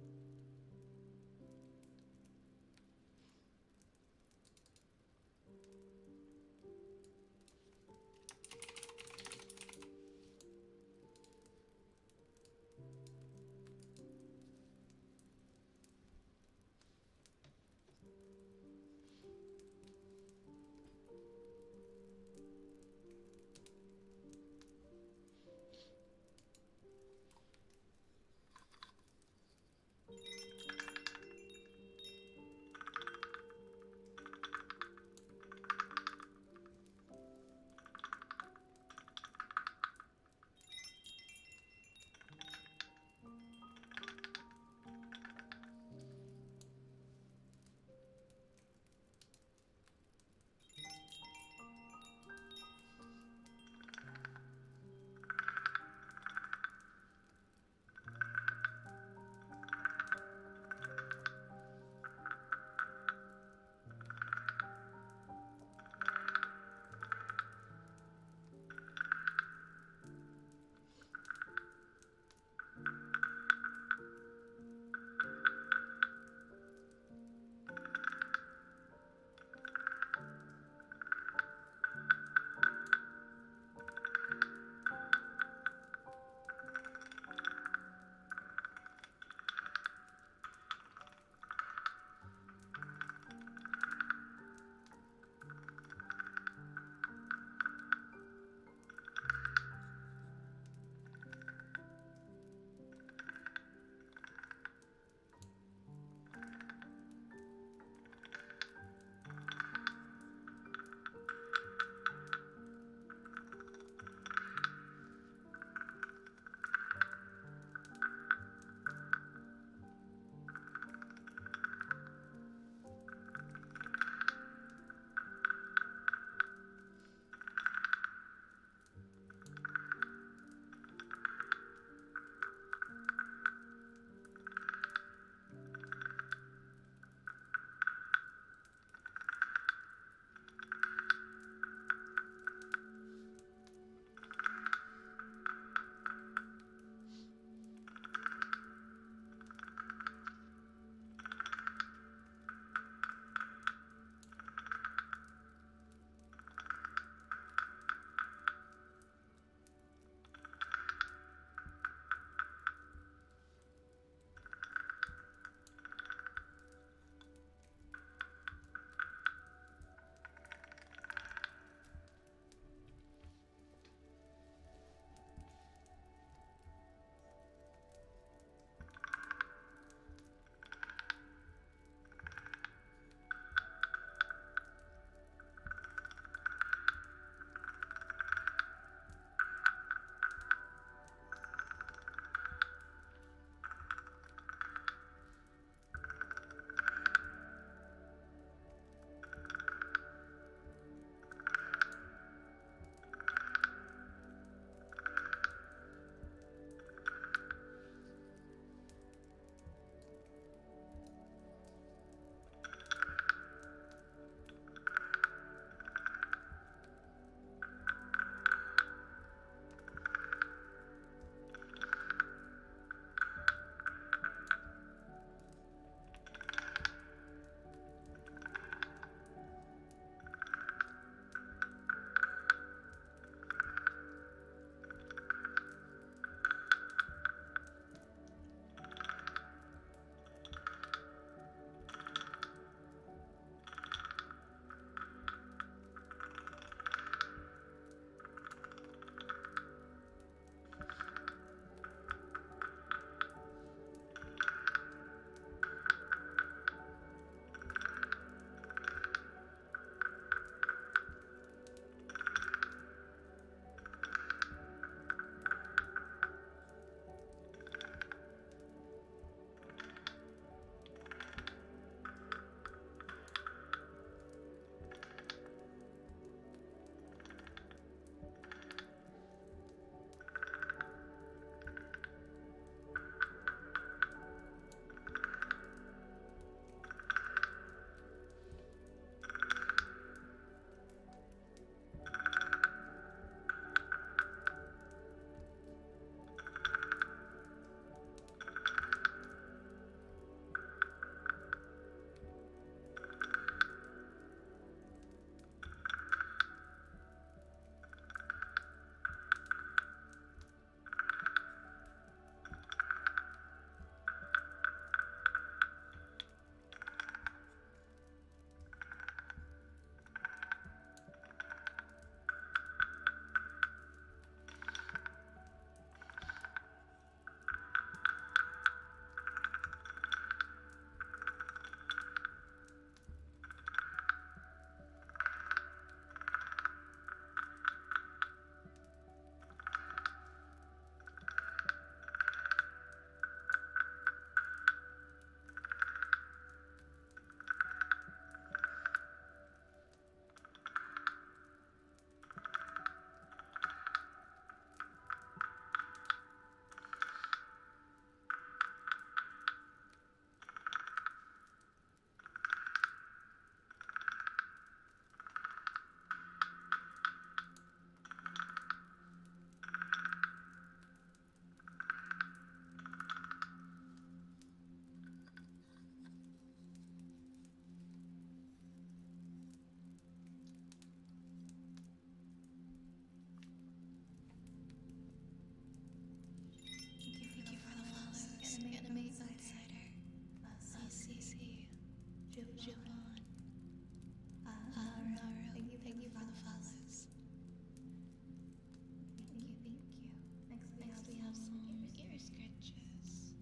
scratches.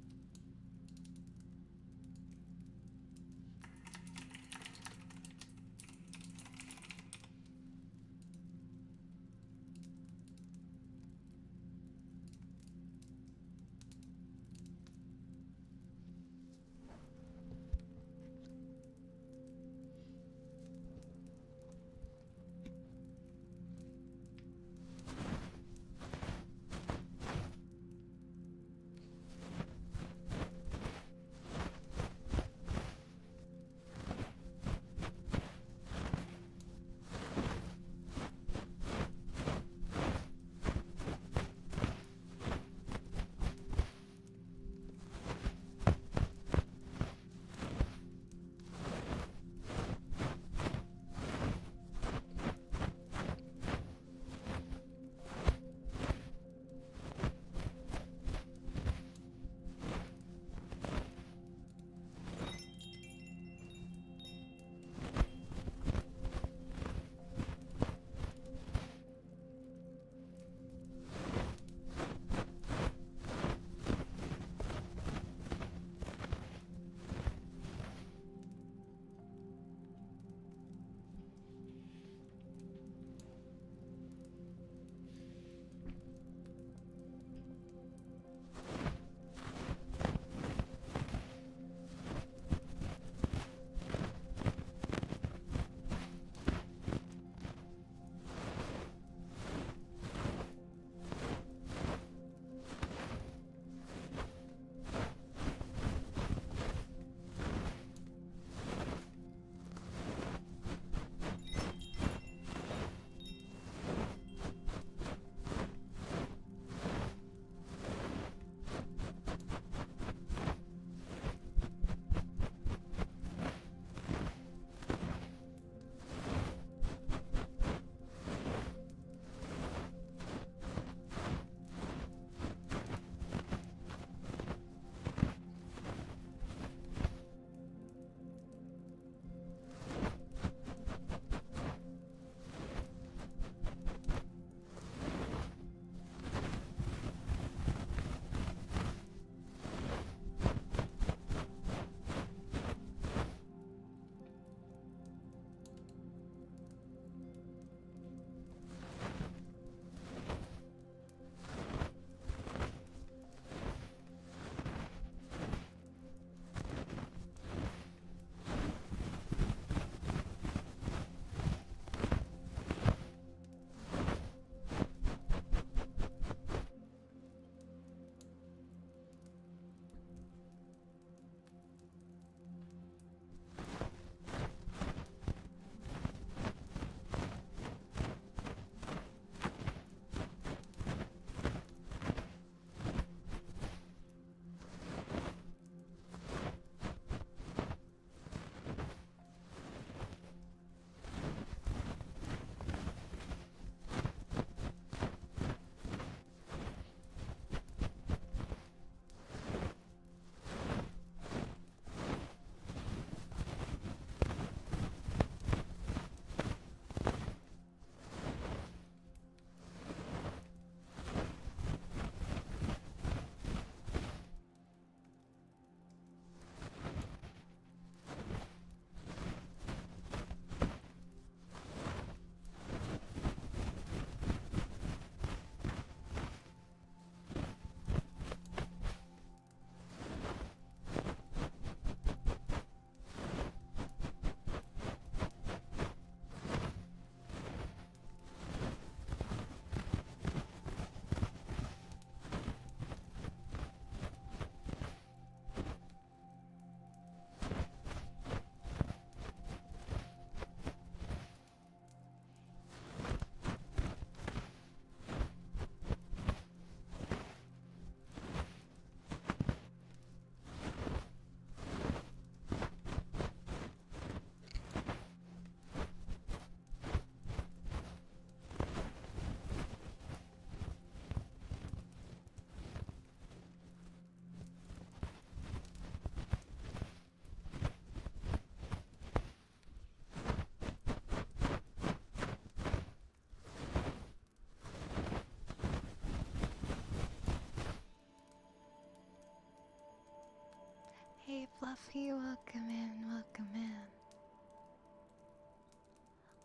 Coffee, welcome in, welcome in.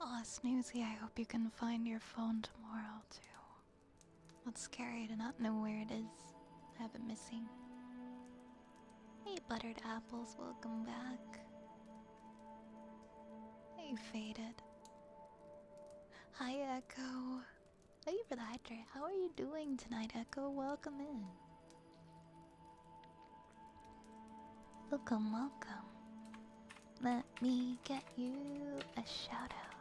Aw, Snoozy, I hope you can find your phone tomorrow, too. It's scary to not know where it is. Have it missing. Hey, Buttered Apples, welcome back. Hey, Faded. Hi, Echo. Thank you for the hydrate. How are you doing tonight, Echo? Welcome in. Welcome, welcome. Let me get you a shout out.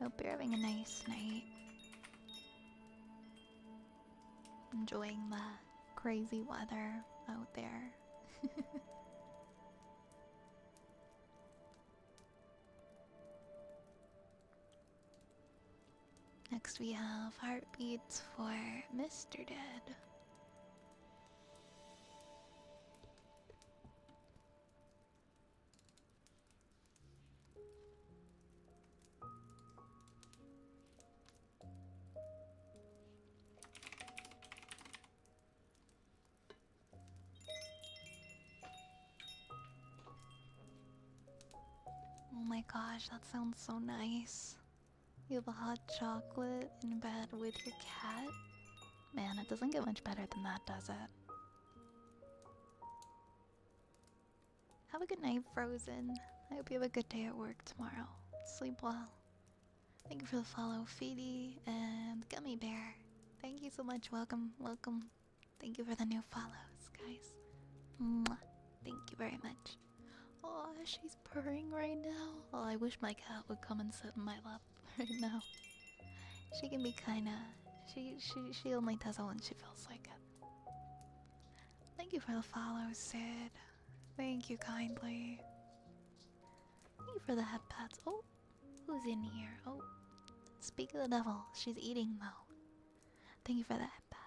Hope you're having a nice night. Enjoying the crazy weather out there. Next we have heartbeats for Mr. Dead. Oh my gosh, that sounds so nice. You have a hot chocolate in bed with your cat? Man, it doesn't get much better than that, does it? Have a good night, Frozen. I hope you have a good day at work tomorrow. Sleep well. Thank you for the follow, Feedy and Gummy Bear. Thank you so much. Welcome, welcome. Thank you for the new follows, guys. Mwah. Thank you very much. Oh, she's purring right now. Oh, I wish my cat would come and sit in my lap right now. She can be kinda... She only does it when she feels like it. Thank you for the follow, Sid. Thank you kindly. Thank you for the head pats. Oh, who's in here? Oh, speak of the devil. She's eating though. Thank you for the head pats.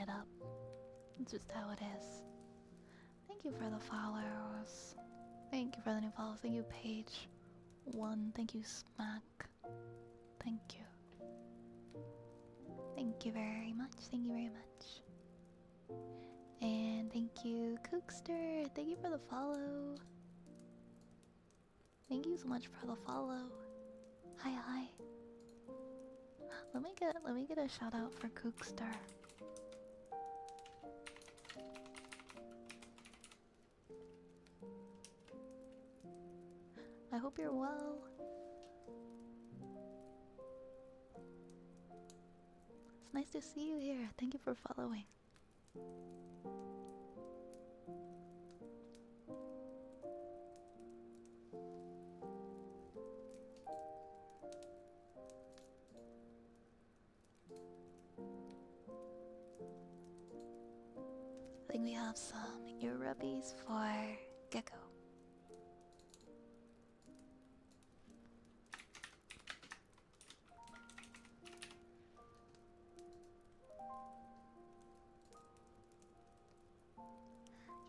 it up. It's just how it is. Thank you for the follows. Thank you for the new follows. Thank you, Page One. Thank you, Smack. Thank you. Thank you very much. Thank you very much. And thank you, Cookster. Thank you for the follow. Thank you so much for the follow. Hi, hi. Let me get a shout out for Cookster. I hope you're well. It's nice to see you here. Thank you for following. I think we have some ear rubbies for Gecko.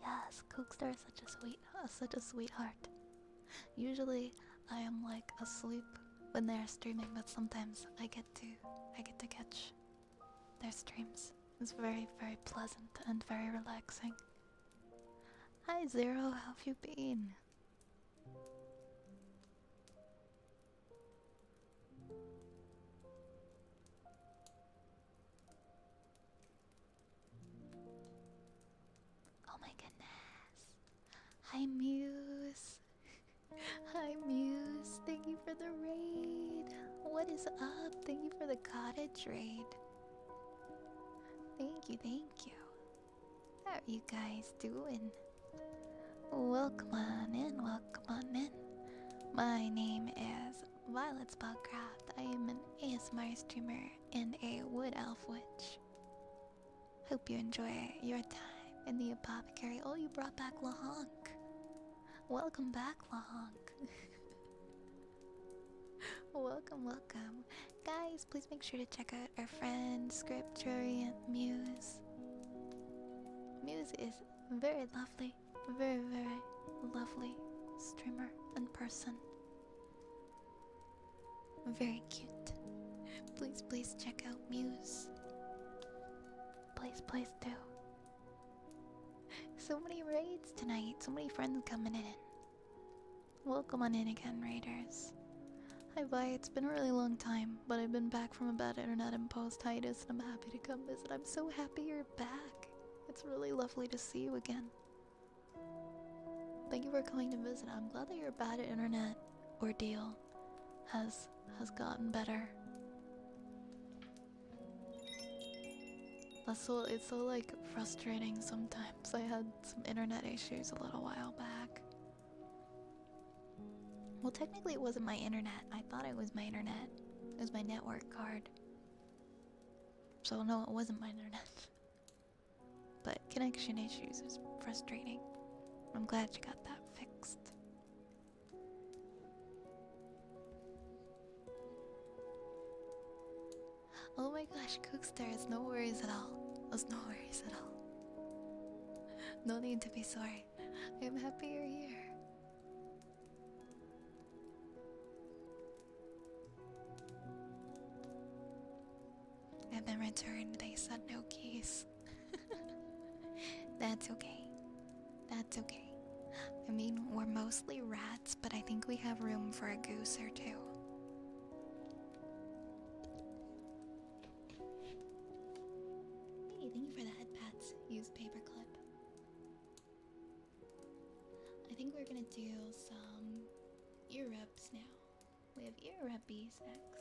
Yes, Cookster is such a sweetheart. Usually I am like asleep when they're streaming, but sometimes I get to catch their streams. It's very, very pleasant and very relaxing. Hi Zero, how have you been? Oh my goodness. Hi Muse. Hi Muse. Thank you for the raid. What is up? Thank you for the cottage raid. Thank you, thank you. How are you guys doing? Welcome on in, welcome on in. My name is Violet Spellcraft. I am an ASMR streamer and a wood elf witch. Hope you enjoy your time in the apothecary. Oh, you brought back Lahonk. Welcome back, Lahonk. Welcome, welcome. Guys, please make sure to check out our friend Scripturian Muse. Muse is very lovely, very, very lovely streamer and person. Very cute. Please, please check out Muse. Please, please do. So many raids tonight, so many friends coming in. Welcome on in again, raiders. Hi, bye. It's been a really long time, but I've been back from a bad internet and post-hiatus, and I'm happy to come visit. I'm so happy you're back. It's really lovely to see you again. Thank you for coming to visit. I'm glad that your bad internet ordeal has gotten better. It's so like frustrating sometimes. I had some internet issues a little while back. Well, technically it wasn't my internet. I thought it was my internet. It was my network card. So no, it wasn't my internet. But connection issues is frustrating. I'm glad you got that fixed. Oh my gosh, Cookstars, no worries at all. There's no worries at all. No need to be sorry. I'm happy you're here. And then returned, they said no keys. That's okay. That's okay. I mean, we're mostly rats, but I think we have room for a goose or two. Hey, thank you for the head pats. Use paperclip. I think we're gonna do some ear rubs now. We have ear rubbies next.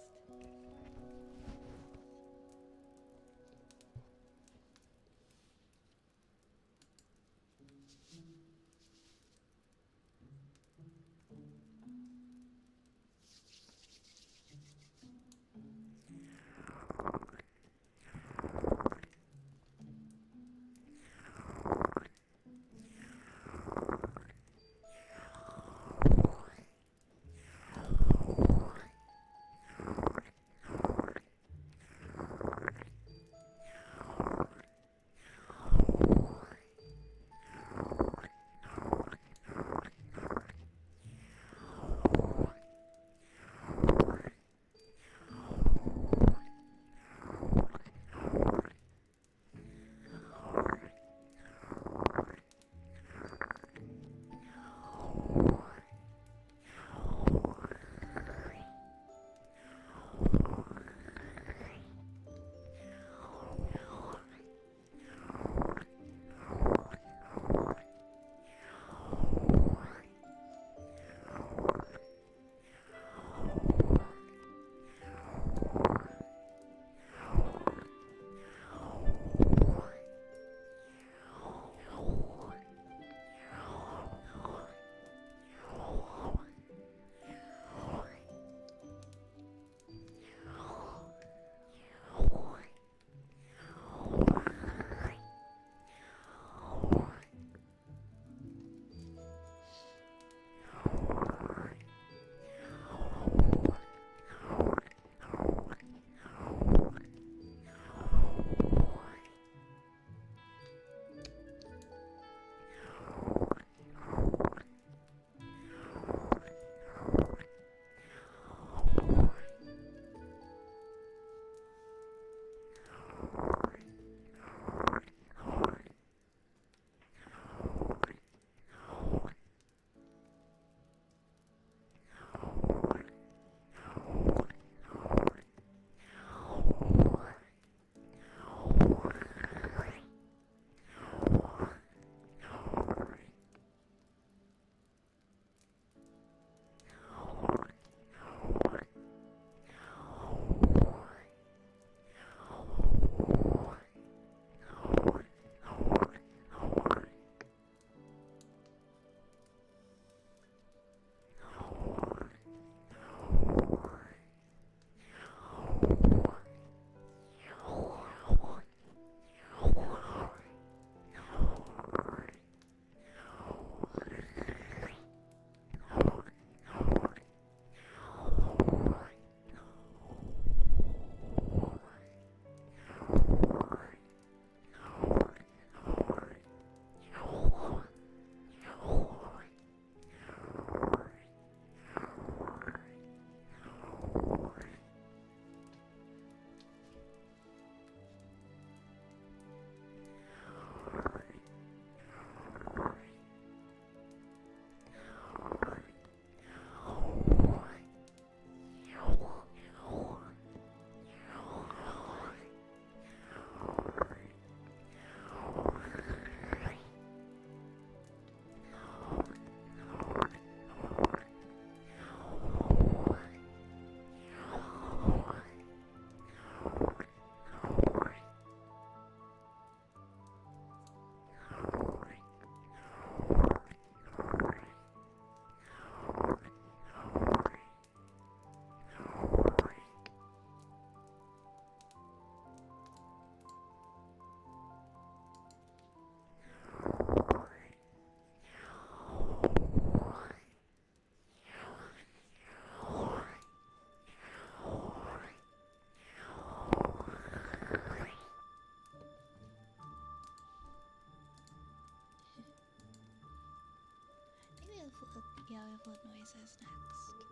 yeah, we have flood noises next.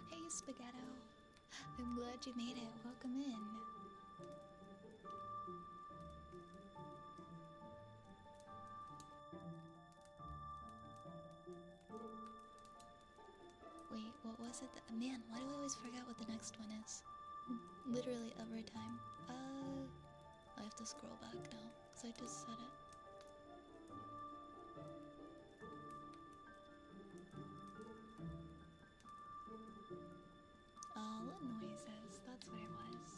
Hey, Spaghetto. I'm glad you made it. Welcome in. Wait, what was it? Man, why do I always forget what the next one is? Literally every time. I have to scroll back now because I just said it. What noises? That's what it was.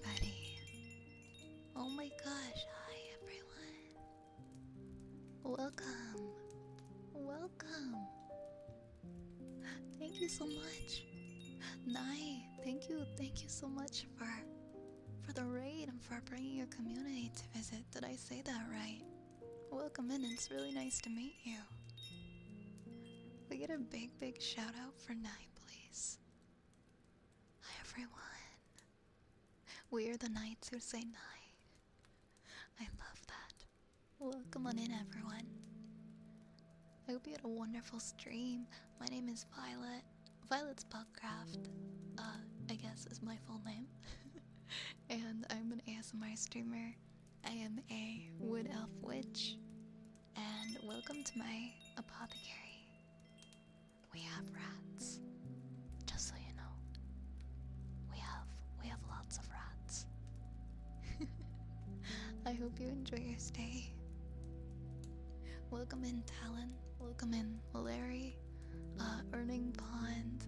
everybody. Oh my gosh, hi everyone. Welcome. Welcome. Thank you so much. Nai, thank you so much for the raid and for bringing your community to visit. Did I say that right? Welcome in, it's really nice to meet you. We get a big shout out for Nai, please. Hi everyone. We are the knights who say Nai. I love that. Welcome on in, everyone. I hope you had a wonderful stream. My name is Violet. Violet's Pupcraft, I guess is my full name. And I'm an ASMR streamer. I am a wood elf witch. And welcome to my apothecary. We have rats. Just so you know. We have lots of rats. I hope you enjoy your stay. Welcome in Talon. Welcome in Larry. Earning Pond.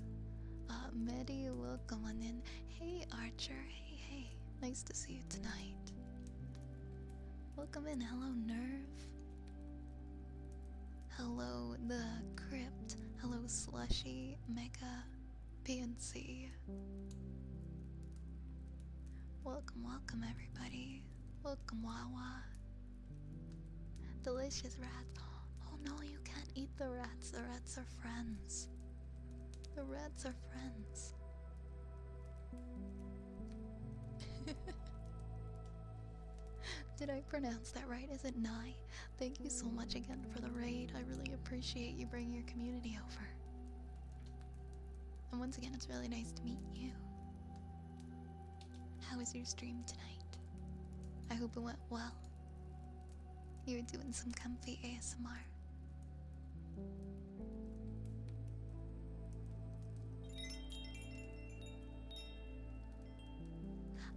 Medi, welcome on in. Hey Archer, hey. Nice to see you tonight. Welcome in, hello Nerve. Hello the Crypt. Hello Slushy, Mega, PNC. Welcome everybody. Welcome Wawa. Delicious rats. Oh no, you can't eat the rats. The rats are friends. The rats are friends. Did I pronounce that right? Is it Nai? Thank you so much again for the raid. I really appreciate you bringing your community over. And once again, it's really nice to meet you. How was your stream tonight? I hope it went well. You were doing some comfy ASMR.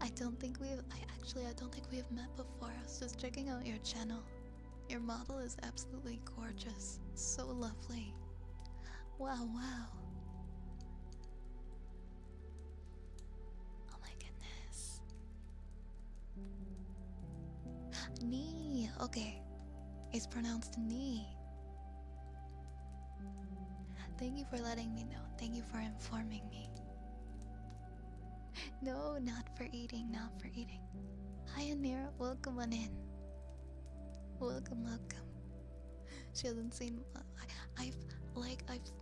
I don't think we have met before. I was just checking out your channel. Your model is absolutely gorgeous. So lovely. Wow. Oh my goodness. Knee. Okay. It's pronounced knee. Thank you for letting me know. Thank you for informing me. No, not for eating. Hi Anira, welcome on in. Welcome. She hasn't seen. I've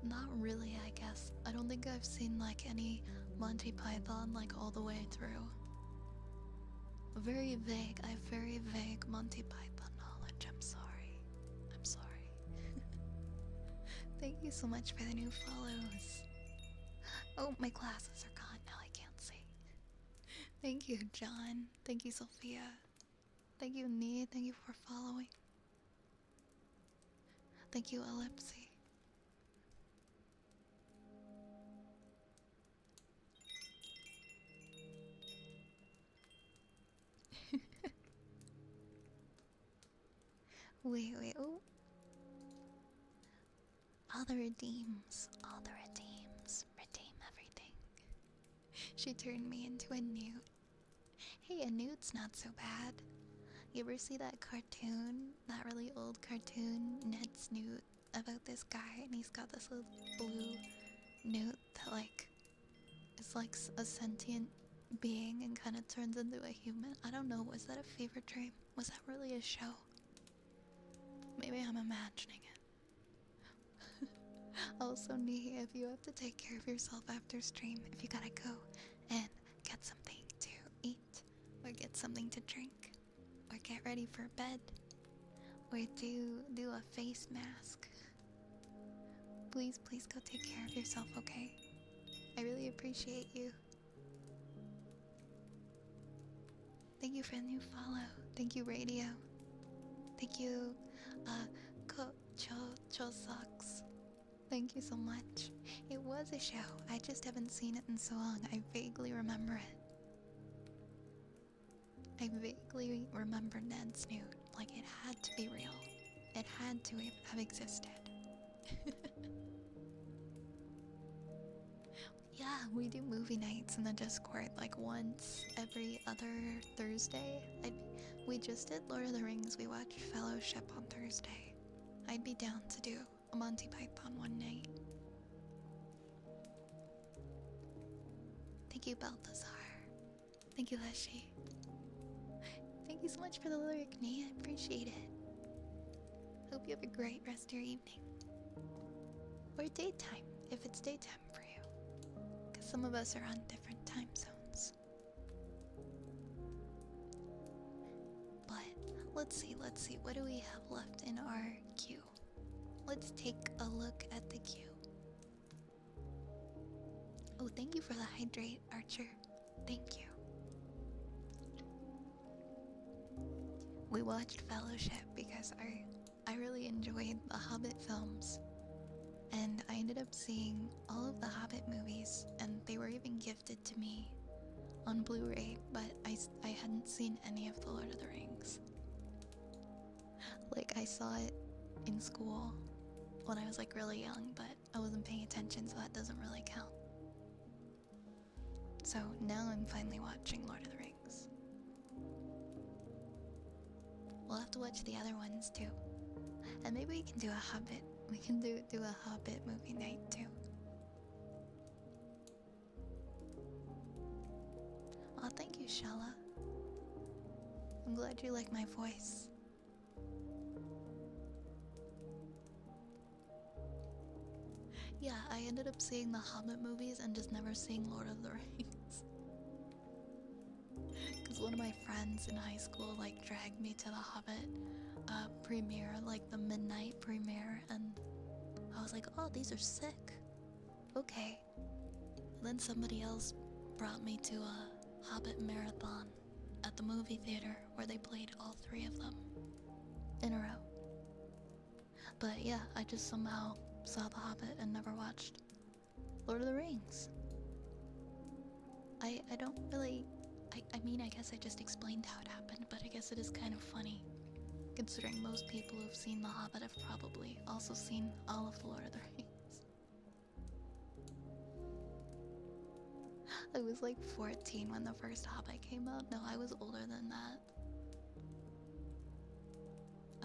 not really. I guess I don't think I've seen like any Monty Python like all the way through. Very vague. I have very vague Monty Python knowledge. I'm sorry. Thank you so much for the new follows. Oh, my glasses are gone now. I can't see. Thank you, John. Thank you, Sophia. Thank you, Nia. Thank you for following. Thank you, Ellipsy. Wait. Oh. All the redeems. Redeem everything. She turned me into a newt. Hey, a newt's not so bad. You ever see that cartoon? That really old cartoon, Ned's Newt, about this guy, and he's got this little blue newt that like is like a sentient being and kind of turns into a human. I don't know, was that a fever dream? Was that really a show? Maybe I'm imagining it. Also, Nihi, if you have to take care of yourself after stream, if you gotta go and get something to eat, or get something to drink, or get ready for bed, or do a face mask, please go take care of yourself, okay? I really appreciate you. Thank you for the new follow. Thank you, Radio. Thank you, Cho-Socks. Thank you so much. It was a show. I just haven't seen it in so long. I vaguely remember it. I vaguely remember Ned's Newt. Like, it had to be real. It had to have existed. Yeah, We do movie nights in the Discord like once every other Thursday. We just did Lord of the Rings. We watched Fellowship on Thursday. I'd be down to do a Monty Python one night. Thank you, Balthazar. Thank you, Leshy. Thank you so much for the lyric, Nate. I appreciate it. Hope you have a great rest of your evening. Or daytime, if it's daytime for you. Because some of us are on different time zones. But let's see. What do we have left in our queue? Let's take a look at the queue. Oh, thank you for the hydrate, Archer. Thank you. We watched Fellowship because I really enjoyed the Hobbit films. And I ended up seeing all of the Hobbit movies, and they were even gifted to me on Blu-ray, but I hadn't seen any of the Lord of the Rings. Like, I saw it in school when I was like really young, but I wasn't paying attention, so that doesn't really count. So now I'm finally watching Lord of the Rings. We'll have to watch the other ones too. And maybe we can do a Hobbit. We can do a Hobbit movie night too. Aw, thank you, Shella. I'm glad you like my voice. Yeah, I ended up seeing the Hobbit movies and just never seeing Lord of the Rings. Because one of my friends in high school like dragged me to the Hobbit premiere, like the midnight premiere, and I was like, oh, these are sick. Okay. And then somebody else brought me to a Hobbit marathon at the movie theater where they played all three of them in a row. But yeah, I just somehow saw The Hobbit and never watched Lord of the Rings. I don't really... I mean, I guess I just explained how it happened, but I guess it is kind of funny, considering most people who've seen The Hobbit have probably also seen all of the Lord of the Rings. I was like 14 when the first Hobbit came out. No, I was older than that.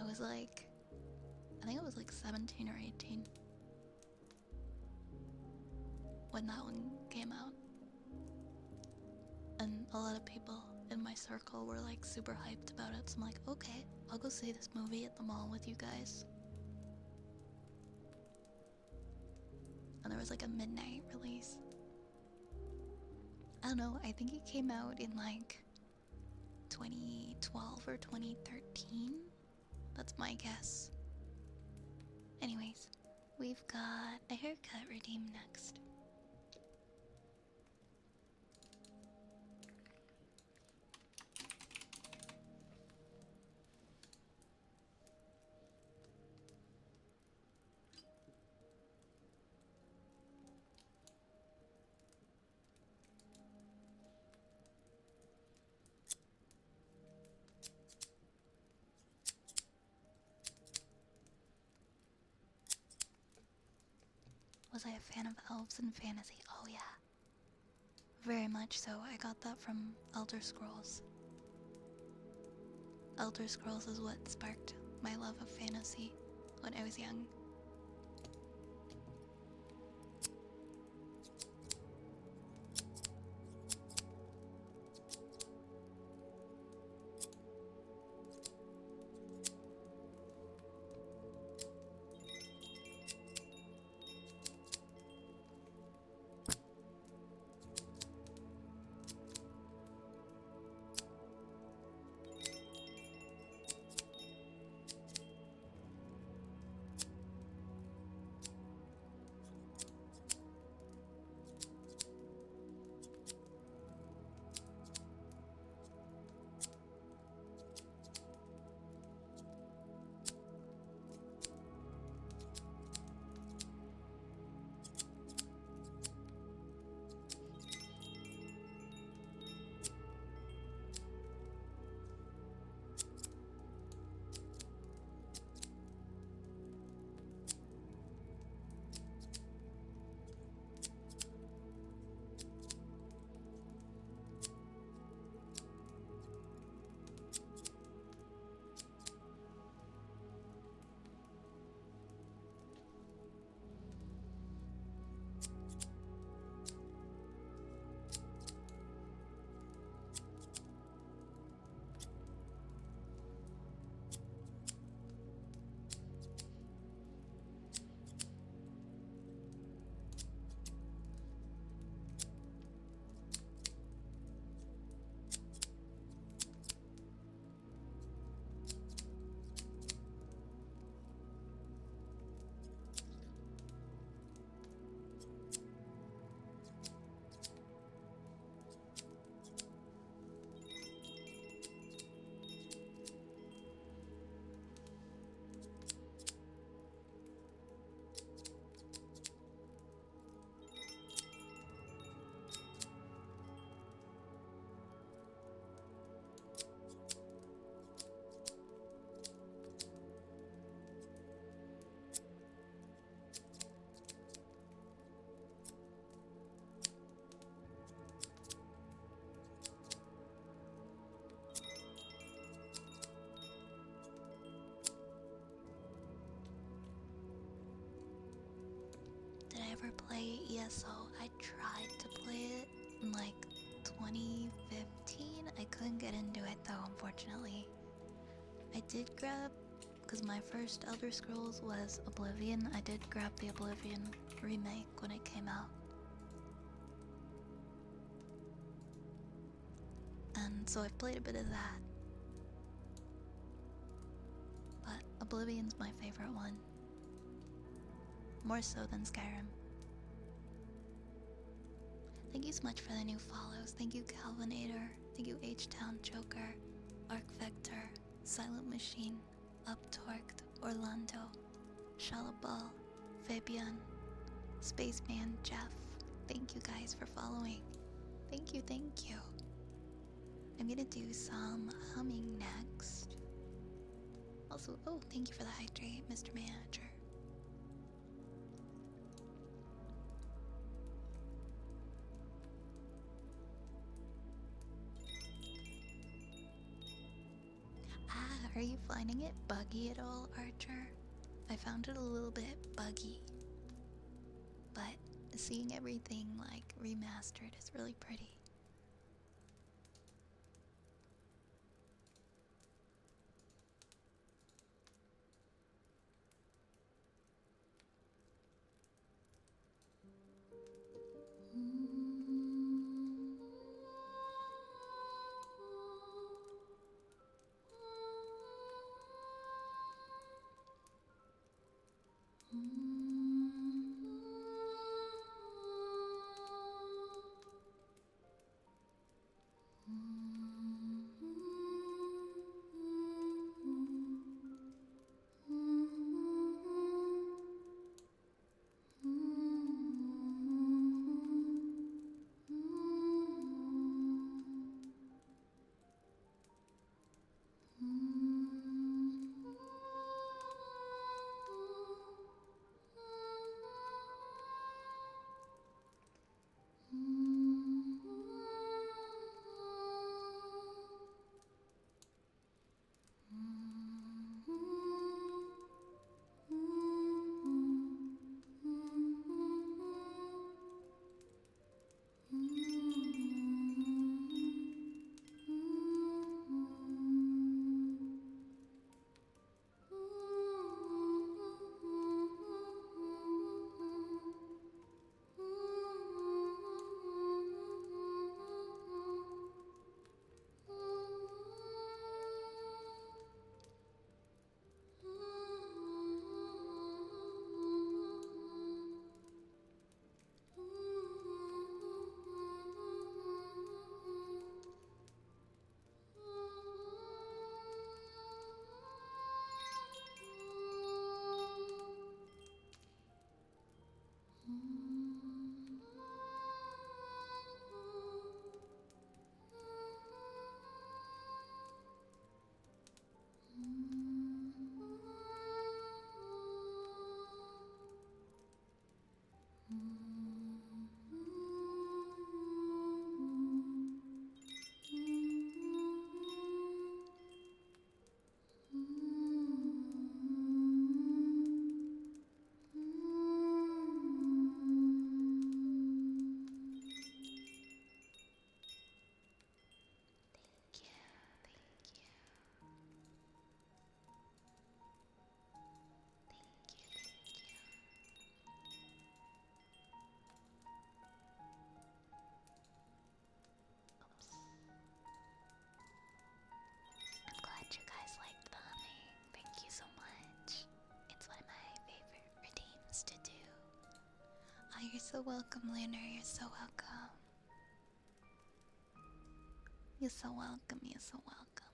I was like... I think I was like 17 or 18 when that one came out. And a lot of people in my circle were like super hyped about it, so I'm like, okay, I'll go see this movie at the mall with you guys. And there was like a midnight release. I don't know, I think it came out in like 2012 or 2013. That's my guess. Anyways, we've got a haircut redeem next. Was I a fan of elves in fantasy? Oh yeah. Very much so. I got that from Elder Scrolls. Elder Scrolls is what sparked my love of fantasy when I was young. so I tried to play it in like 2015. I couldn't get into it though, unfortunately. I did grab, because my first Elder Scrolls was Oblivion, I did grab the Oblivion remake when it came out. And so I've played a bit of that. But Oblivion's my favorite one. More so than Skyrim. Thank you so much for the new follows. Thank you Calvinator. Thank you H-Town Joker. Arc Vector. Silent Machine. Uptorqued. Orlando. Shalabal. Fabian. Spaceman Jeff. Thank you guys for following. Thank you, thank you. I'm gonna do some humming next. Also, oh, thank you for the hydrate, Mr. Manager. Ah, are you finding it buggy at all, Archer? I found it a little bit buggy. But seeing everything like remastered is really pretty. You're so welcome, Lunar. You're so welcome. You're so welcome. You're so welcome.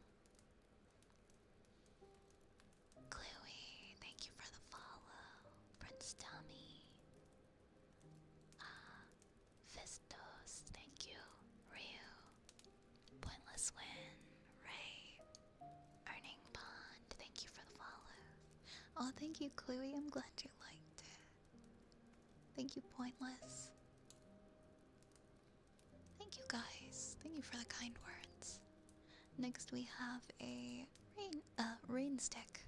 Chloe, thank you for the follow. Prince Tommy. Fistos, thank you. Ryu. Pointless Win. Ray. Earning Pond, thank you for the follow. Oh, thank you, Chloe. I'm glad you liked it. Thank you, Pointless. Thank you, guys. Thank you for the kind words. Next, we have a rain stick.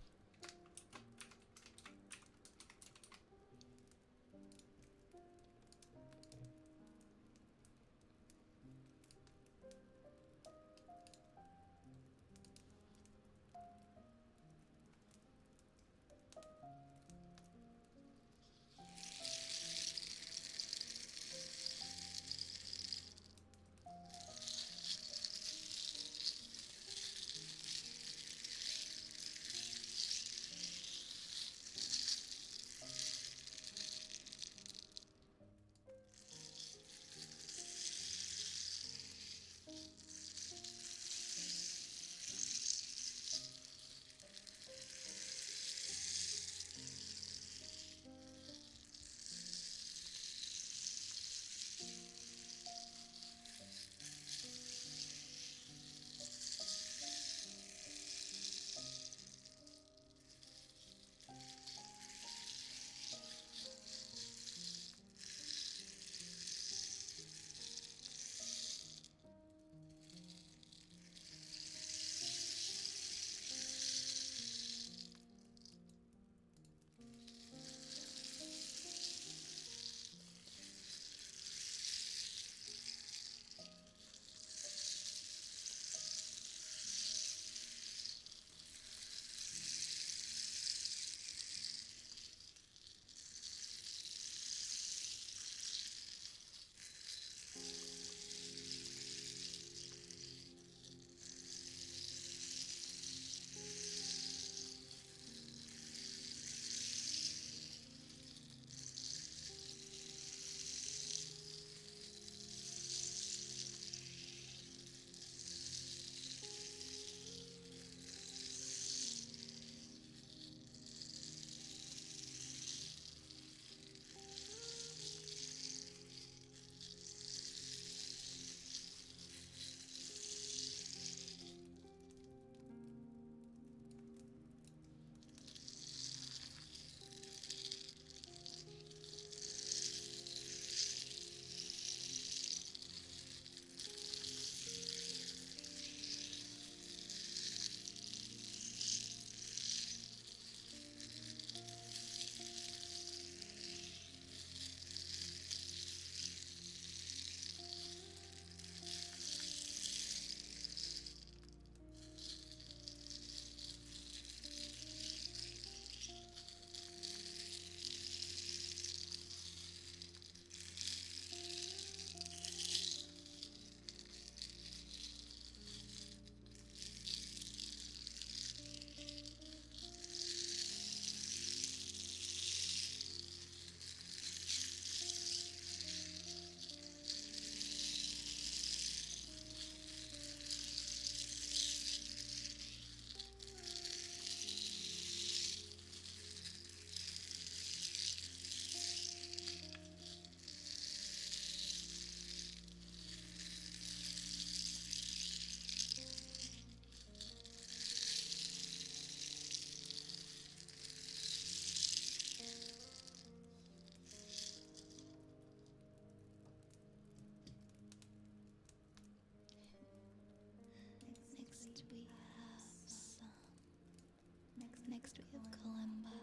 Next we have kalimba.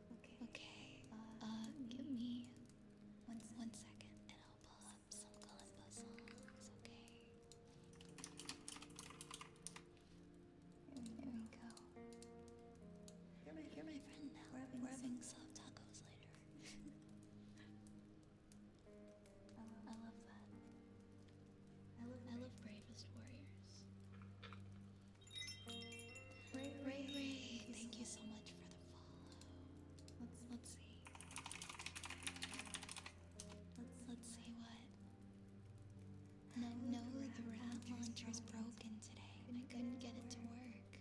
Okay, give me 1 second and I'll pull up some kalimba songs, okay? There we go. You're my friend now. We're having soft tacos later. I love that. I love Bravest Warriors. Ray, thank you so much for the follow. Let's see. Let's see what. No, the rat launcher's broken today. I couldn't get it to work.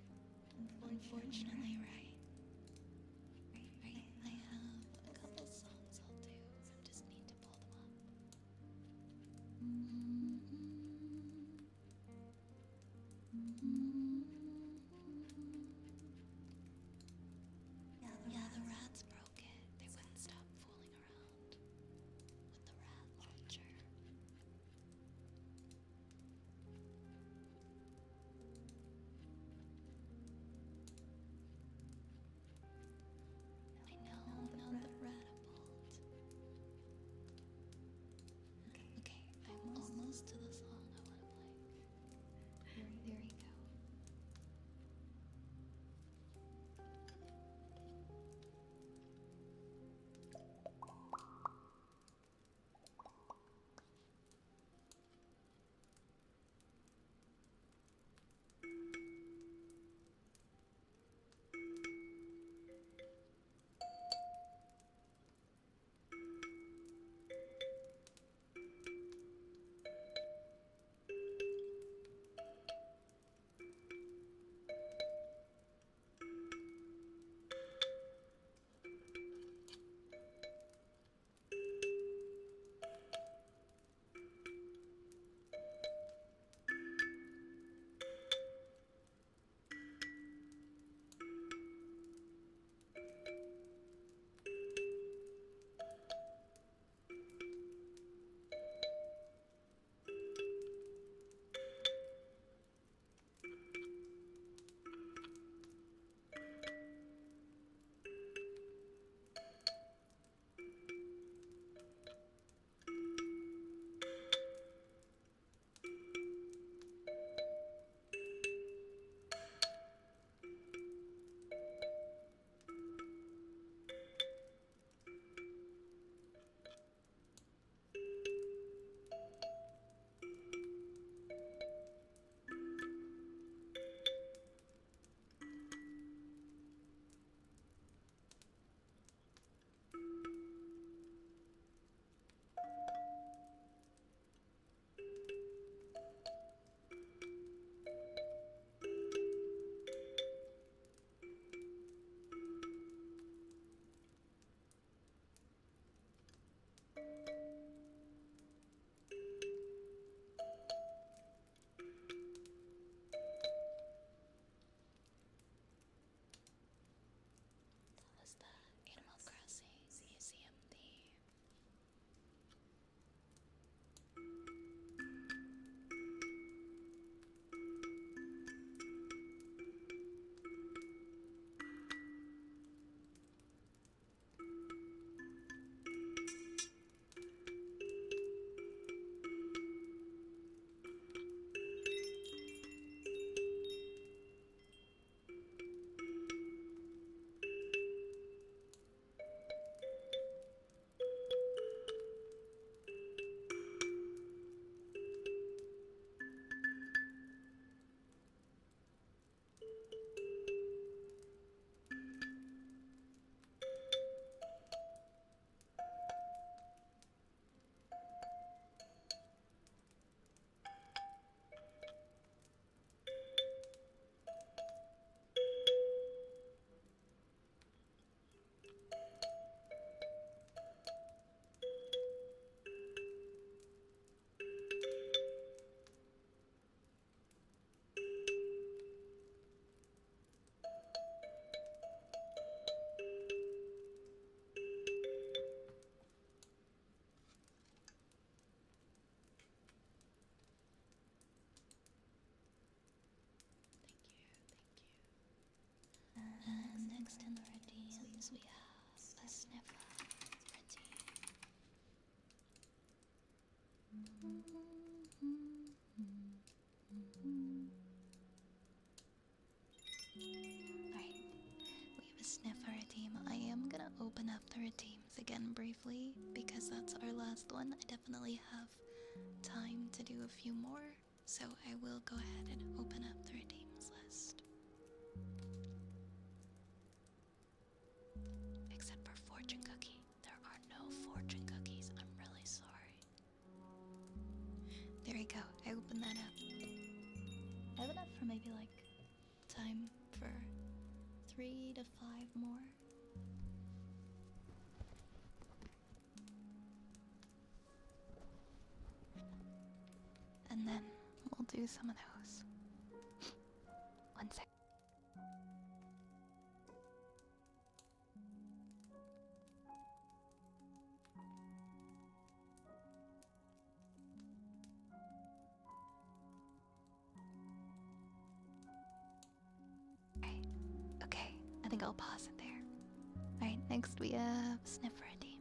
Unfortunately, right? I have a couple songs I'll do. I just need to pull them up. Yeah, the rats broke it. They wouldn't stop fooling around with the rat launcher. I know, not the ratabolt. Okay, I'm almost Next in the redeems, we have a sniffer redeem. Alright, we have a sniffer redeem. I am gonna open up the redeems again briefly because that's our last one. I definitely have time to do a few more, so I will go ahead and open up the redeems list. Except for fortune cookie. There are no fortune cookies. I'm really sorry. There we go. I opened that up. I have enough for maybe like time for 3 to 5 more. And then we'll do some of those. One sec. Right. Okay, I think I'll pause it there. Alright, next we have Sniffer Redeem.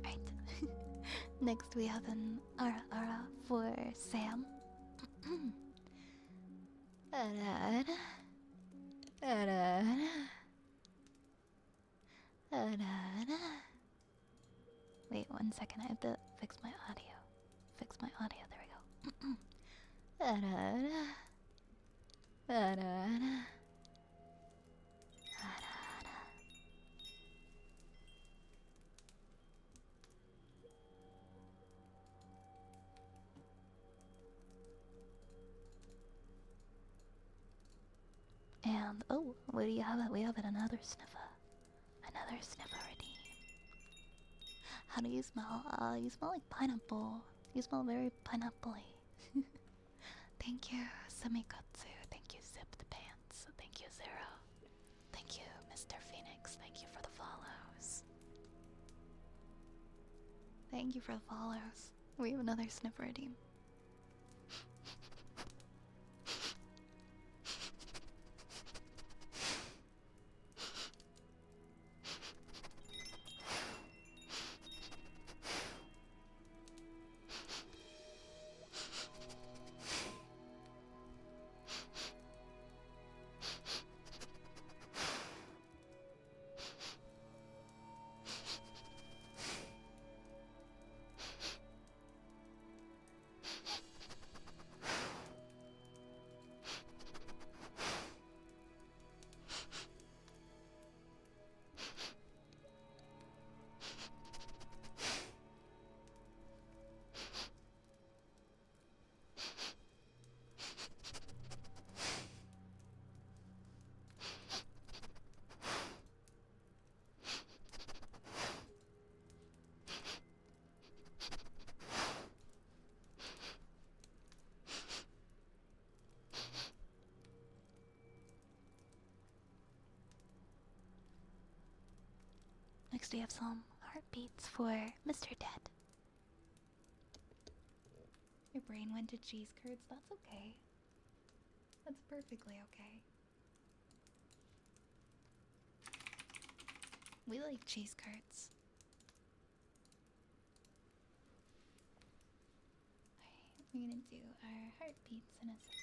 Right. Next we have an Ara for Sam. Arara. Arara. Arara. Wait 1 second, I have to fix my audio. There we go. Arara. Arara. Arara. And oh, what do you have? We have another sniffer. Another sniffer redeem. How do you smell? You smell like pineapple. You smell very pineapple-y. Thank you, Samikotsu. Thank you, Zip the Pants. Thank you, Zero. Thank you, Mr. Phoenix. Thank you for the follows. Thank you for the follows. We have another sniffer redeem. Next we have some heartbeats for Mr. Dead. Your brain went to cheese curds? That's okay. That's perfectly okay. We like cheese curds. Alright, we're gonna do our heartbeats in a second.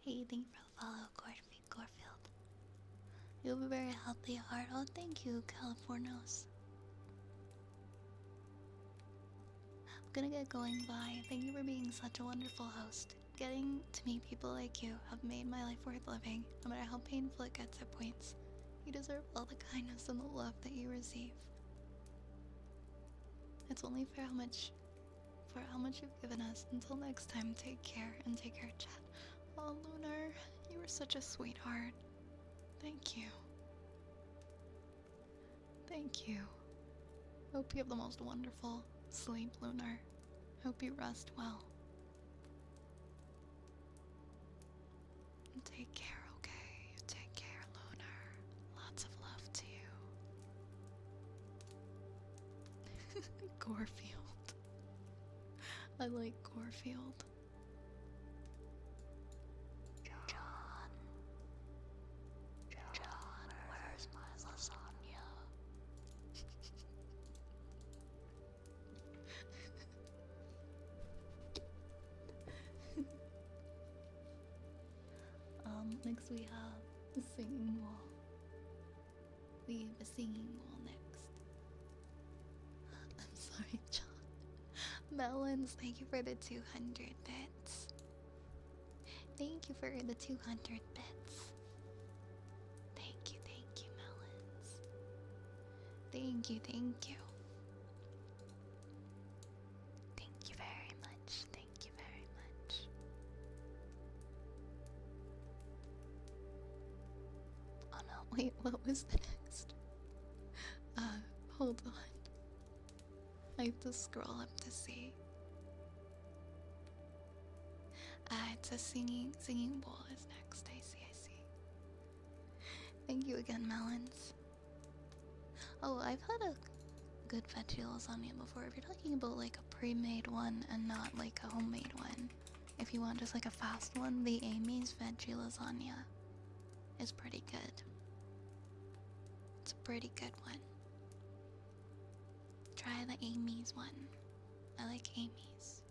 Hey, thank you for the follow, Gorfield. You have a very healthy heart. Oh, thank you, Californos. I'm gonna get going by. Thank you for being such a wonderful host. Getting to meet people like you have made my life worth living, no matter how painful it gets at points. You deserve all the kindness and the love that you receive. It's only for how much you've given us. Until next time, take care and take care, chat. Oh, Lunar, you were such a sweetheart. Thank you. Thank you. Hope you have the most wonderful sleep, Lunar. Hope you rest well. Take care, okay? Take care, Lunar. Lots of love to you. Gorefield. I like Gorefield. John. John, where's my lasagna? Next we have the singing wall. We have a singing wall next. I'm sorry, John. Melons, thank you for the 200 bits. Thank you for the 200 bits. Thank you, Melons. Thank you, thank you. Thank you very much, thank you very much. Oh no, wait, what was the next? Hold on. I have to scroll up to see. It's a singing bowl is next. I see. Thank you again, Melons. Oh, I've had a good veggie lasagna before. If you're talking about like a pre-made one and not like a homemade one, if you want just like a fast one, the Amy's veggie lasagna is pretty good. It's a pretty good one. Try the Amy's one. I like Amy's.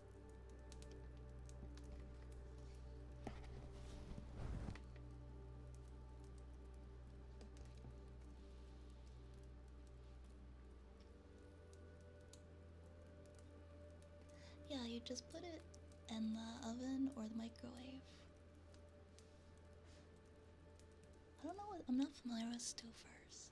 Yeah, you just put it in the oven or the microwave. I don't know what, I'm not familiar with stoufers.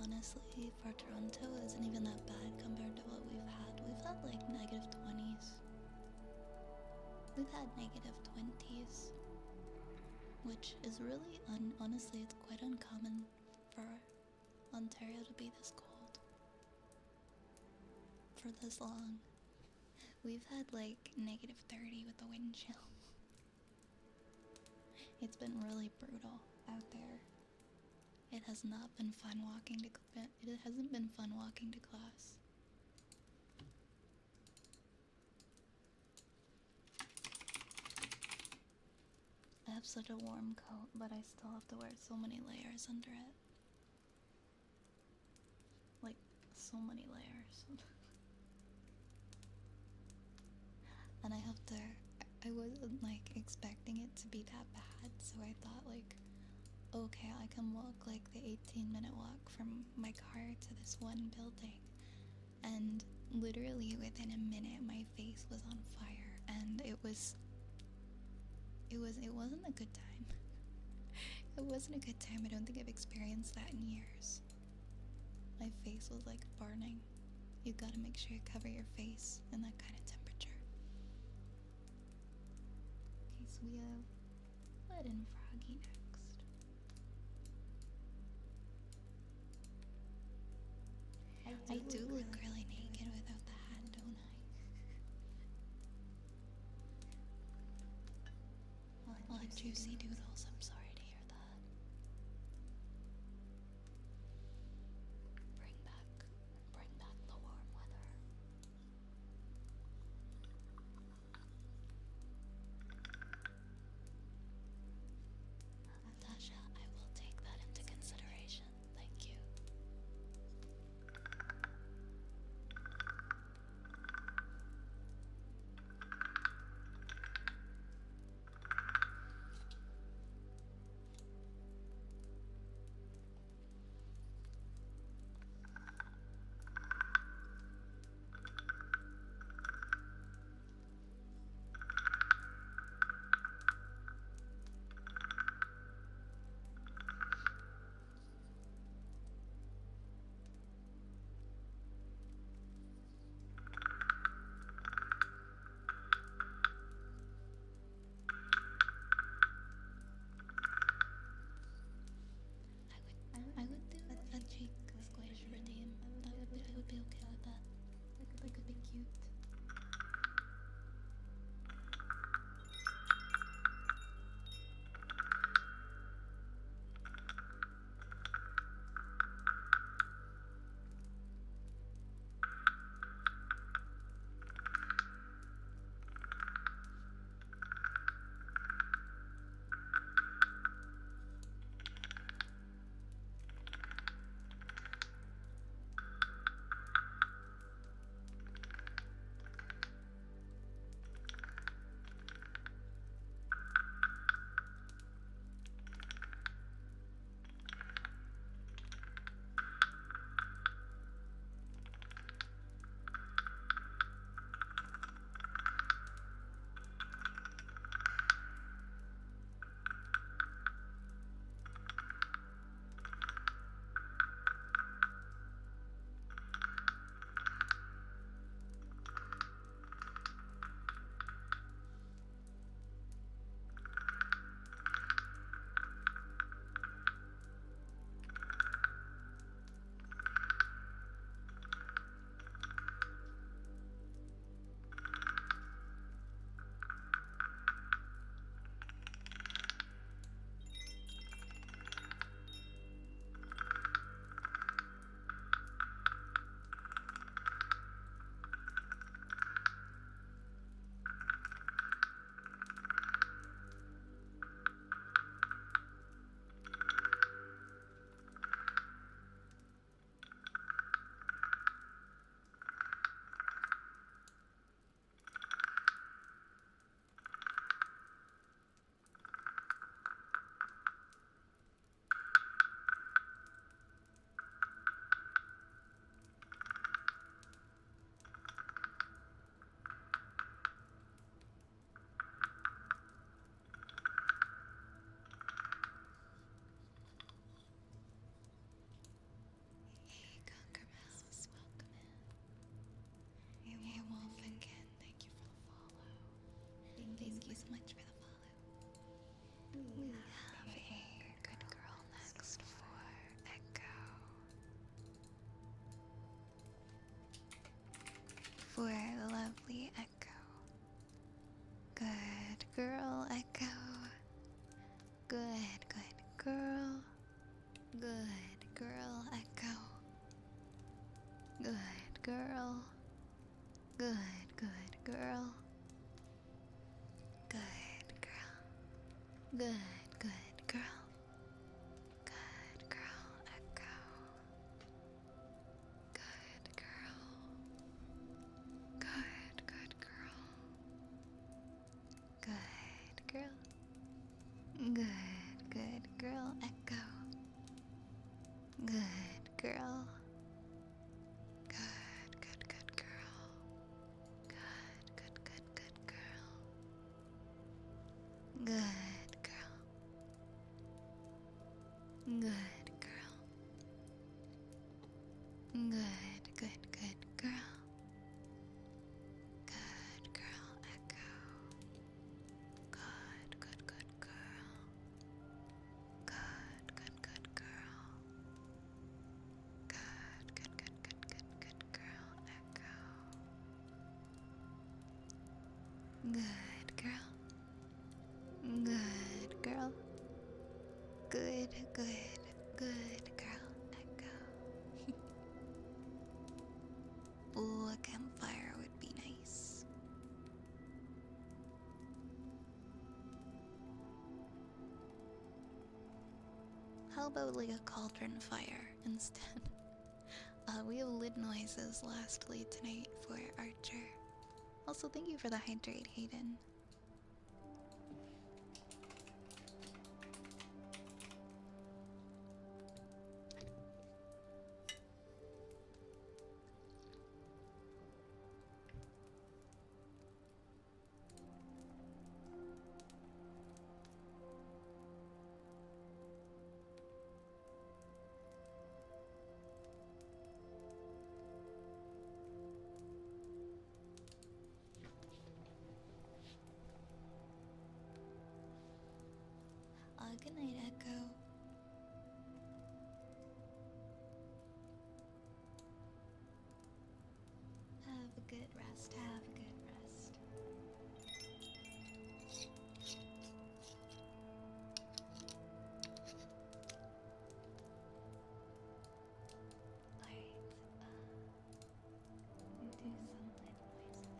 honestly, for Toronto, isn't even that bad compared to what we've had. We've had like negative 20s. We've had negative 20s, which is really, honestly, it's quite uncommon for Ontario to be this cold for this long. We've had like negative 30 with the wind chill. It's been really brutal out there. It has not been fun walking to it hasn't been fun walking to class. I have such a warm coat, but I still have to wear so many layers under it. Like, so many layers. And I have to, I wasn't like expecting it to be that bad, so I thought like, okay, I can walk like the 18-minute walk from my car to this one building. And literally within a minute, my face was on fire, and it wasn't a good time. It wasn't a good time. I don't think I've experienced that in years. My face was like burning. You gotta make sure you cover your face in that kind of temperature. Okay, so we have Bud and Froggy next. I do look really naked without the hat, don't I? Oh, juicy doodles, I'm sorry to hear that. Bring back the warm weather. Natasha, I will take that into consideration. Thank you. for the lovely Echo. Good girl, Echo. Good, good girl. Good girl, Echo. Good girl. Good, good girl. Good girl. Good, good girl. Good girl, Echo. Good girl. Good, good girl. Good girl. Good, good girl, Echo. Good girl. Good, good, good girl. Good, good, good, good girl. Good girl. Good girl. Good, good, good girl. Good girl, Echo. Good, good, good girl. Good, good, good girl. Good, good, good, good, good, good girl, Echo. Good girl. Good girl. Good, good, good girl, Echo. Ooh, a campfire would be nice. How about like a cauldron fire instead? We have lid noises lastly tonight for Archer. Also, thank you for the hydrate, Hayden. Good night, Echo. Have a good rest. Have a good rest. Alright, do some lid noises.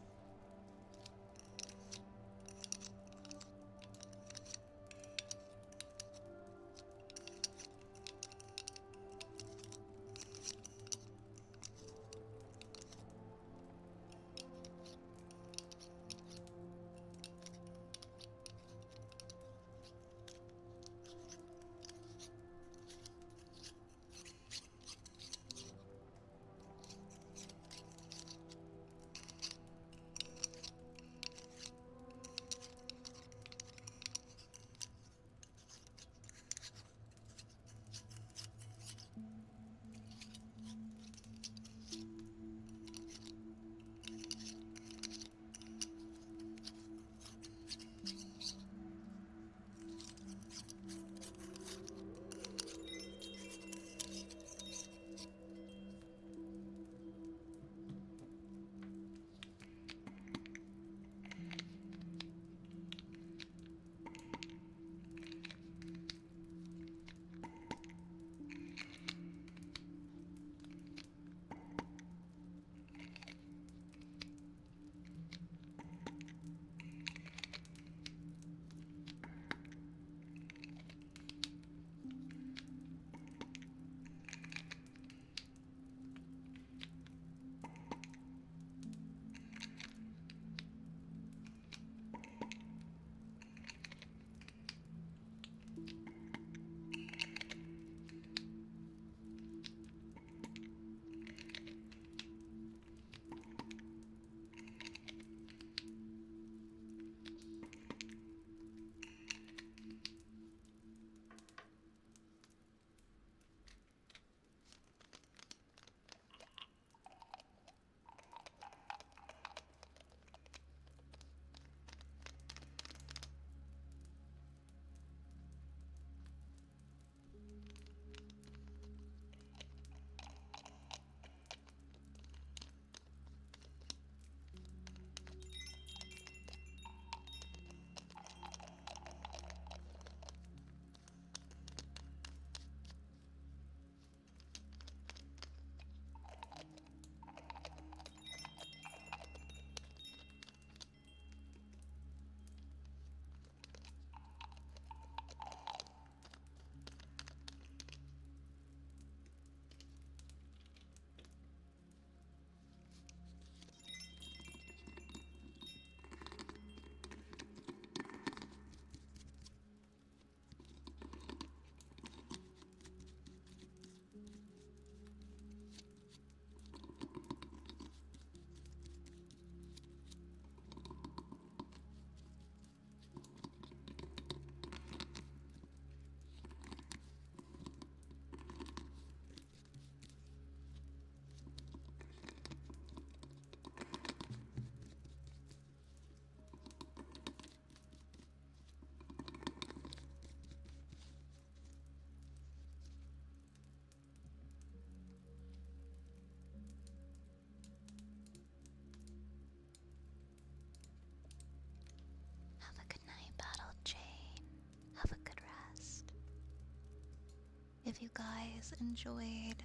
if you guys enjoyed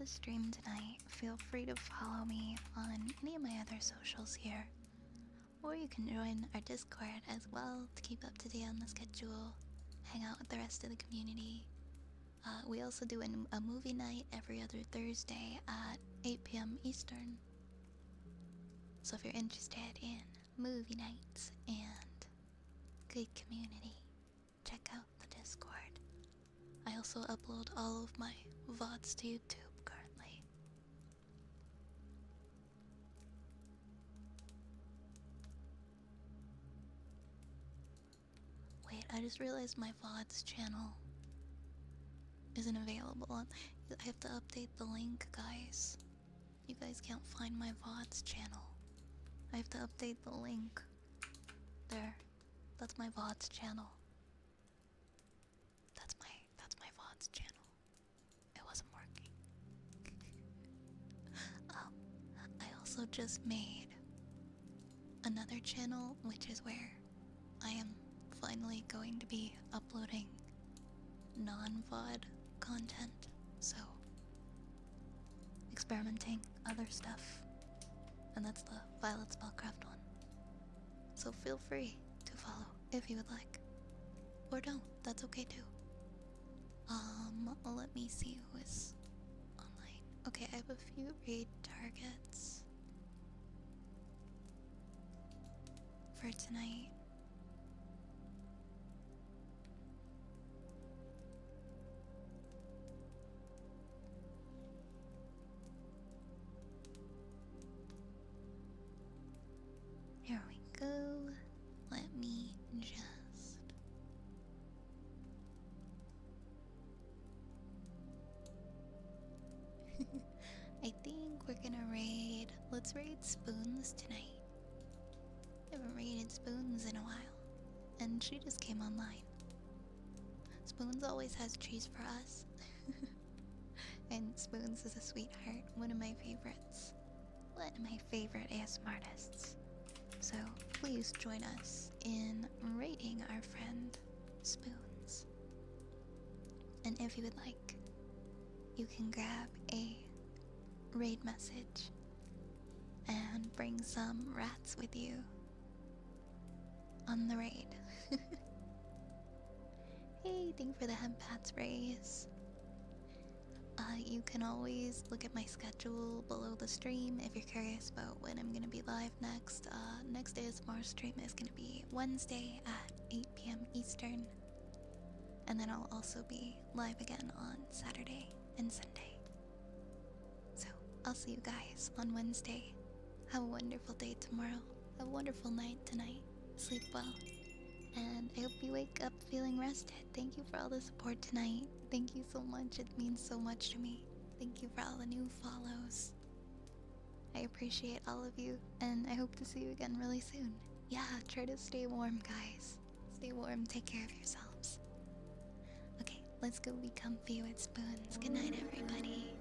the stream tonight, feel free to follow me on any of my other socials here. Or you can join our Discord as well to keep up to date on the schedule, hang out with the rest of the community. We also do a movie night every other Thursday at 8 p.m. Eastern. So if you're interested in movie nights and good community, check out the Discord. I also upload all of my VODs to YouTube currently. Wait, I just realized my VODs channel isn't available. I have to update the link, guys. You guys can't find my VODs channel. I have to update the link. There. That's my VODs channel. That's my VODs channel. It wasn't working. I also just made another channel, which is where I am finally going to be uploading non-VOD content. So, experimenting, other stuff. And that's the Violet Spellcraft one. So feel free to follow if you would like. Or don't, that's okay too. Let me see who is online. Okay, I have a few raid targets for tonight. Here we go. Let me just... I think we're gonna raid... Let's raid Spoons tonight. I haven't raided Spoons in a while. And she just came online. Spoons always has cheese for us. And Spoons is a sweetheart. One of my favorites. One of my favorite ASMR artists. So please join us in raiding our friend Spoons. And if you would like, you can grab a raid message and bring some rats with you on the raid. Hey, thank for the hemp hat sprays. You can always look at my schedule below the stream if you're curious about when I'm gonna be live next. Next ASMR stream is gonna be Wednesday at 8 p.m. Eastern. And then I'll also be live again on Saturday and Sunday. So, I'll see you guys on Wednesday. Have a wonderful day tomorrow. Have a wonderful night tonight. Sleep well. And I hope you wake up feeling rested. Thank you for all the support tonight. Thank you so much. It means so much to me. Thank you for all the new follows. I appreciate all of you, and I hope to see you again really soon. Yeah, try to stay warm, guys. Stay warm, take care of yourselves. Okay, let's go be comfy with Spoons. Good night, everybody.